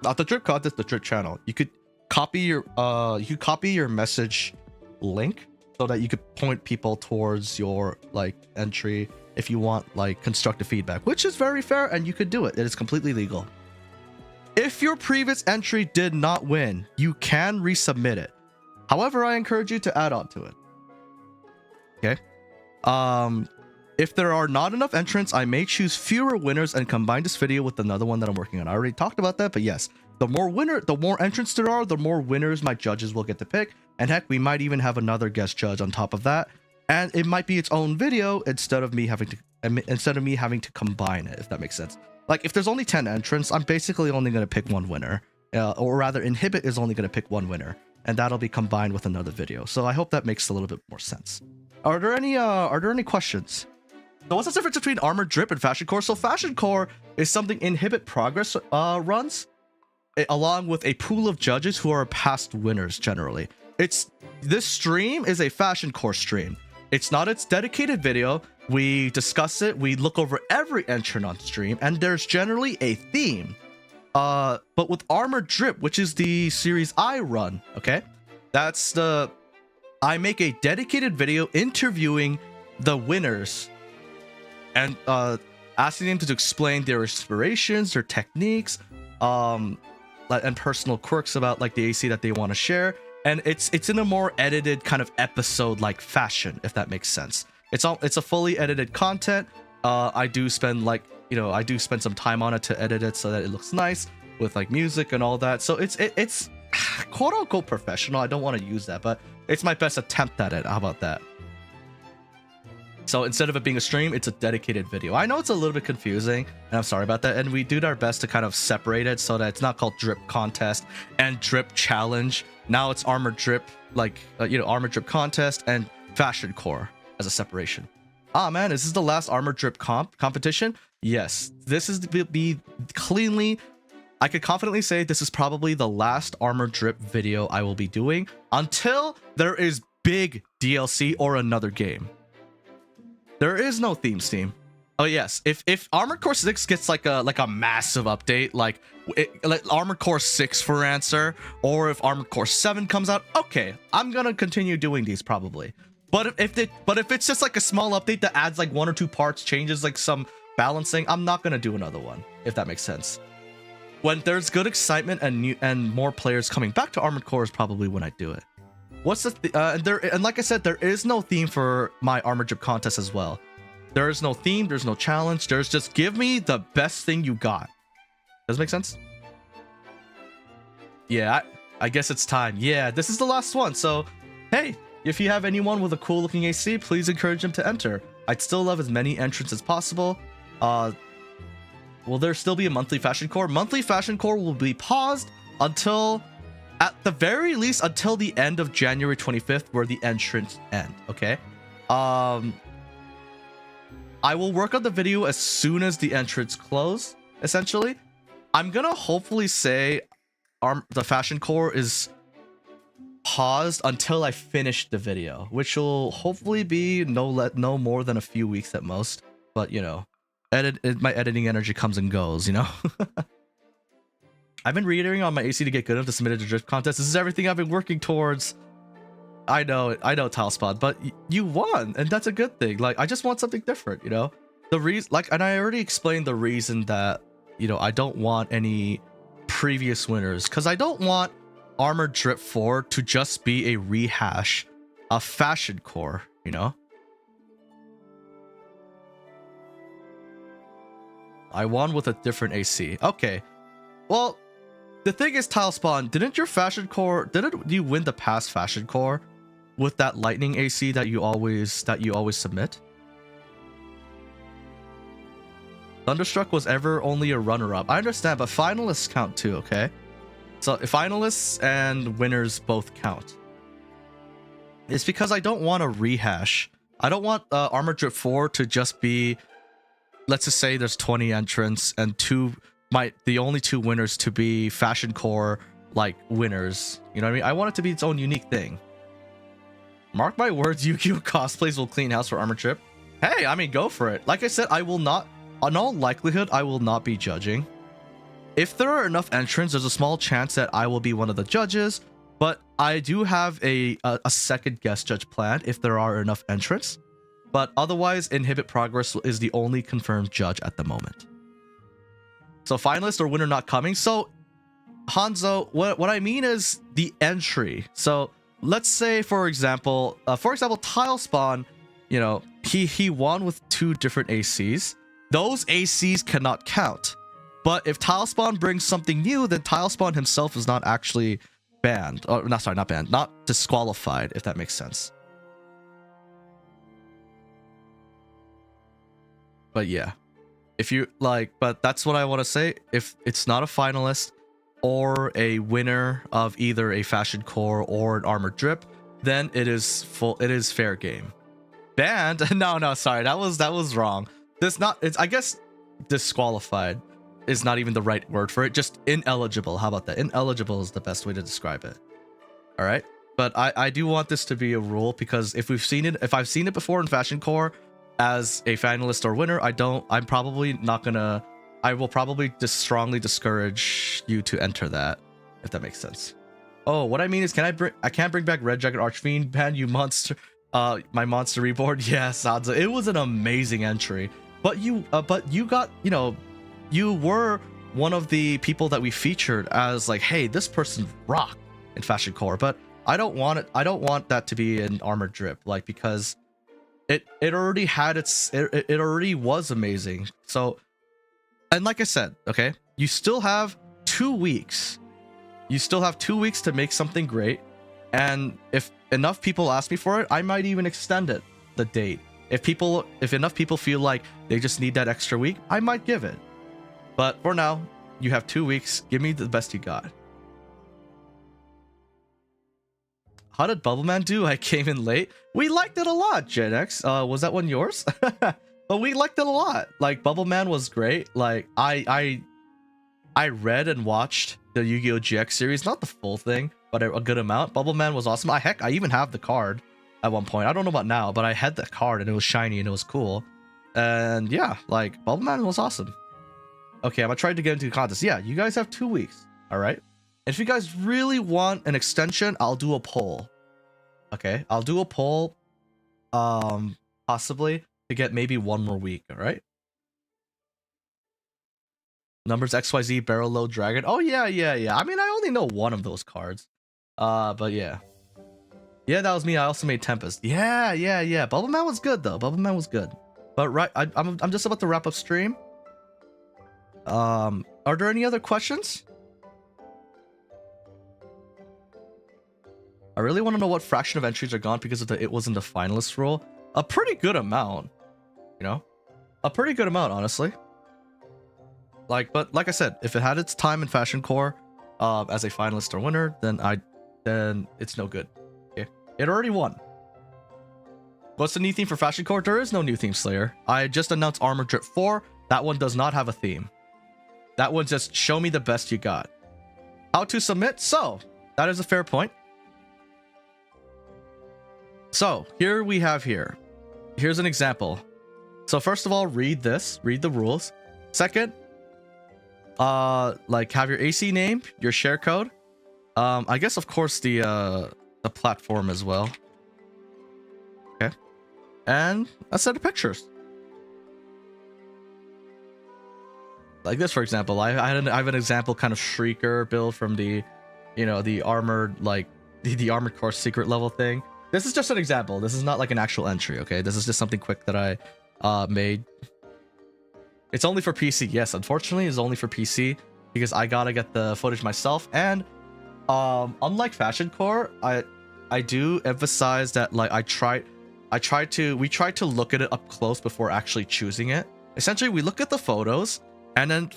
Not the drip contest, the drip channel. You could copy your message link so that you could point people towards your like entry if you want like constructive feedback, which is very fair, and you could do it. It is completely legal. If your previous entry did not win, you can resubmit it. However, I encourage you to add on to it. Okay. If there are not enough entrants, I may choose fewer winners and combine this video with another one that I'm working on. I already talked about that, but yes, the more entrants there are, the more winners my judges will get to pick. And heck, we might even have another guest judge on top of that. And it might be its own video instead of me having to combine it, if that makes sense. Like if there's only 10 entrants, I'm basically only going to pick one winner, or rather Inhibit is only going to pick one winner, and that'll be combined with another video. So I hope that makes a little bit more sense. Are there any questions? So what's the difference between Armored Drip and Fashion Core? So Fashion Core is something Inhibit Progress runs, along with a pool of judges who are past winners generally. This stream is a Fashion Core stream. It's not its dedicated video. We discuss it, we look over every entrant on stream, and there's generally a theme. But with Armored Drip, which is the series I run, okay? I make a dedicated video interviewing the winners and asking them to explain their inspirations, their techniques, and personal quirks about like the AC that they want to share. And it's in a more edited kind of episode like fashion, if that makes sense. It's a fully edited content. I do spend some time on it to edit it so that it looks nice with like music and all that. So it's quote unquote professional. I don't want to use that, but it's my best attempt at it. How about that? So instead of it being a stream, it's a dedicated video. I know it's a little bit confusing, and I'm sorry about that. And we do our best to kind of separate it so that it's not called Drip Contest and Drip Challenge. Now it's Armored Drip, Armored Drip Contest and Fashion Core as a separation. Ah man, is this the last Armored Drip competition? Yes, this is be cleanly. I could confidently say this is probably the last Armored Drip video I will be doing until there is big DLC or another game. There is no theme Steam. Oh yes, if Armored Core 6 gets like a massive update, like Armored Core 6 for answer, or if Armored Core 7 comes out, okay, I'm gonna continue doing these probably. But if it's just like a small update that adds like 1 or 2 parts, changes like some balancing, I'm not gonna do another one, if that makes sense. When there's good excitement and more players coming back to Armored Core is probably when I do it. What's the and like I said, there is no theme for my Armored Drip contest as well. There is no theme, there's no challenge, there's just give me the best thing you got. Does it make sense? Yeah, I guess it's time. Yeah, this is the last one. So, hey, if you have anyone with a cool looking AC, please encourage them to enter. I'd still love as many entrants as possible. Will there still be a monthly Fashion Core? Monthly Fashion Core will be paused until, at the very least, until the end of January 25th, where the entrants end, okay? I will work on the video as soon as the entrants close, essentially. I'm gonna hopefully say the Fashion Core is paused until I finish the video, which will hopefully be no more than a few weeks at most. But, you know, my editing energy comes and goes, you know? I've been reiterating on my AC to get good enough to submit it to Drift Contest. This is everything I've been working towards. I know, Talspot, but you won, and that's a good thing. Like, I just want something different, you know? The reason, like, and I already explained the reason that, you know, I don't want any previous winners, because I don't want Armored Drip 4 to just be a rehash of Fashion Core, you know? I won with a different AC. Okay. Well, the thing is, Tilespawn, didn't you win the past Fashion Core with that lightning AC that you always submit? Thunderstruck was ever only a runner-up. I understand, but finalists count too, okay? So finalists and winners both count. It's because I don't want to rehash. I don't want Armor Drip 4 to just be, let's just say there's 20 entrants and the only 2 winners to be Fashion Core like winners. You know what I mean? I want it to be its own unique thing. Mark my words, Yu-Gi-Oh! Cosplays will clean house for Armor Drip. Hey, I mean, go for it. Like I said, I will not, in all likelihood, I will not be judging. If there are enough entrants, there's a small chance that I will be one of the judges, but I do have a second guest judge planned if there are enough entrants. But otherwise, Inhibit Progress is the only confirmed judge at the moment. So finalist or winner not coming. So Hanzo, what I mean is the entry. So let's say, for example, Tile Spawn, you know, he won with 2 different ACs. Those ACs cannot count. But if Tile Spawn brings something new, then Tile Spawn himself is not actually banned. Or not banned, not disqualified, if that makes sense. But yeah, if you like, but that's what I want to say. If it's not a finalist or a winner of either a Fashion Core or an Armor Drip, then it is fair game. Banned? No, sorry, that was wrong. I guess disqualified is not even the right word for it. Just ineligible. How about that? Ineligible is the best way to describe it. All right. But I do want this to be a rule, because if I've seen it before in Fashion Core as a finalist or winner, I'm probably not gonna, I will probably just strongly discourage you to enter that, if that makes sense. Oh, what I mean is, I can't bring back Red Jacket Archfiend, ban you monster, my monster reboard. Yes, Adza, it was an amazing entry. But you got, you know, you were one of the people that we featured as like, hey, this person rocked in Fashion Core. But I don't want it. I don't want that to be an Armor Drip, like, because it already had it already was amazing. So, and like I said, okay, you still have 2 weeks. You still have 2 weeks to make something great. And if enough people ask me for it, I might even extend it, the date. If enough people feel like they just need that extra week, I might give it. But for now, you have 2 weeks. Give me the best you got. How did Bubbleman do? I came in late. We liked it a lot, Gen X. Was that one yours? But we liked it a lot. Like, Bubbleman was great. Like, I read and watched the Yu-Gi-Oh! GX series. Not the full thing, but a good amount. Bubbleman was awesome. I even have the card at one point. I don't know about now, but I had the card and it was shiny and it was cool. And yeah, like, Bubbleman was awesome. Okay, I'm gonna try to get into the contest. Yeah, you guys have 2 weeks. All right. If you guys really want an extension, I'll do a poll. Okay, I'll do a poll, possibly to get maybe 1 more week. All right. Numbers XYZ Barrel Load Dragon. Oh yeah. I mean, I only know one of those cards. But yeah. Yeah, that was me. I also made Tempest. Yeah. Bubbleman was good though. Bubbleman was good. But right, I'm just about to wrap up stream. Are there any other questions? I really want to know what fraction of entries are gone because of it wasn't the finalist rule. A pretty good amount, you know, a pretty good amount, honestly. But like I said, if it had its time in Fashion Core, as a finalist or winner, then it's no good. Okay, it already won. What's the new theme for Fashion Core? There is no new theme, Slayer. I just announced Armor Drip 4. That one does not have a theme. That one just show me the best you got. How to submit? So that is a fair point. So here we have here's an example. So first of all, read the rules. Second, like, have your AC name, your share code. I guess of course the platform as well. Okay. And a set of pictures. Like this, for example, I have an example kind of Shrieker build from the, you know, the armored, like the Armored Core secret level thing. This is just an example. This is not like an actual entry, okay? This is just something quick that I made. It's only for PC. Yes, unfortunately, it's only for PC because I gotta get the footage myself. And unlike Fashion Core, I do emphasize that, like, we tried to look at it up close before actually choosing it. Essentially, we look at the photos, and then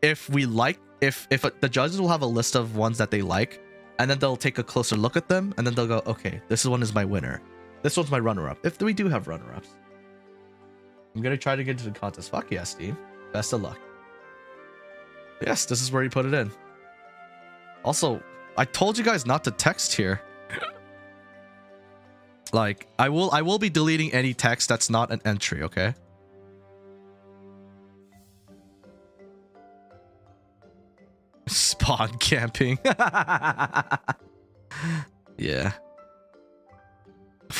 if we like, if the judges will have a list of ones that they like, and then they'll take a closer look at them, and then they'll go, okay, this one is my winner. This one's my runner-up. If we do have runner-ups. I'm gonna try to get into the contest. Fuck yeah, Steve. Best of luck. Yes, this is where you put it in. Also, I told you guys not to text here. Like, I will be deleting any text that's not an entry, okay? Spawn camping. Yeah.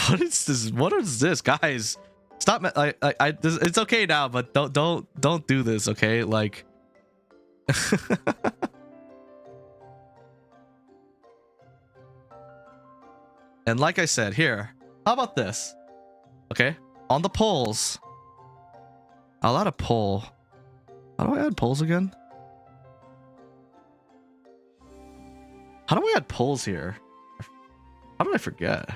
What is this? What is this, guys? Stop. It's okay now, but don't do this, okay? Like. And like I said, here. How about this? Okay, on the polls. I'll add a poll. How do I add polls again? How do I add polls here? How did I forget?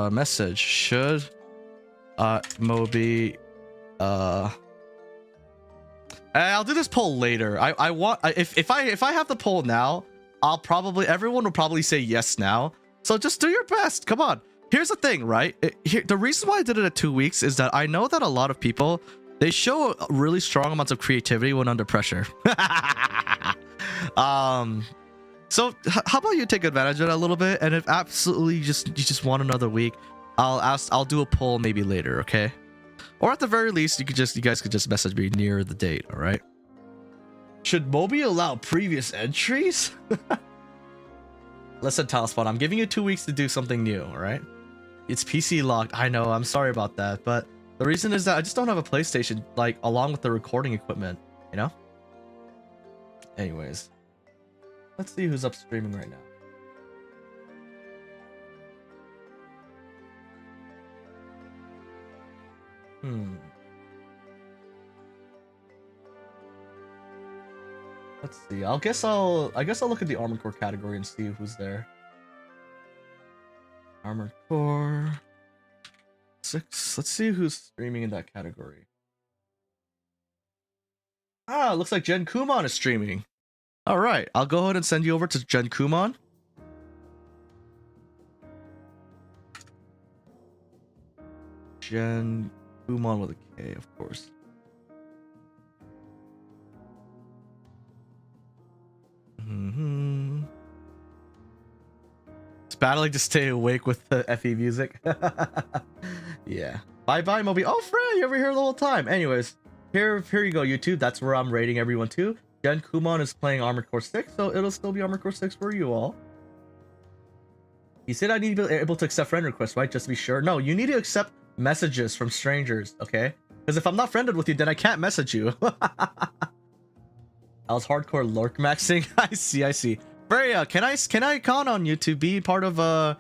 Message. Should Moby I'll do this poll later. I want if I have the poll now, everyone will probably say yes now. So just do your best. Come on. Here's the thing, right? The reason why I did it at 2 weeks is that I know that a lot of people, they show really strong amounts of creativity when under pressure. So how about you take advantage of it a little bit, and if absolutely you just want another week, I'll do a poll maybe later, okay? Or at the very least, you guys could just message me near the date, all right? Should Moby allow previous entries? Listen, Talspot, I'm giving you 2 weeks to do something new, all right? It's PC locked. I know, I'm sorry about that, but the reason is that I just don't have a PlayStation, like, along with the recording equipment, you know? Anyways, let's see who's up streaming right now. Let's see. I guess I'll look at the Armored Core category and see who's there. Armored Core 6. Let's see who's streaming in that category. Ah, looks like Jen Kumon is streaming. All right, I'll go ahead and send you over to Jen Kumon. Jen Kumon with a K, of course. It's battling to stay awake with the FE music. Yeah. Bye, Moby. Oh, Frey, you over here the whole time. Anyways, here you go, YouTube. That's where I'm rating everyone to. Jen Kumon is playing Armored Core 6, so it'll still be Armored Core 6 for you all. You said I need to be able to accept friend requests, right? Just to be sure. No, you need to accept messages from strangers, okay? Because if I'm not friended with you, then I can't message you. I was hardcore lurk maxing. I see. Freya, can I count on you to be part of to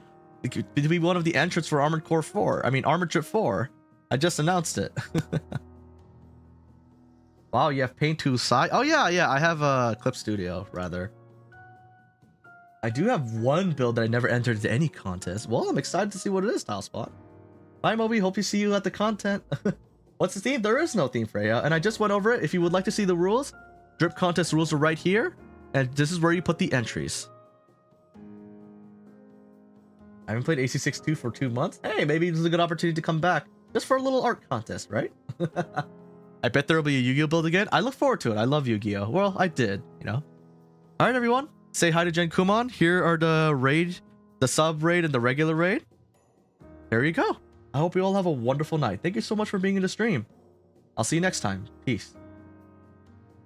be one of the entrants for Armored Core 4? I mean Armored Trip 4. I just announced it. Wow, you have Paint Tool side. Oh yeah, I have a Clip Studio rather. I do have one build that I never entered into any contest. Well, I'm excited to see what it is, Tilespot. Bye, Moby. Hope you see you at the content. What's the theme? There is no theme, Freya, and I just went over it. If you would like to see the rules, Drip contest rules are right here, and this is where you put the entries. I haven't played AC62 for 2 months. Hey, maybe this is a good opportunity to come back just for a little art contest, right? I bet there will be a Yu-Gi-Oh build again. I look forward to it. I love Yu-Gi-Oh. Well, I did, you know. All right, everyone. Say hi to Jen Kumon. Here are the raid, the sub raid, and the regular raid. There you go. I hope you all have a wonderful night. Thank you so much for being in the stream. I'll see you next time. Peace.